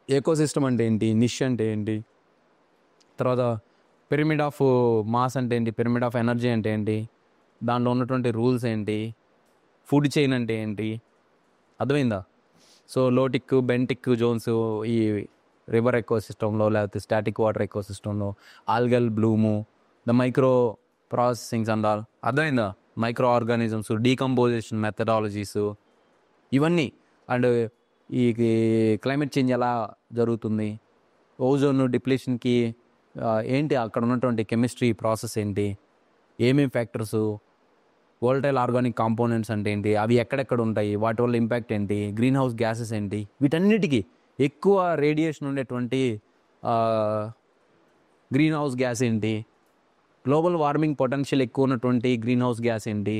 ఎకోసిస్టమ్ అంటే ఏంటి, నిష్ అంటే ఏంటి, తర్వాత పిరమిడ్ ఆఫ్ మాస్ అంటే ఏంటి, పిరమిడ్ ఆఫ్ ఎనర్జీ అంటే ఏంటి, దాంట్లో ఉన్నటువంటి రూల్స్ ఏంటి, ఫుడ్ చైన్ అంటే ఏంటి, అర్థమైందా? సో లోటిక్ బెంటిక్ జోన్స్ ఈ రివర్ ఎకోసిస్టంలో, లేకపోతే స్టాటిక్ వాటర్ ఎకోసిస్టంలో, algal bloom, the micro processings and all, అర్థమైందా? మైక్రో ఆర్గానిజమ్స్, డీకంపోజిషన్ మెథడాలజీస్ ఇవన్నీ. అండ్ ఈ క్లైమేట్ చేంజ్ ఎలా జరుగుతుంది, ఓజోన్ డిప్లీషన్కి ఏంటి అక్కడ ఉన్నటువంటి కెమిస్ట్రీ ప్రాసెస్ ఏంటి, ఏమేమి ఫ్యాక్టర్స్, వోల్టైల్ ఆర్గానిక్ కాంపోనెంట్స్ అంటే ఏంటి, అవి ఎక్కడెక్కడ ఉంటాయి, వాటి వల్ల ఇంపాక్ట్ ఏంటి, గ్రీన్ హౌస్ గ్యాసెస్ ఏంటి, వీటన్నిటికీ ఎక్కువ రేడియేషన్ ఉండేటువంటి గ్రీన్ హౌస్ గ్యాస్ ఏంటి, గ్లోబల్ వార్మింగ్ పొటెన్షియల్ ఎక్కువ ఉన్నటువంటి గ్రీన్ హౌస్ గ్యాస్ ఏంటి,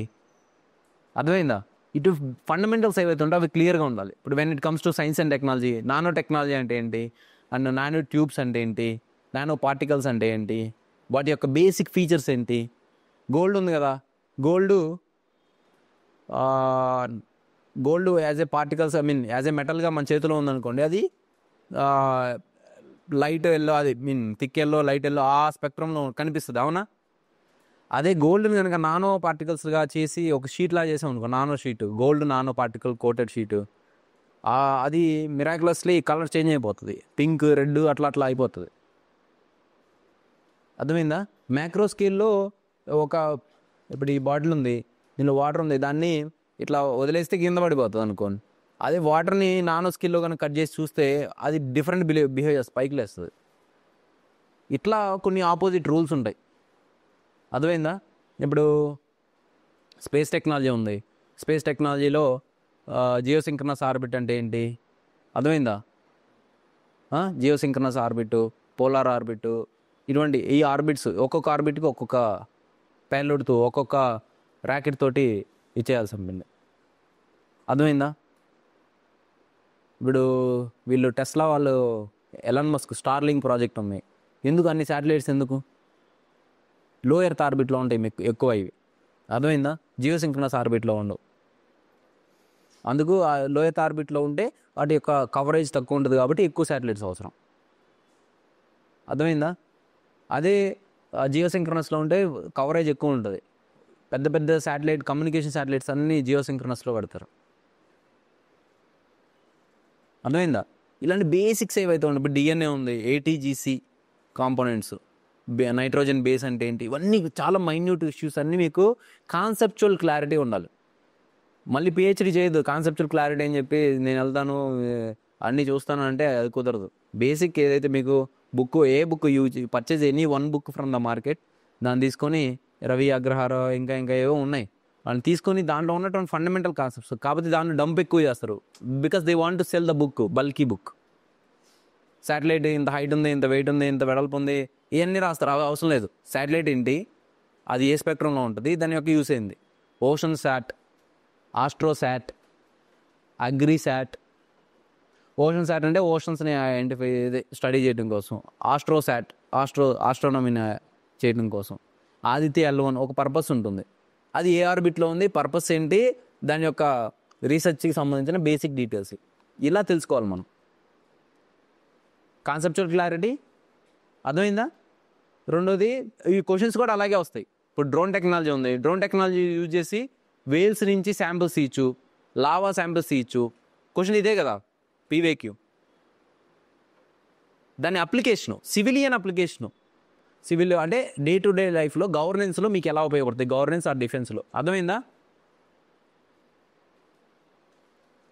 అర్థమైందా? ఇటు ఫండమెంటల్స్ ఏవైతే ఉంటే అవి క్లియర్గా ఉండాలి. ఇప్పుడు when it comes to science and technology, nano technology అంటే ఏంటి, అండ్ నానో ట్యూబ్స్ అంటే ఏంటి, నానో పార్టికల్స్ అంటే ఏంటి, వాటి యొక్క బేసిక్ ఫీచర్స్ ఏంటి. గోల్డ్ ఉంది కదా, gold as a particles as a మెటల్గా మన చేతిలో ఉందనుకోండి, అది లైట్ ఎల్లో, అది థిక్ ఎల్లో, లైట్ ఎల్లో ఆ స్పెక్ట్రంలో కనిపిస్తుంది, అవునా? అదే గోల్డ్ని కనుక నానో పార్టికల్స్గా చేసి ఒక షీట్లా చేసాం అనుకో, nano sheet, gold nano particle coated sheet, అది మిరాక్యులస్లీ కలర్ చేంజ్ అయిపోతుంది, పింక్, రెడ్ అట్లా అయిపోతుంది, అర్థమైందా? మ్యాక్రో స్కేల్లో ఇప్పుడు ఈ బాటిల్ ఉంది, దీనిలో వాటర్ ఉంది, దాన్ని ఇట్లా వదిలేస్తే కింద పడిపోతుంది అనుకోండి. అదే వాటర్ని నానో స్కేల్లో కనుక కట్ చేసి చూస్తే అది డిఫరెంట్ బిహేవియర్స్ పైకి లేస్తుంది. ఇట్లా కొన్ని ఆపోజిట్ రూల్స్ ఉంటాయి, అర్థమైందా? ఇప్పుడు స్పేస్ టెక్నాలజీ ఉంది, స్పేస్ టెక్నాలజీలో జియోసింక్రనస్ ఆర్బిట్ అంటే ఏంటి, అర్థమైందా? జియోసింక్రనస్ ఆర్బిట్, పోలార్ ఆర్బిట్, ఇటువంటి ఈ ఆర్బిట్స్ ఒక్కొక్క ఆర్బిట్కి ఒక్కొక్క పేలోడ్తో ఒక్కొక్క ర్యాకెట్ తోటి ఇచ్చేయాల్సి ఉంటుంది, అర్థమైందా? ఇప్పుడు వీళ్ళు టెస్లా వాళ్ళు ఎలాన్ మస్క్ స్టార్లింక్ ప్రాజెక్ట్ ఉంది, ఎందుకు అన్ని శాటిలైట్స్ ఎందుకు? లో ఎర్త్ ఆర్బిట్లో ఉంటాయి మీకు ఎక్కువ ఇవి, అర్థమైందా? జియోసింక్రనస్ ఆర్బిట్లో ఉండవు, అందుకు ఆ లో ఎర్త్ ఆర్బిట్లో ఉంటే వాటి యొక్క కవరేజ్ తక్కువ ఉంటుంది కాబట్టి ఎక్కువ శాటిలైట్స్ అవసరం, అర్థమైందా? అదే జియోసింక్రనస్లో ఉంటే కవరేజ్ ఎక్కువ ఉంటుంది, పెద్ద పెద్ద శాటిలైట్ కమ్యూనికేషన్ శాటిలైట్స్ అన్నీ జియోసింక్రనస్లో పెడతారు, అర్థమైందా? ఇలాంటి బేసిక్స్ ఏవైతే ఉన్నాయి, ఇప్పుడు డిఎన్ఏ ఉంది, ఏటీజీసీ కాంపోనెంట్స్, నైట్రోజన్ బేస్ అంటే ఏంటి, ఇవన్నీ చాలా మైన్యూట్ ఇష్యూస్ అన్నీ మీకు కాన్సెప్చువల్ క్లారిటీ ఉండాలి. మళ్ళీ పిహెచ్డీ చేయదు కాన్సెప్చువల్ క్లారిటీ అని చెప్పి నేను వెళ్తాను అన్నీ చూస్తాను అంటే అది కుదరదు. బేసిక్ ఏదైతే మీకు ఏ book purchase any one book from the market, దాన్ని తీసుకొని రవి అగ్రహార ఇంకా ఏవో ఉన్నాయి, వాళ్ళని తీసుకొని దాంట్లో ఉన్నటువంటి ఫండమెంటల్ కాన్సెప్ట్స్, కాకపోతే దాన్ని డంప్ ఎక్కువ చేస్తారు because they want to cell the book, bulky book. Satellite ఇంత హైట్ ఉంది, ఇంత వెయిట్ ఉంది, ఇంత వెడల్పు ఉంది, ఇవన్నీ రాస్తారు, అవి అవసరం లేదు. శాటిలైట్ ఏంటి, అది ఏ స్పెక్ట్రంలో ఉంటుంది, దాని యొక్క యూస్ ఏంది, ఓషన్ శాట్, ఆస్ట్రోశాట్, అగ్రిశాట్. ఓషన్ శాట్ అంటే ఓషన్స్ని ఐడెంటిఫై స్టడీ చేయడం కోసం, ఆస్ట్రోశాట్ ఆస్ట్రోనమీని చేయడం కోసం, ఆదిత్య L1 ఒక పర్పస్ ఉంటుంది, అది ఏ ఆర్బిట్లో ఉంది, పర్పస్ ఏంటి, దాని యొక్క రీసెర్చ్కి సంబంధించిన బేసిక్ డీటెయిల్స్ ఇలా తెలుసుకోవాలి మనం. కాన్సెప్చువల్ క్లారిటీ అర్థమైందా? రెండోది ఈ క్వశ్చన్స్ కూడా అలాగే వస్తాయి. ఇప్పుడు డ్రోన్ టెక్నాలజీ ఉంది, డ్రోన్ టెక్నాలజీ యూజ్ చేసి వేల్స్ నుంచి శాంపిల్స్ తీయచ్చు, లావా శాంపిల్స్ తీయచ్చు. క్వశ్చన్ ఇదే కదా పీవేక్యూ. దాని అప్లికేషను సివిలియన్ అప్లికేషను, సివిల్ అంటే డే టు డే లైఫ్లో గవర్నెన్స్లో మీకు ఎలా ఉపయోగపడుతుంది, గవర్నెన్స్ ఆర్ డిఫెన్స్లో, అర్థమైందా?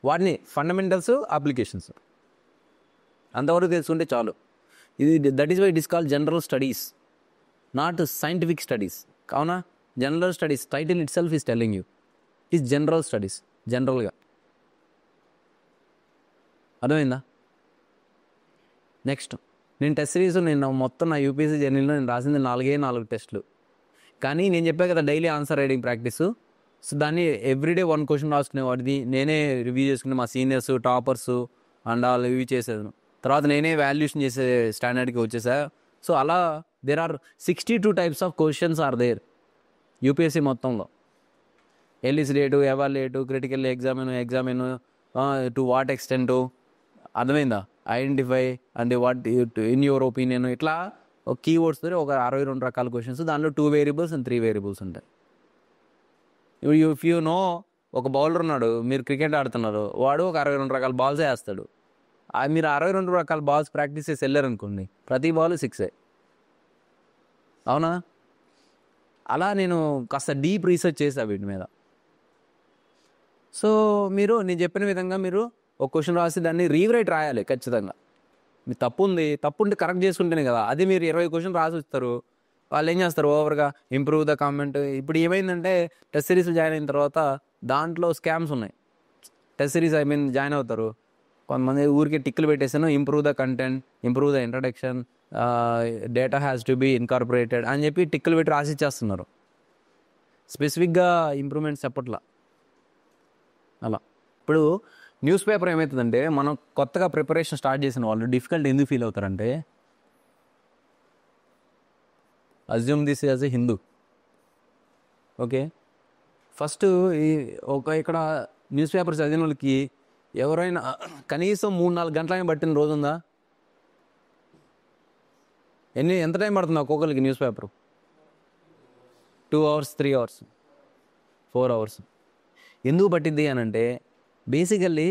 వాటిని ఫండమెంటల్స్, అప్లికేషన్స్. అంతవరకు తెలుసుకుంటే చాలు. That is why it is call general studies, not scientific studies. కావునా general studies title itself is telling you is general studies. జనరల్గా అర్థమైందా? నెక్స్ట్ నేను టెస్ట్ సిరీస్ నేను మొత్తం నా యూపీఎస్సీ జర్నీలో నేను రాసింది 4 టెస్టులు. కానీ నేను చెప్పా కదా daily answer writing practice. So దాన్ని ఎవ్రీడే 1 క్వశ్చన్ రాసుకునేవాడిది. నేనే రివ్యూ చేసుకునే మా seniors toppers and all review చేసేది. తర్వాత నేనే వాల్యుయేషన్ చేసే స్టాండర్డ్కి వచ్చేసా. సో అలా there are 62 types of questions are there UPSC మొత్తంలో. Elucidate, evaluate, critical examine to what extent, అర్థమైందా? Identify and what in your opinion, ఇట్లా ఒక కీవర్డ్స్ ఒక 62 రకాల క్వశ్చన్స్. దాంట్లో 2 వేరియబుల్స్ అండ్ 3 వేరియబుల్స్ ఉంటాయి. ఇఫ్ యూ నో ఒక బౌలర్ ఉన్నాడు, మీరు క్రికెట్ ఆడుతున్నారు, వాడు ఒక 62 రకాల బాల్సే వేస్తాడు. మీరు 62 రకాల బాల్స్ ప్రాక్టీస్ చేసి వెళ్ళారనుకోండి, ప్రతి బాల్ 6. అవునా? అలా నేను కాస్త డీప్ రీసెర్చ్ చేసా వీటి మీద. సో నేను చెప్పిన విధంగా మీరు ఒక క్వశ్చన్ రాసి దాన్ని రీరైట్ రాయాలి ఖచ్చితంగా. మీ తప్పు ఉంటే కరెక్ట్ చేసుకుంటేనే కదా. అది మీరు 20 క్వశ్చన్ రాసి వస్తారు, వాళ్ళు ఏం చేస్తారు ఓవర్గా ఇంప్రూవ్ ద కామెంట్. ఇప్పుడు ఏమైందంటే టెస్ట్ సిరీస్లో జాయిన్ అయిన తర్వాత దాంట్లో స్కామ్స్ ఉన్నాయి. టెస్ట్ సిరీస్ జాయిన్ అవుతారు, కొంతమంది ఊరికే టిక్కులు పెట్టేసాను, improve the content, improve the introduction, data has to be incorporated అని చెప్పి టిక్కులు పెట్టి రాసి ఇచ్చేస్తున్నారు. స్పెసిఫిక్గా ఇంప్రూవ్మెంట్స్ చెప్పట్లా. అలా ఇప్పుడు న్యూస్ పేపర్ ఏమవుతుందంటే, మనం కొత్తగా ప్రిపరేషన్ స్టార్ట్ చేసిన వాళ్ళు డిఫికల్ట్ ఎందుకు ఫీల్ అవుతారంటే, assume this as a Hindu. Okay, first ఇక్కడ న్యూస్ పేపర్ చదివిన వాళ్ళకి ఎవరైనా కనీసం 3-4 గంటలైనా పట్టిన రోజు ఉందా? ఎంత టైం పడుతుంది ఒక్కొక్కరికి news paper? 2 hours, 3 hours, 4 hours. ఎందుకు పట్టింది అని అంటే, బేసికల్లీ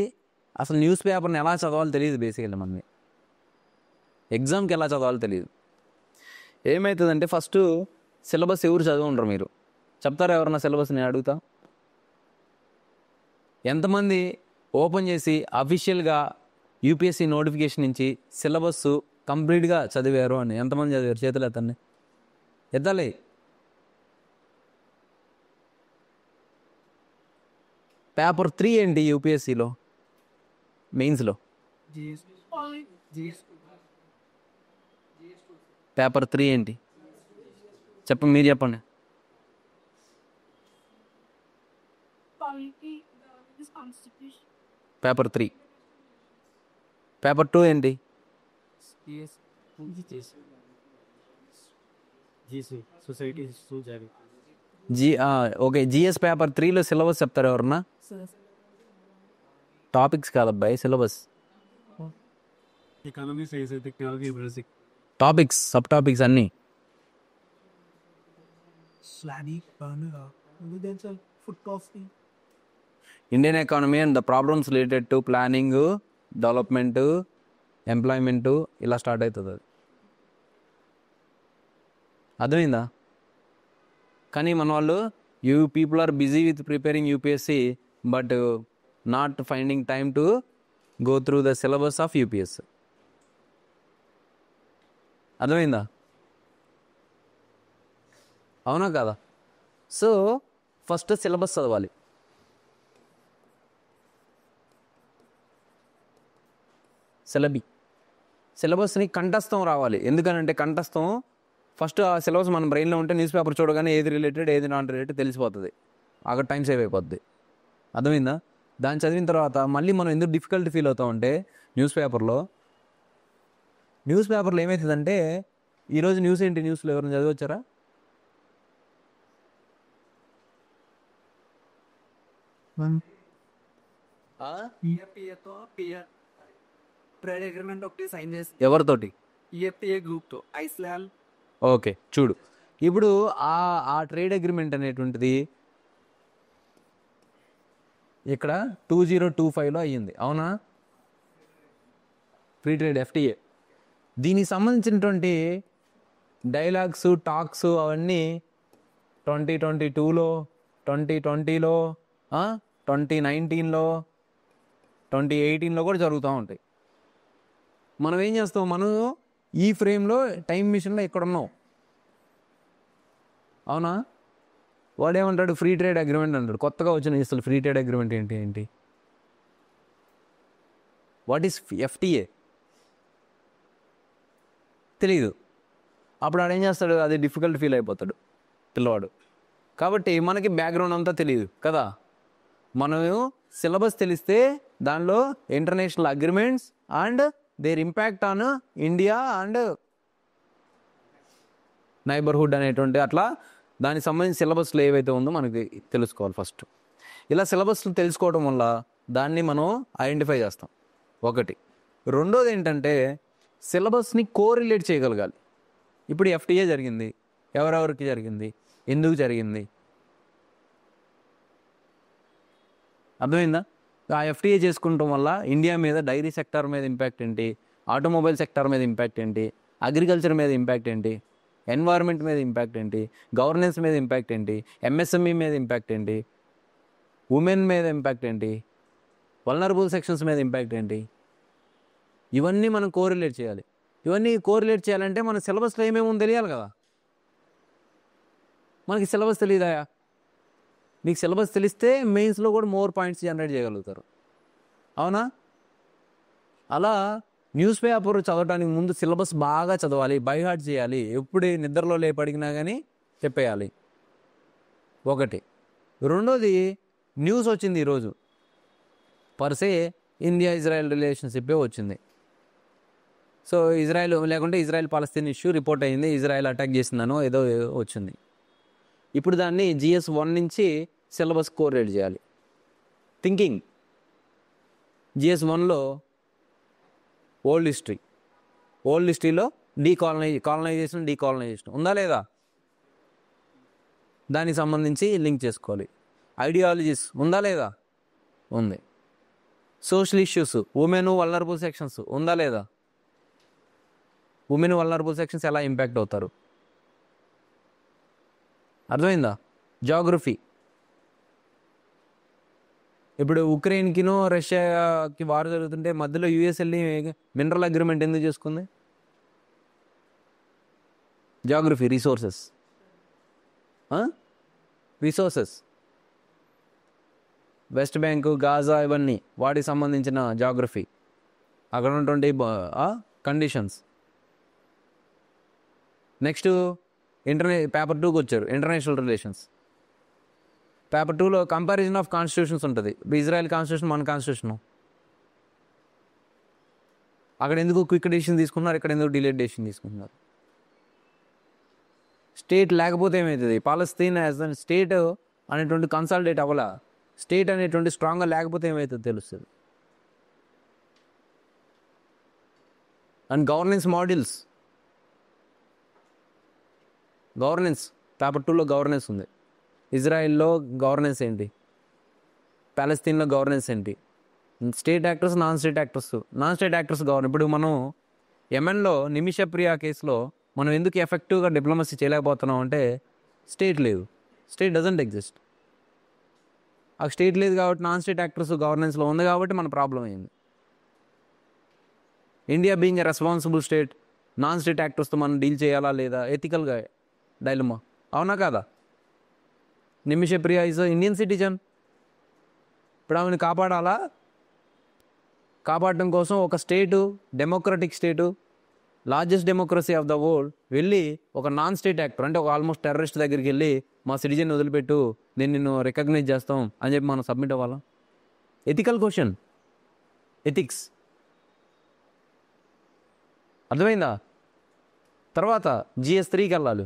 అసలు న్యూస్ పేపర్ని ఎలా చదవాలో తెలియదు. బేసికల్లీ మనకి ఎగ్జామ్కి ఎలా చదవాలో తెలియదు. ఏమవుతుందంటే, ఫస్ట్ సిలబస్ ఎవరు చదివి ఉండరు. మీరు చెప్తారా ఎవరన్నా సిలబస్? నేను అడుగుతా, ఎంతమంది ఓపెన్ చేసి అఫీషియల్గా యూపీఎస్సీ నోటిఫికేషన్ నుంచి సిలబస్ కంప్లీట్గా చదివారు అని ఎంతమంది చదివారు? చేతులు ఎత్తండి. ఎత్తాలి. పేపర్ 3 ఏంటి యూపీఎస్సీలో మెయిన్స్లో? పేపర్ 3 ఏంటి చెప్పండి, మీరు చెప్పండి. పేపర్ 3. పేపర్ 2 ఏంటి? ఓకే, జిఎస్ పేపర్ 3లో సిలబస్ చెప్తారు ఎవరన్నా? టాపిక్స్ కాదబ్బాయి, సిలబస్. టాపిక్స్, సబ్ టాపిక్స్ అన్నీ. Indian economy and the problems related to planning, development, employment, ఇలా స్టార్ట్ అవుతుంది అది. అర్థమైందా? కానీ మన వాళ్ళు people are busy with preparing UPSC but not finding time to go through the syllabus of UPSC. అర్థమైందా? అవునా కదా? సో ఫస్ట్ సిలబస్ చదవాలి. సిలబస్ని కంఠస్థం రావాలి. ఎందుకనంటే కంఠస్థం ఫస్ట్ ఆ సిలబస్ మన బ్రెయిన్లో ఉంటే న్యూస్ పేపర్ చూడగానే ఏది రిలేటెడ్ ఏది నాన్ రిలేటెడ్ తెలిసిపోతుంది. అక్కడ టైం సేవ్ అయిపోద్ది. అర్థమైందా? దాన్ని చదివిన తర్వాత మళ్ళీ మనం ఎందుకు డిఫికల్టీ ఫీల్ అవుతామంటే, న్యూస్ పేపర్లో ఏమవుతుందంటే, ఈరోజు న్యూస్ ఏంటి, న్యూస్లో ఎవరైనా చదివచ్చారా? ట్రేడ్ అగ్రిమెంట్ ఒకటి సైన్ చేసి ఎవరితోటి? EFTA గ్రూప్తో Iceland. ఓకే, చూడు, ఇప్పుడు ఆ ట్రేడ్ అగ్రిమెంట్ అనేటువంటిది ఇక్కడ 2025లో అయ్యింది. అవునా? Free trade FTA. దీనికి సంబంధించినటువంటి డైలాగ్స్, టాక్స్ అవన్నీ 2022లో, 2020లో, 2019లో, 2018లో కూడా జరుగుతూ ఉంటాయి. మనం ఏం చేస్తాం, మనం ఈ ఫ్రేమ్లో టైం మిషన్లో ఎక్కడ ఉన్నాం, అవునా? వాడేమంటాడు, ఫ్రీ ట్రేడ్ అగ్రిమెంట్ అంటాడు. కొత్తగా వచ్చిన అసలు ఫ్రీ ట్రేడ్ అగ్రిమెంట్ ఏంటి? వాట్ ఈస్ ఎఫ్టీఏ తెలీదు. అప్పుడు ఆడు ఏం చేస్తాడు, అది డిఫికల్ట్ ఫీల్ అయిపోతాడు పిల్లవాడు. కాబట్టి మనకి బ్యాక్గ్రౌండ్ అంతా తెలియదు కదా. మనం సిలబస్ తెలిస్తే దానిలో international agreements and there impact on India and neighbourhood అనేటువంటి అట్లా దానికి సంబంధించిన సిలబస్లో ఏవైతే ఉందో మనకి తెలుసుకోవాలి ఫస్ట్. ఇలా సిలబస్లు తెలుసుకోవడం వల్ల దాన్ని మనం ఐడెంటిఫై చేస్తాం ఒకటి. రెండోది ఏంటంటే సిలబస్ని కోరిలేట్ చేయగలగాలి. ఇప్పుడు ఎఫ్టీఏ జరిగింది, ఎవరెవరికి జరిగింది, ఎందుకు జరిగింది, అర్థమైందా? ఆ ఎఫ్టీఏ చేసుకుంటాం వల్ల ఇండియా మీద డైరీ సెక్టార్ మీద ఇంపాక్ట్ ఏంటి, ఆటోమొబైల్ సెక్టార్ మీద ఇంపాక్ట్ ఏంటి, అగ్రికల్చర్ మీద ఇంపాక్ట్ ఏంటి, ఎన్వైర్న్మెంట్ మీద ఇంపాక్ట్ ఏంటి, గవర్నెన్స్ మీద ఇంపాక్ట్ ఏంటి, ఎంఎస్ఎంఈ మీద ఇంపాక్ట్ ఏంటి, ఉమెన్ మీద ఇంపాక్ట్ ఏంటి, వల్నరబుల్ సెక్షన్స్ మీద ఇంపాక్ట్ ఏంటి, ఇవన్నీ మనం కోరిలేట్ చేయాలి. ఇవన్నీ కోరిలేట్ చేయాలంటే మన సిలబస్లో ఏమేమో తెలియాలి కదా. మనకి సిలబస్ తెలియదా? మీకు సిలబస్ తెలిస్తే మెయిన్స్లో కూడా మోర్ పాయింట్స్ జనరేట్ చేయగలుగుతారు, అవునా? అలా న్యూస్ పేపర్ చదవడానికి ముందు సిలబస్ బాగా చదవాలి, బై హార్ట్ చేయాలి. ఎప్పుడు నిద్రలో లేపడిగినా కానీ చెప్పేయాలి ఒకటి. రెండోది, న్యూస్ వచ్చింది ఈరోజు పర్సే ఇండియా ఇజ్రాయెల్ రిలేషన్షిప్పే వచ్చింది. సో ఇజ్రాయెల్ లేకుంటే ఇజ్రాయెల్ పాలస్తీన్ ఇష్యూ రిపోర్ట్ అయింది, ఇజ్రాయెల్ అటాక్ చేసిందనో ఏదో వచ్చింది. ఇప్పుడు దాన్ని GS 1 నుంచి సిలబస్ కోరిలేట్ చేయాలి. థింకింగ్ GS 1లో ఓల్డ్ హిస్టరీలో డీకాలనైజేషన్ ఉందా లేదా, దానికి సంబంధించి లింక్ చేసుకోవాలి. ఐడియాలజీస్ ఉందా లేదా, ఉంది. Social issues, women vulnerable sections ఉందా లేదా, ఉమెన్ వల్నరబుల్ సెక్షన్స్ ఎలా ఇంపాక్ట్ అవుతారు, అర్థమైందా? జాగ్రఫీ, ఇప్పుడు ఉక్రెయిన్కినో రష్యాకి వార్ జరుగుతుంటే మధ్యలో యూఎస్ వెళ్ళి మినరల్ అగ్రిమెంట్ ఎందుకు చేసుకుంది? Geography, resources west bank, Gaza, ఇవన్నీ వాటికి సంబంధించిన జాగ్రఫీ, అక్కడ ఉన్నటువంటి కండిషన్స్. నెక్స్ట్ పేపర్ 2కి వచ్చారు, ఇంటర్నేషనల్ రిలేషన్స్. పేపర్ 2లో కంపారిజన్ ఆఫ్ కాన్స్టిట్యూషన్స్ ఉంటుంది. ఇజ్రాయెల్ కాన్స్టిట్యూషన్, మన కాన్స్టిట్యూషను, అక్కడ ఎందుకు క్విక్ డెసిషన్ తీసుకున్నారు, ఇక్కడ ఎందుకు డిలేడ్ డెసిషన్ తీసుకుంటున్నారు. స్టేట్ లేకపోతే ఏమవుతుంది, పాలస్తీన్ యాజ్ అన్ స్టేట్ అనేటువంటి కన్సాలిడేట్ అవ్వాల, స్టేట్ అనేటువంటి స్ట్రాంగ్గా లేకపోతే ఏమవుతుంది తెలుస్తుంది. అండ్ గవర్నెన్స్ మోడల్స్, పేపర్ 2లో గవర్నెన్స్ ఉంది. ఇజ్రాయిల్లో గవర్నెన్స్ ఏంటి, పాలస్తీన్లో గవర్నెన్స్ ఏంటి, state actors, non state actors governance. ఇప్పుడు మనం యెమెన్లో నిమిషప్రియా కేసులో మనం ఎందుకు ఎఫెక్టివ్గా డిప్లొమసీ చేయలేకపోతున్నాం అంటే స్టేట్ లేదు, స్టేట్ డజంట్ ఎగ్జిస్ట్. ఆ స్టేట్ లేదు కాబట్టి నాన్ స్టేట్ యాక్టర్స్ గవర్నెన్స్లో ఉంది కాబట్టి మన ప్రాబ్లం అయింది. India being a responsible state, non state యాక్టర్స్తో మనం డీల్ చేయాలా లేదా, ఎథికల్గా డైలమా, అవునా కాదా? Nimisha Priya is Indian citizen. ఇప్పుడు ఆమెను కాపాడడం కోసం ఒక state, democratic state, largest democracy of the world వెళ్ళి ఒక నాన్ స్టేట్ యాక్టర్ అంటే ఒక ఆల్మోస్ట్ టెర్రరిస్ట్ దగ్గరికి వెళ్ళి మా సిటిజన్ వదిలిపెట్టు, నేను నిన్ను రికగ్నైజ్ చేస్తాం అని చెప్పి మనం సబ్మిట్ అవ్వాలా? ఎథికల్ క్వశ్చన్, ఎథిక్స్, అర్థమైందా? తర్వాత GS 3కి వెళ్ళాలి,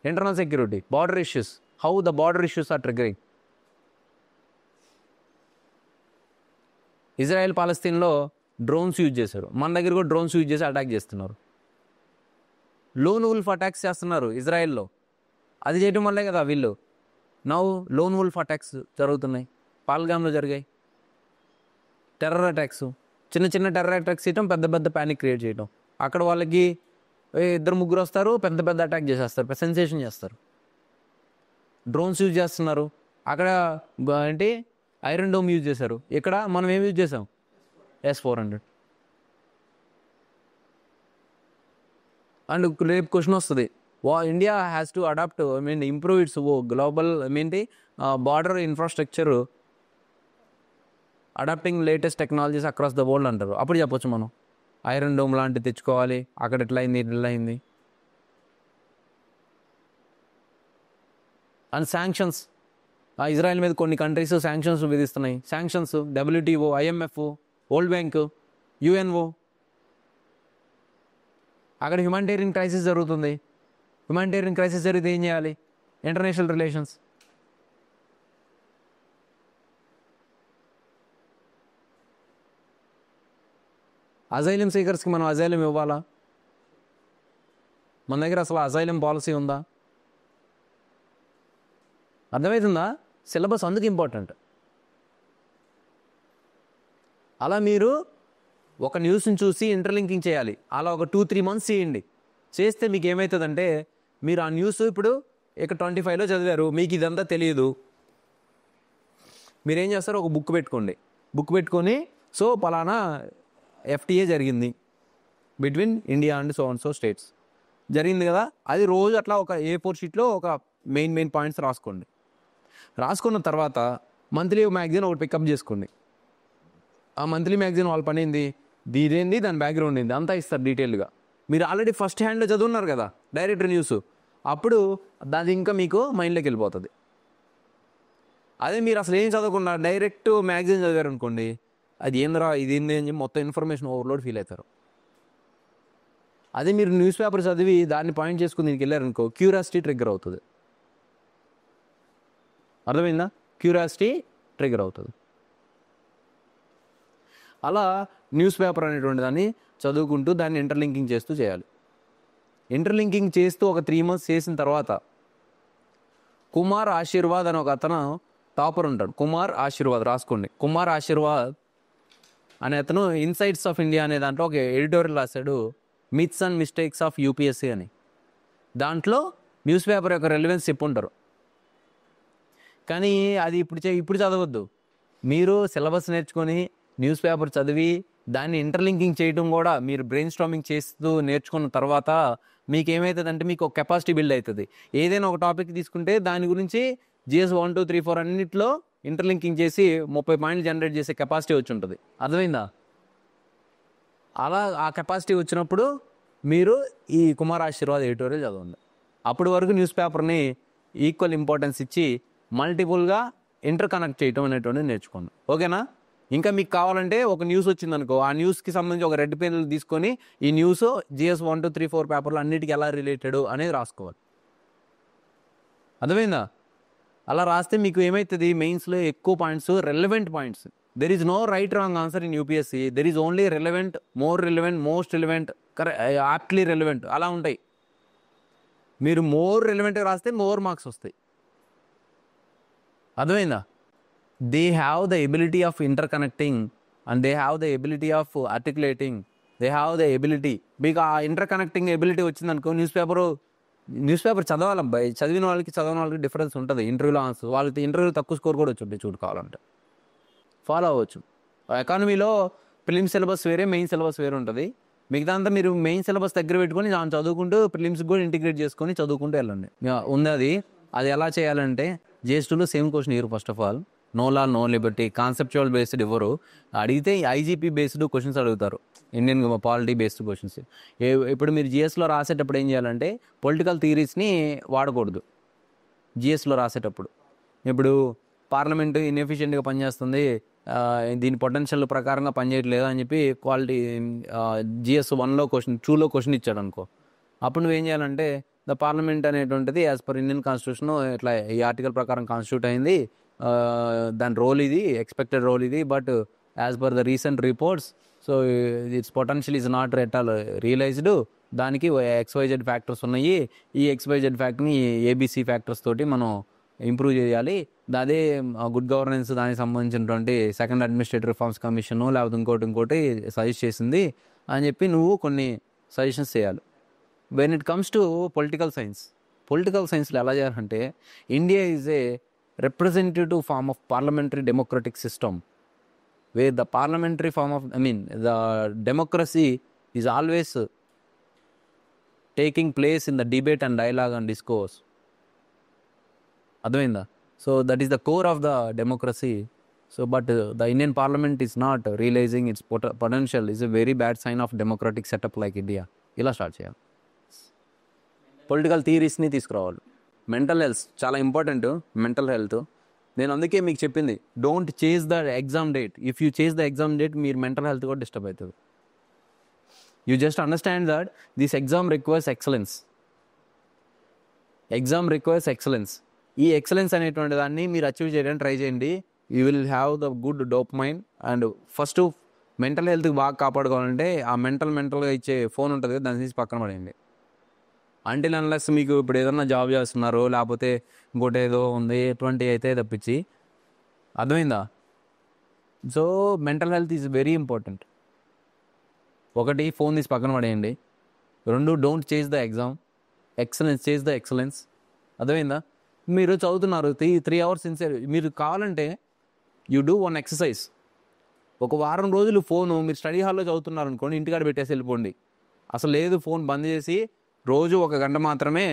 internal security, border issues, how the border issues are triggering. Israel పాలస్తీన్లో డ్రోన్స్ యూజ్ చేశారు, మన దగ్గర కూడా డ్రోన్స్ యూజ్ చేసి అటాక్ చేస్తున్నారు. లోన్ వుల్ఫ్ అటాక్స్ చేస్తున్నారు ఇజ్రాయెల్లో, అది చేయడం వల్లే కదా వీళ్ళు నౌ లోన్ వుల్ఫ్ అటాక్స్ జరుగుతున్నాయి. పాల్గామ్లో జరిగాయి టెర్రర్ అటాక్స్, చిన్న టెర్రర్ అటాక్స్ చేయటం, పెద్ద ప్యానిక్ క్రియేట్ చేయటం. అక్కడ వాళ్ళకి 2-3 వస్తారు, పెద్ద అటాక్ చేసేస్తారు, సెన్సేషన్ చేస్తారు. డ్రోన్స్ యూజ్ చేస్తున్నారు, అక్కడ ఏంటి ఐరన్ డోమ్ యూజ్ చేశారు, ఇక్కడ మనం ఏం యూజ్ చేసాం, S-400. అండ్ రేపు క్వశ్చన్ వస్తుంది, India has to adapt improve its global border infrastructure adapting latest technologies across the world అంటారు. అప్పుడు చెప్పొచ్చు మనం ఐరన్ డోమ్ లాంటివి తెచ్చుకోవాలి, అక్కడ ఎట్లా అయింది ఇట్లా అయింది. అండ్ శాంక్షన్స్, ఇజ్రాయెల్ మీద కొన్ని కంట్రీస్ శాంక్షన్స్ విధిస్తున్నాయి. Sanctions WTO, IMF, world bank, UNO. అక్కడ హ్యుమానిటేరియన్ క్రైసిస్ జరుగుతుంది. హ్యుమానిటేరియన్ క్రైసిస్ జరిగితే ఏం చేయాలి? International relations. అజైలం సీకర్స్కి మనం అజైలం ఇవ్వాలా? మన దగ్గర అసలు అజైలం పాలసీ ఉందా? అర్థమవుతుందా? సిలబస్ అందుకు ఇంపార్టెంట్. అలా మీరు ఒక న్యూస్ని చూసి ఇంటర్లింకింగ్ చేయాలి. అలా ఒక 2-3 months చేయండి. చేస్తే మీకు ఏమవుతుందంటే, మీరు ఆ న్యూస్ ఇప్పుడు ఇక 25లో చదివారు, మీకు ఇదంతా తెలియదు. మీరేం చేస్తారు, ఒక బుక్ పెట్టుకోండి. బుక్ పెట్టుకొని సో పలానా FTA జరిగింది between India and so states జరిగింది కదా, అది రోజు అట్లా ఒక A4 షీట్లో ఒక మెయిన్ పాయింట్స్ రాసుకోండి. రాసుకున్న తర్వాత మంత్లీ మ్యాగజైన్ ఒకటి పికప్ చేసుకోండి. ఆ మంత్లీ మ్యాగజైన్ వాళ్ళ పని ఏంది, దీదేంది, దాని బ్యాక్గ్రౌండ్ ఏంది అంతా ఇస్తారు డీటెయిల్గా. మీరు ఆల్రెడీ ఫస్ట్ హ్యాండ్లో చదువున్నారు కదా డైరెక్ట్ న్యూస్, అప్పుడు దాని ఇంకా మీకు మైండ్లోకి వెళ్ళిపోతుంది. అదే మీరు అసలు ఏం చదవకుండా డైరెక్ట్ మ్యాగజైన్ చదివారు అనుకోండి, అది ఏందిరా ఇది ఏంది అని చెప్పి మొత్తం ఇన్ఫర్మేషన్ ఓవర్లోడ్ ఫీల్ అవుతారు. అదే మీరు న్యూస్ పేపర్ చదివి దాన్ని పాయింట్ చేసుకుని దీనికి వెళ్ళారనుకో, క్యూరియాసిటీ ట్రిగ్గర్ అవుతుంది. అర్థమైందా? క్యూరియాసిటీ ట్రిగ్గర్ అవుతుంది. అలా న్యూస్ పేపర్ అనేటువంటి దాన్ని చదువుకుంటూ దాన్ని ఇంటర్లింకింగ్ చేస్తూ చేయాలి. ఇంటర్లింకింగ్ చేస్తూ ఒక 3 months చేసిన తర్వాత కుమార్ ఆశీర్వాద్ అని ఒక అతను టాపర్ ఉంటాడు. కుమార్ ఆశీర్వాద్ రాసుకోండి. కుమార్ ఆశీర్వాద్ అనే అతను ఇన్సైట్స్ ఆఫ్ ఇండియా అనే దాంట్లో ఒక ఎడిటోరియల్ రాశాడు, myths and mistakes of UPSC అని. దాంట్లో న్యూస్ పేపర్ యొక్క రెలవెన్స్ చెప్పుంటారు. కానీ అది ఇప్పుడు చదవద్దు. మీరు సిలబస్ నేర్చుకొని న్యూస్ పేపర్ చదివి దాన్ని ఇంటర్లింకింగ్ చేయడం కూడా మీరు బ్రెయిన్ స్టార్మింగ్ చేస్తూ నేర్చుకున్న తర్వాత మీకు ఏమవుతుందంటే, మీకు ఒక కెపాసిటీ బిల్డ్ అవుతుంది. ఏదైనా ఒక టాపిక్ తీసుకుంటే దాని గురించి GS 1, 2, 3, 4 అన్నింటిలో ఇంటర్లింకింగ్ చేసి 30 పాయింట్లు జనరేట్ చేసే కెపాసిటీ వచ్చి ఉంటుంది. అర్థమైందా? అలా ఆ కెపాసిటీ వచ్చినప్పుడు మీరు ఈ కుమార్ ఆశీర్వాద్ ఎడిటోరియల్ చదవండి. అప్పటి వరకు న్యూస్ పేపర్ని ఈక్వల్ ఇంపార్టెన్స్ ఇచ్చి మల్టిపుల్గా ఇంటర్ కనెక్ట్ చేయటం అనేటువంటిది నేర్చుకోండి. ఓకేనా? ఇంకా మీకు కావాలంటే ఒక న్యూస్ వచ్చిందనుకో, ఆ న్యూస్కి సంబంధించి ఒక రెడ్ పెన్నులు తీసుకొని ఈ న్యూస్ GS 1, 2, 3, 4 పేపర్లు అన్నిటికీ ఎలా రిలేటెడ్ అనేది రాసుకోవాలి. అర్థమైందా? అలా రాస్తే మీకు ఏమవుతుంది, మెయిన్స్లో ఎక్కువ points, relevant points. There is no right wrong answer in UPSC. There is only relevant, more relevant, most relevant, aptly relevant అలా ఉంటాయి. మీరు మోర్ రెలవెంట్గా రాస్తే మోర్ మార్క్స్ వస్తాయి. అర్థమైందా? They have the ability of interconnecting and they have the ability of articulating. They have the ability. మీకు ఆ interconnecting ability వచ్చిందనుకో, news paper చదవాలబ్బాయి. చదివిన వాళ్ళకి చదవని వాళ్ళకి డిఫరెన్స్ ఉంటుంది. ఇంటర్వ్యూలో ఆన్సర్ వాళ్ళకి ఇంటర్వ్యూలో తక్కువ స్కోర్ కూడా వచ్చి చూడుకోవాలంటే ఫాలో అవ్వచ్చు. ఎకానమీలో ప్రిలిమ్స్ సిలబస్ వేరే, మెయిన్ సిలబస్ వేరే ఉంటుంది. మిగతా అంతా మీరు మెయిన్ సిలబస్ దగ్గర పెట్టుకొని దాన్ని చదువుకుంటూ ప్రిలిమ్స్కి కూడా ఇంటిగ్రేట్ చేసుకొని చదువుకుంటూ వెళ్ళండి. ఉంది అది ఎలా చేయాలంటే, GS 2లో సేమ్ క్వశ్చన్ ఇవ్వరు. First of all no law no liberty, conceptual based ఇవ్వరు. అడిగితే IGP బేస్డ్ క్వశ్చన్స్ అడుగుతారు, ఇండియన్ పాలిటీ బేస్డ్ క్వశ్చన్స్. ఇప్పుడు మీరు GSలో రాసేటప్పుడు ఏం చేయాలంటే, పొలిటికల్ థియరీస్ని వాడకూడదు GSలో రాసేటప్పుడు. ఇప్పుడు పార్లమెంటు ఇన్ఎఫిషియెంట్గా పనిచేస్తుంది, దీని పొటెన్షియల్ ప్రకారంగా పనిచేయట్లేదు అని చెప్పి GS 1లో క్వశ్చన్ 2లో క్వశ్చన్ ఇచ్చాడు అనుకో, అప్పుడు నువ్వేం చేయాలంటే, ద పార్లమెంట్ అనేటువంటిది యాజ్ పర్ ఇండియన్ కాన్స్టిట్యూషన్ ఇట్లా ఈ ఆర్టికల్ ప్రకారం కాన్స్టిట్యూట్ అయింది, దాని రోల్ ఇది, ఎక్స్పెక్టెడ్ రోల్ ఇది, but as per the recent reports so its potential is not at all realised, దానికి XYZ ఫ్యాక్టర్స్ ఉన్నాయి, ఈ XYZ ఫ్యాక్టర్ని ABC ఫ్యాక్టర్స్ తోటి మనం ఇంప్రూవ్ చేయాలి. అదే గుడ్ గవర్నెన్స్ దానికి సంబంధించినటువంటి సెకండ్ అడ్మినిస్ట్రేటివ్ రిఫార్మ్స్ కమిషన్ లేకపోతే ఇంకోటి సజెస్ట్ చేసింది అని చెప్పి నువ్వు కొన్ని సజెషన్స్ చేయాలి. When it comes to political సైన్స్లో ఎలా చేయాలంటే, India is a representative form of parliamentary democratic system where the parliamentary form of the democracy is always taking place in the debate and dialogue and discourse. అర్థమైందా? So that is the core of the democracy. So but the Indian parliament is not realising its potential is a very bad sign of democratic setup like India. ఇలా start చేయాలి. Political థియరీస్ని తీసుకురావాలి. Mental health చాలా important. Mental health నేను అందుకే మీకు చెప్పింది, don't chase the exam date. If you chase the exam date మీరు మెంటల్ హెల్త్ కూడా డిస్టర్బ్ అవుతుంది. You just understand that this exam requires excellence. Exam requires excellence. ఈ ఎక్సలెన్స్ అనేటువంటి దాన్ని మీరు అచీవ్ చేయడానికి ట్రై చేయండి. You will have the good dopamine. And first mental health బాగా కాపాడుకోవాలంటే ఆ మెంటల్గా ఇచ్చే ఫోన్ ఉంటుంది కదా, దాన్ని తీసి పక్కన పడేయండి. అంటిల్ అన్లెస్ మీకు ఇప్పుడు ఏదన్నా జాబ్ చేస్తున్నారో లేకపోతే ఇంకోటి ఏదో ఉంది ఎటువంటి అయితే తప్పించి. అర్థమైందా? So mental health is very important. ఒకటి, ఫోన్ తీసి పక్కన పడేయండి. రెండు, don't chase the exam, excellence, chase the excellence. అర్థమైందా? మీరు చదువుతున్నారు 3 hours సిన్సియర్. మీరు కావాలంటే యూ డూ వన్ ఎక్సర్సైజ్. ఒక వారం రోజులు ఫోను మీరు స్టడీ హాల్లో చదువుతున్నారు అనుకోండి, ఇంటికాడ పెట్టేసి వెళ్ళిపోండి. అసలు లేదు, ఫోన్ బంద్ చేసి రోజు 1 గంట మాత్రమే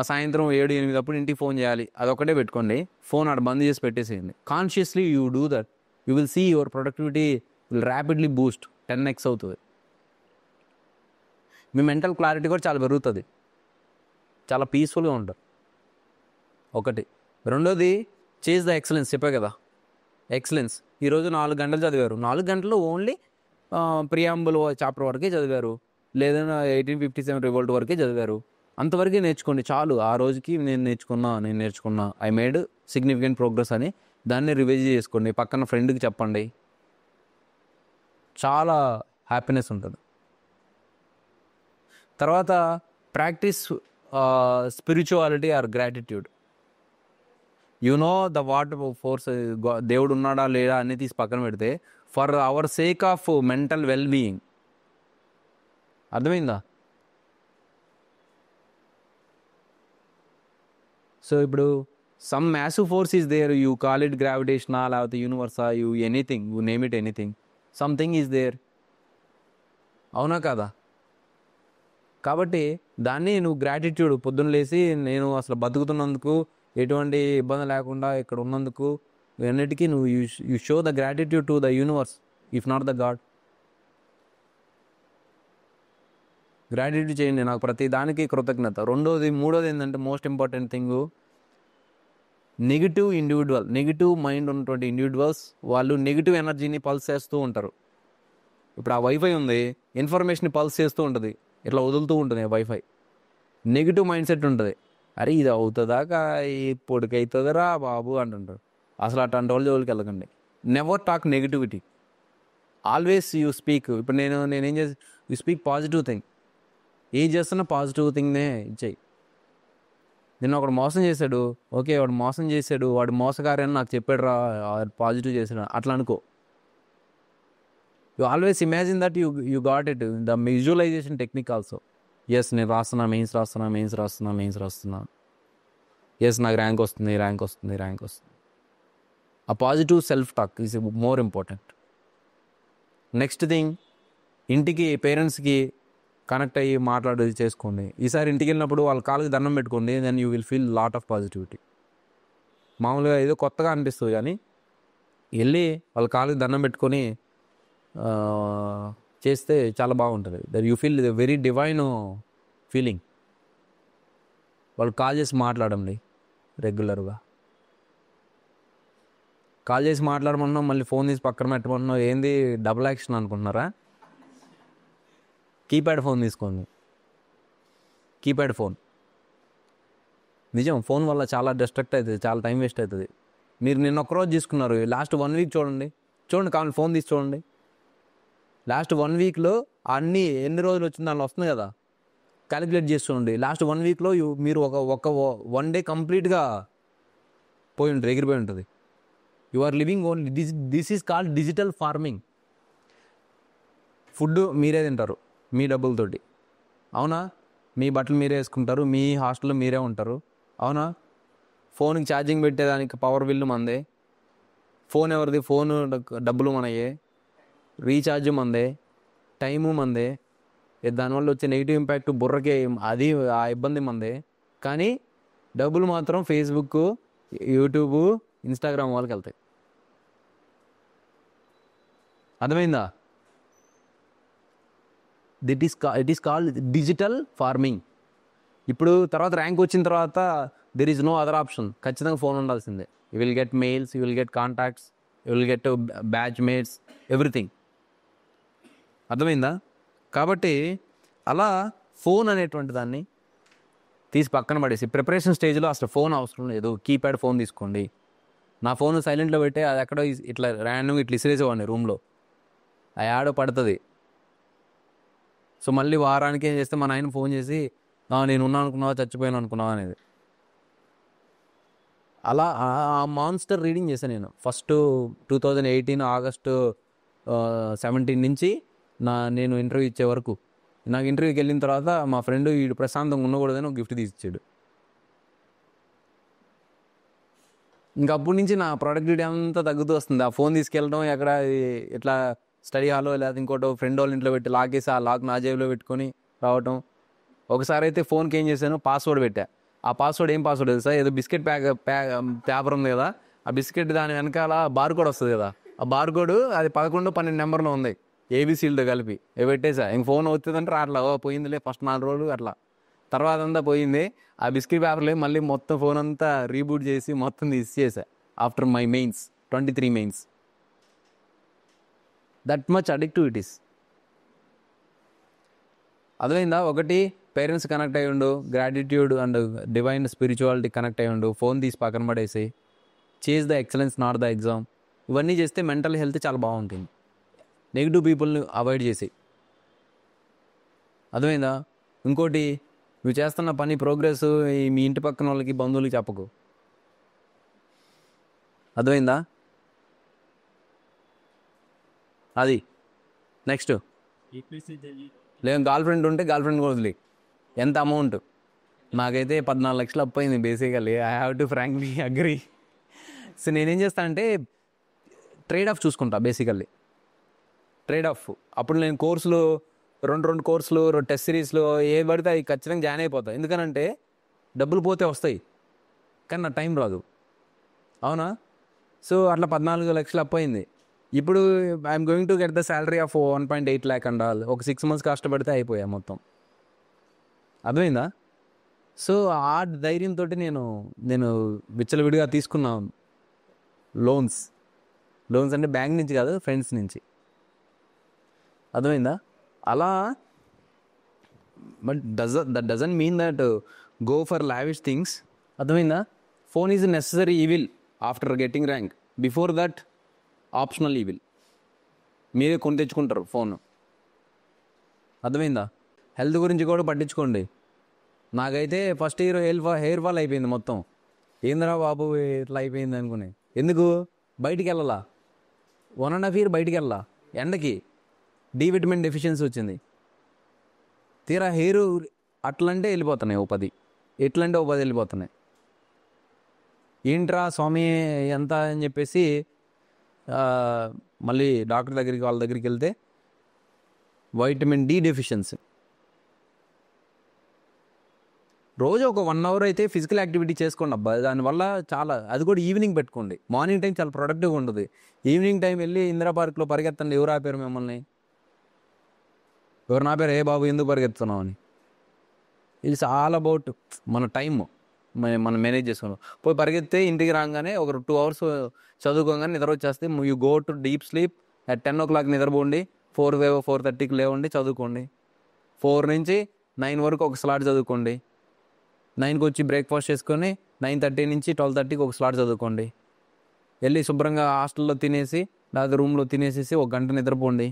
సాయంత్రం 7-8 అప్పుడు ఇంటికి ఫోన్ చేయాలి, అదొకటే పెట్టుకోండి. ఫోన్ ఆడ బంద్ చేసి పెట్టేసేయండి. Consciously you do that, you will see your productivity will rapidly boost, 10x అవుతుంది. మీ మెంటల్ క్లారిటీ కూడా చాలా పెరుగుతుంది, చాలా పీస్ఫుల్గా ఉంటారు. ఒకటి. రెండోది, చేజ్ ద ఎక్సలెన్స్. చెప్పా కదా, ఎక్సలెన్స్. ఈరోజు 4 గంటలు చదివారు, 4 గంటలు ఓన్లీ ప్రియాంబుల్ చాప్టర్ వరకే చదివారు, లేదా 1857 రివోల్ట్ వరకే చదివారు. అంతవరకే నేర్చుకోండి చాలు. ఆ రోజుకి నేను నేర్చుకున్నా, ఐ మేడ్ సిగ్నిఫికెంట్ ప్రోగ్రెస్ అని దాన్ని రివైజ్ చేసుకోండి. పక్కన ఫ్రెండ్కి చెప్పండి, చాలా హ్యాపీనెస్ ఉంటుంది. తర్వాత practise spirituality or gratitude. You know the what force, దేవుడు ఉన్నాడా లేడా అని తీసి పక్కన పెడితే, for our sake of mental well being. అర్థమైందా? సో ఇప్పుడు some massive force is there, you call it గ్రావిటేషనా లేకపోతే యూనివర్సా, you anything, you name it anything, something is there. అవునా కదా? కాబట్టి దాన్ని నువ్వు గ్రాటిట్యూడ్, పొద్దున్న లేసి నేను అసలు బతుకుతున్నందుకు, ఎటువంటి ఇబ్బంది లేకుండా ఇక్కడ ఉన్నందుకు, అన్నిటికీ నువ్వు you show the gratitude to the universe, if not the God. Gratitude చేయండి, నాకు ప్రతి దానికి కృతజ్ఞత. మూడోది ఏంటంటే most important thing, negative mind ఉన్నటువంటి ఇండివిజువల్స్ వాళ్ళు నెగిటివ్ ఎనర్జీని పల్స్ చేస్తూ ఉంటారు. ఇప్పుడు ఆ వైఫై ఉంది, ఇన్ఫర్మేషన్ పల్స్ చేస్తూ ఉంటుంది, ఇట్లా వదులుతూ ఉంటుంది వైఫై. నెగిటివ్ మైండ్ సెట్ ఉంటుంది, అరే ఇది అవుతుందా, ఇప్పటికి అవుతుందిరా బాబు అంటుంటారు. అసలు అట్లాంటి వాళ్ళ జోలికి వెళ్ళకండి. Never talk negativity, always you speak. ఇప్పుడు నేనేం చేసి, యూ స్పీక్ పాజిటివ్ థింగ్. ఏం చేస్తున్నా పాజిటివ్ థింగ్నే ఇచ్చేయి. నిన్న ఒకడు మోసం చేశాడు, ఓకే వాడు మోసం చేశాడు, వాడు మోసగారని నాకు చెప్పాడు రా, పాజిటివ్ చేశాడు, అట్లా అనుకో. You always imagine that you got it, the visualisation technique also. Yes నేను మెయిన్స్ రాస్తున్నా, ఎస్ నాకు ర్యాంక్ వస్తుంది. ఆ positive self talk is more important. Next thing, ఇంటికి పేరెంట్స్కి కనెక్ట్ అయ్యి మాట్లాడేది చేసుకోండి. ఈసారి ఇంటికి వెళ్ళినప్పుడు వాళ్ళ కాళ్ళకి దండం పెట్టుకోండి, then you will feel lot of positivity. మామూలుగా ఏదో కొత్తగా అనిపిస్తుంది, కానీ వెళ్ళి వాళ్ళ కాళ్ళకి దండం పెట్టుకొని చేస్తే చాలా బాగుంటుంది. That you feel very divine feeling. వాళ్ళు కాల్ చేసి మాట్లాడండి రెగ్యులర్గా. కాల్ చేసి మాట్లాడమన్నాం, మళ్ళీ ఫోన్ తీసి పక్కన పెట్టమన్నాం, ఏంది డబుల్ యాక్షన్ అనుకుంటున్నారా? కీప్యాడ్ ఫోన్ తీసుకోండి, కీప్యాడ్ ఫోన్. నిజం, ఫోన్ వల్ల చాలా డిస్ట్రాక్ట్ అవుతుంది, చాలా టైం వేస్ట్ అవుతుంది. మీరు నిన్న ఒక్కరోజు తీసుకున్నారు, లాస్ట్ 1 week చూడండి కావాలి ఫోన్ తీసి చూడండి. లాస్ట్ 1 weekలో అన్నీ ఎన్ని రోజులు వచ్చింది దానిలో వస్తుంది కదా, క్యాలిక్యులేట్ చేసి చూడండి. లాస్ట్ 1 weekలో మీరు ఒక 1 day కంప్లీట్గా ఎగిరిపోయి ఉంటుంది. You are living only, this is called digital farming. Food మీరే తింటారు మీ డబ్బులతోటి, అవునా? మీ బట్టలు మీరే వేసుకుంటారు, మీ హాస్టల్లో మీరే ఉంటారు, అవునా? ఫోన్కి ఛార్జింగ్ పెట్టేదానికి పవర్ బిల్లు మందే, ఫోన్ ఎవరిది, ఫోన్ డబ్బులు మనయే, రీఛార్జ్ మందే, టైము మందే, దానివల్ల వచ్చే నెగిటివ్ ఇంపాక్ట్ బుర్రకి అది ఆ ఇబ్బంది మందే. కానీ డబ్బులు మాత్రం ఫేస్బుక్, యూట్యూబ్, ఇన్స్టాగ్రామ్ వాళ్ళకి వెళ్తాయి. అర్థమైందా? It is called digital farming. ఇప్పుడు తర్వాత ర్యాంక్ వచ్చిన తర్వాత there is no other option. ఖచ్చితంగా ఫోన్ ఉండాల్సిందే. You will get mails, you will get contacts, you will get batch mates, everything. అర్థమైందా? కాబట్టి అలా ఫోన్ అనేటువంటి దాన్ని తీసి పక్కన పడేసి ప్రిపరేషన్ స్టేజ్లో అసలు ఫోన్ అవసరం లేదు. కీప్యాడ్ ఫోన్ తీసుకోండి. నా ఫోన్ సైలెంట్లో పెట్టి అది ఎక్కడో ఇట్లా ర్యాండమ్గా ఇట్లా ఇసిరేసేవాడిని రూమ్లో. ఆ యాడో పడుతుంది. సో మళ్ళీ వారానికి ఏం చేస్తే మా నాయన ఫోన్ చేసి నేను ఉన్నాను అనుకున్నావా, చచ్చిపోయాను అనుకున్నావా అనేది. అలా ఆ మాన్స్టర్ రీడింగ్ చేశాను నేను. ఫస్ట్ 2018 ఆగస్టు 17 నుంచి నేను ఇంటర్వ్యూ ఇచ్చే వరకు. నాకు ఇంటర్వ్యూకి వెళ్ళిన తర్వాత మా ఫ్రెండ్ వీడు ప్రశాంతంగా ఉండకూడదని ఒక గిఫ్ట్ తీసిచ్చాడు. ఇంకా అప్పటి నుంచి నా ప్రొడక్టివిటీ అంతా తగ్గుతూ వస్తుంది. ఆ ఫోన్ తీసుకెళ్ళడం ఎక్కడ ఇట్లా స్టడీ హాల్లో లేదా ఇంకోటో ఫ్రెండ్ వాళ్ళ ఇంట్లో పెట్టి లాగేసి ఆ లాక్ నా జేబులో పెట్టుకొని రావటం. ఒకసారి అయితే ఫోన్కి ఏం చేశాను, పాస్వర్డ్ పెట్టా. ఆ పాస్వర్డ్ ఏం పాస్వర్డ్ తెలుసా? ఏదో బిస్కెట్ పేపర్ ఉంది కదా, ఆ బిస్కెట్ దాని వెనకాల బార్ కోడ్ వస్తుంది కదా, ఆ బార్ కోడ్ అది 11, 12 నెంబర్లో ఉంది, ఏబీసీలతో కలిపి. పెట్టేసా. ఇంక ఫోన్ అవుతుందంటే రాట్లా. పోయిందిలే ఫస్ట్ 4 రోజులు అట్లా. తర్వాత అంతా పోయింది. ఆ బిస్కెట్ పేపర్లే మళ్ళీ మొత్తం ఫోన్ అంతా రీబూట్ చేసి మొత్తం తీసి చేసా. After my mains 23 mains. That much addictive it is. అర్థమైందా? ఒకటి, పేరెంట్స్ కనెక్ట్ అయ్యి ఉండు, gratitude and divine spirituality connect అయ్యి ఉండు, ఫోన్ తీసి పక్కన పడేసి chase the excellence not the exam. ఇవన్నీ చేస్తే మెంటల్ హెల్త్ చాలా బాగుంటుంది. నెగిటివ్ పీపుల్ని అవాయిడ్ చేసి. అర్థమైందా? ఇంకోటి, నువ్వు చేస్తున్న పని ప్రోగ్రెస్ మీ ఇంటి పక్కన వాళ్ళకి, బంధువులకి చెప్పకు. అర్థమైందా? అది నెక్స్ట్. లేదు గర్ల్ ఫ్రెండ్ ఉంటే గర్ల్ ఫ్రెండ్ వదిలి. ఎంత అమౌంట్? నాకైతే 14 లక్షలు అప్పు అయింది basically. I have to frankly agree. So నేనేం చేస్తానంటే ట్రేడ్ ఆఫ్ చూసుకుంటా బేసికల్లీ. Trade of. అప్పుడు నేను కోర్సులు 2 కోర్సులు, 2 టెస్ట్ సిరీస్లు ఏ పడితే అవి ఖచ్చితంగా జాయిన్ అయిపోతాయి. ఎందుకనంటే డబ్బులు పోతే వస్తాయి కానీ నా టైం రాదు. అవునా? సో అట్లా 14 లక్షలు అప్పు అయింది. ఇప్పుడు I'm going to get the salary of 1.8 lakh and all. ఒక 6 months కష్టపడితే అయిపోయా మొత్తం. అర్థమైందా? సో ఆ ధైర్యంతో నేను విచ్చలవిడిగా తీసుకున్నాను లోన్స్ అంటే బ్యాంక్ నుంచి కాదు, ఫ్రెండ్స్ నుంచి. అర్థమైందా? అలా. But that doesn't mean that go for lavish things. అర్థమైందా? Phone is necessary evil after getting rank. Before that optional evil. మీరే కొని తెచ్చుకుంటారు ఫోన్. అర్థమైందా? హెల్త్ గురించి కూడా పట్టించుకోండి. నాకైతే ఫస్ట్ ఇయర్ హెయిర్ ఫాల్ అయిపోయింది మొత్తం. ఏందిరా బాబు ఇట్లా అయిపోయింది అనుకునే. ఎందుకు? బయటికి వెళ్ళాలా, 1.5 year బయటికి వెళ్ళాలా, ఎండకి డి విటమిన్ డెఫిషియన్సీ వచ్చింది. తీరా హెయిర్ అట్లంటే వెళ్ళిపోతున్నాయి 10, ఎట్లంటే 10 వెళ్ళిపోతున్నాయి. ఏంట్రా స్వామి ఎంత అని చెప్పేసి మళ్ళీ డాక్టర్ దగ్గరికి వాళ్ళ దగ్గరికి వెళ్తే వైటమిన్ డి డెఫిషియన్సీ. రోజు ఒక 1 hour అయితే ఫిజికల్ యాక్టివిటీ చేసుకోండి అబ్బా. దానివల్ల చాలా, అది కూడా ఈవినింగ్ పెట్టుకోండి. మార్నింగ్ టైం చాలా ప్రొడక్టివ్గా ఉంటుంది. ఈవినింగ్ టైం వెళ్ళి ఇందిరా పార్క్లో పరిగెత్తండి. ఎవరు ఆపారు మిమ్మల్ని? ఎవరు ఆపారు? ఏ బాబు ఎందుకు పరిగెత్తున్నావు అని. ఇట్స్ ఆల్ అబౌట్ మన టైం మనం మేనేజ్ చేసుకోవడం. పోయి పరిగెత్తే ఇంటికి రాగానే ఒక 2 hours చదువుకోగానే నిద్ర వచ్చేస్తే you go to deep sleep. At 10 o'clock నిద్రపోండి. 4:30కి లేవండి, చదువుకోండి. 4 నుంచి 9 వరకు ఒక స్లాట్ చదువుకోండి. 9కి వచ్చి బ్రేక్ఫాస్ట్ చేసుకొని 9:30 నుంచి 12:30కి ఒక స్లాట్ చదువుకోండి. వెళ్ళి శుభ్రంగా హాస్టల్లో తినేసి లేదా రూమ్లో తినేసేసి 1 గంట నిద్రపోండి.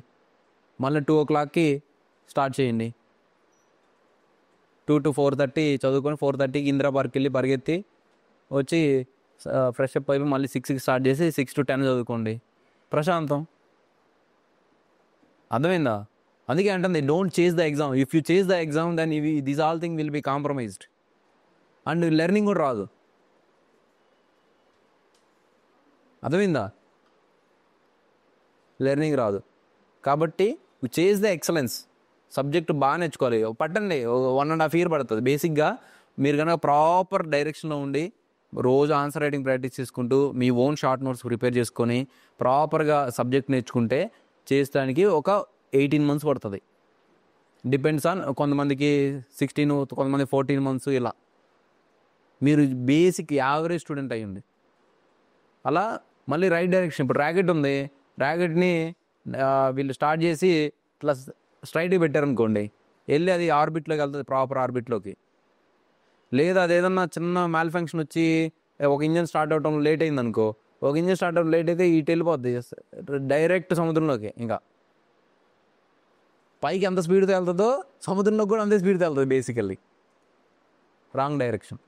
మళ్ళీ 2 o'clockకి స్టార్ట్ చేయండి. 2 to 4:30 చదువుకొని 4:30కి ఇందిరా పార్క్కి వెళ్ళి పరిగెత్తి వచ్చి ఫ్రెష్ అప్ అయిపోయి మళ్ళీ 6కి స్టార్ట్ చేసి 6 to 10 చదువుకోండి. ప్రశాంతం. అర్థమైందా? అందుకే అంటుంది don't chase the exam. If you chase the exam then these all thing will be compromised and learning కూడా రాదు. అర్థమైందా? లెర్నింగ్ రాదు. కాబట్టి చేజ్ ద ఎక్సలెన్స్. సబ్జెక్ట్ బాగా నేర్చుకోవాలి. పట్టండి 1.5 year పడుతుంది. బేసిక్గా మీరు కనుక ప్రాపర్ డైరెక్షన్లో ఉండి రోజు ఆన్సర్ రైటింగ్ ప్రాక్టీస్ చేసుకుంటూ మీ ఓన్ షార్ట్ నోట్స్ ప్రిపేర్ చేసుకొని ప్రాపర్గా సబ్జెక్ట్ నేర్చుకుంటే చేసడానికి ఒక 18 months పడుతుంది. డిపెండ్స్ ఆన్ కొంతమందికి 16, కొంతమంది 14 months ఇలా. మీరు బేసిక్ యావరేజ్ స్టూడెంట్ అయ్యింది. అలా మళ్ళీ రైట్ డైరెక్షన్. ఇప్పుడు ర్యాకెట్ ఉంది, ర్యాకెట్ని వీళ్ళు స్టార్ట్ చేసి ప్లస్ స్ట్రైట్గా పెట్టారనుకోండి, వెళ్ళి అది ఆర్బిట్లోకి వెళ్తుంది, ప్రాపర్ ఆర్బిట్లోకి. లేదా అదేదన్నా చిన్న మ్యాల్ ఫంక్షన్ వచ్చి ఒక ఇంజన్ స్టార్ట్ అవటం లేట్ అయింది అనుకో, ఒక ఇంజన్ స్టార్ట్ అవడం లేట్ అయితే ఇటు వెళ్ళిపోద్ది డైరెక్ట్ సముద్రంలోకి. ఇంకా పైకి ఎంత స్పీడ్తో వెళ్తుందో సముద్రంలోకి కూడా అంతే స్పీడ్తో వెళ్తుంది బేసికల్లీ, రాంగ్ డైరెక్షన్.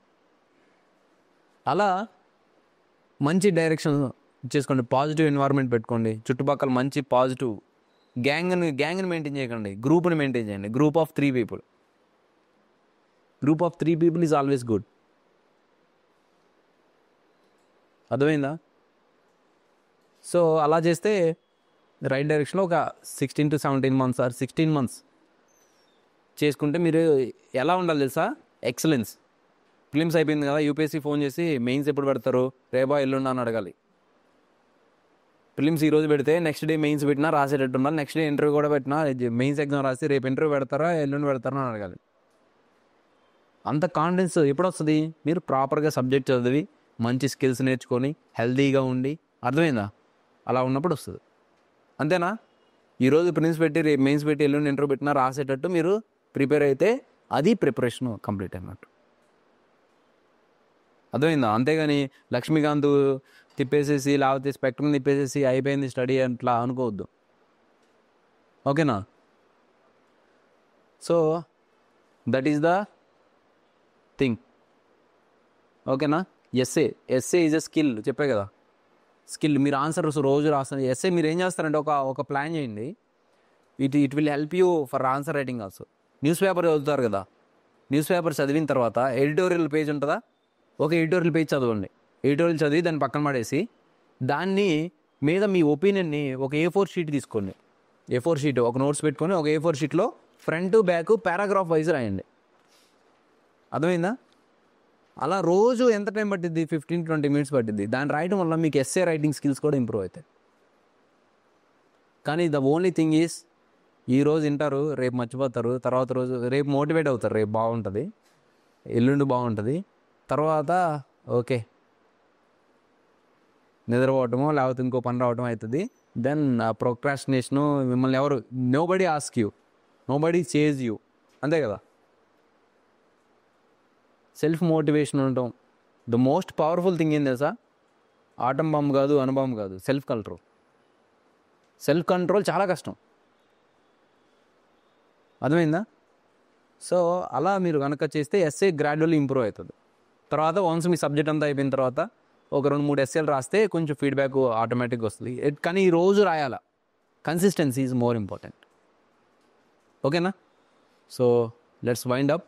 అలా మంచి డైరెక్షన్ చేసుకోండి, పాజిటివ్ ఎన్వైర్న్మెంట్ పెట్టుకోండి, చుట్టుపక్కల మంచి పాజిటివ్ గ్యాంగ్ని మెయింటైన్ చేయకండి, గ్రూప్ని మెయింటైన్ చేయండి. Group of 3 people. Group of 3 people is always good. అర్థమైందా? సో అలా చేస్తే రైట్ డైరెక్షన్లో ఒక 16 to 17 months ఆర్ 16 months చేసుకుంటే మీరు ఎలా ఉండాలి తెలుసా? ఎక్సలెన్స్. ఫిలిమ్స్ అయిపోయింది కదా, యూపీఎస్సీ ఫోన్ చేసి మెయిన్స్ ఎప్పుడు పెడతారు, రేపా ఎల్లుండా అని అడగాలి. ఫిలిమ్స్ ఈరోజు పెడితే నెక్స్ట్ డే మెయిన్స్ పెట్టినా రాసేటట్టు ఉండాలి. నెక్స్ట్ డే ఇంటర్వ్యూ కూడా పెట్టినా మెయిన్స్ ఎగ్జామ్ రాసి రేపు ఇంటర్వ్యూ పెడతారా ఎల్లుండి పెడతారా అని అడగాలి. అంత కాన్ఫిడెన్స్ ఎప్పుడు వస్తుంది? మీరు ప్రాపర్గా సబ్జెక్ట్ చదివి మంచి స్కిల్స్ నేర్చుకొని హెల్తీగా ఉండి, అర్థమైందా? అలా ఉన్నప్పుడు వస్తుంది. అంతేనా? ఈరోజు ప్రిలిమ్స్ పెట్టి రేపు మెయిన్స్ పెట్టి ఎల్లుండి ఇంటర్వ్యూ పెట్టినా రాసేటట్టు మీరు ప్రిపేర్ అయితే అది ప్రిపరేషన్ కంప్లీట్ అయినట్టు. అర్థమైందా? అంతేగాని లక్ష్మీకాంత్ తిప్పేసేసి లేకపోతే స్పెక్ట్రమ్ తిప్పేసేసి అయిపోయింది స్టడీ అట్లా అనుకోవద్దు. ఓకేనా? So that is the thing. ఓకేనా? SA is a skill. చెప్పే కదా, స్కిల్. మీరు ఆన్సర్స్ రోజు రాస్తారు. ఎస్ఏ మీరు ఏం చేస్తారంటే ఒక ప్లాన్ చేయండి. It will help you for answer writing also. News paper చదువుతారు కదా, న్యూస్ పేపర్ చదివిన తర్వాత ఎడిటోరియల్ పేజ్ ఉంటుందా, ఒక ఎడిటోరియల్ పేజ్ చదవండి. ఎడిటోరియల్ చదివి దాన్ని పక్కన పడేసి దాన్ని మీద మీ ఒపీనియన్ని ఒక A4 sheet తీసుకోండి. A4 sheet ఒక నోట్స్ పెట్టుకొని ఒక A4 sheetలో ఫ్రంట్ బ్యాక్ పారాగ్రాఫ్ వైజ్ రాయండి. అర్థమైందా? అలా రోజు ఎంత టైం పట్టిద్ది? 15-20 minutes పట్టిద్ది. దాన్ని రాయడం వల్ల మీకు ఎస్ఏ రైటింగ్ స్కిల్స్ కూడా ఇంప్రూవ్ అవుతాయి. కానీ ద ఓన్లీ థింగ్ ఈజ్ ఈరోజు వింటారు, రేపు మర్చిపోతారు, తర్వాత రోజు రేపు మోటివేట్ అవుతారు, రేపు బాగుంటుంది, ఎల్లుండి బాగుంటుంది, తర్వాత ఓకే నిద్రపోవటమో లేకపోతే ఇంకో పని రావటం అవుతుంది. Then procrastination. మిమ్మల్ని ఎవరు nobody ask you, nobody says you. అంతే కదా? సెల్ఫ్ మోటివేషన్ ఉండటం ద మోస్ట్ పవర్ఫుల్ థింగ్ ఏం తెలుసా? ఆటం బాంబు కాదు, అణుబాంబు కాదు, సెల్ఫ్ కంట్రోల్. సెల్ఫ్ కంట్రోల్ చాలా కష్టం. అర్థమైందా? సో అలా మీరు కనుక చేస్తే ఎస్ఏ గ్రాడ్యువల్లీ ఇంప్రూవ్ అవుతుంది. తర్వాత వన్స్ మీ సబ్జెక్ట్ అంతా అయిపోయిన తర్వాత ఒక 2-3 ఎస్ఏలు రాస్తే కొంచెం ఫీడ్బ్యాక్ ఆటోమేటిక్గా వస్తుంది. కానీ ఈ రోజు రాయాలా. Consistency is more important. ఓకేనా? So let's wind up.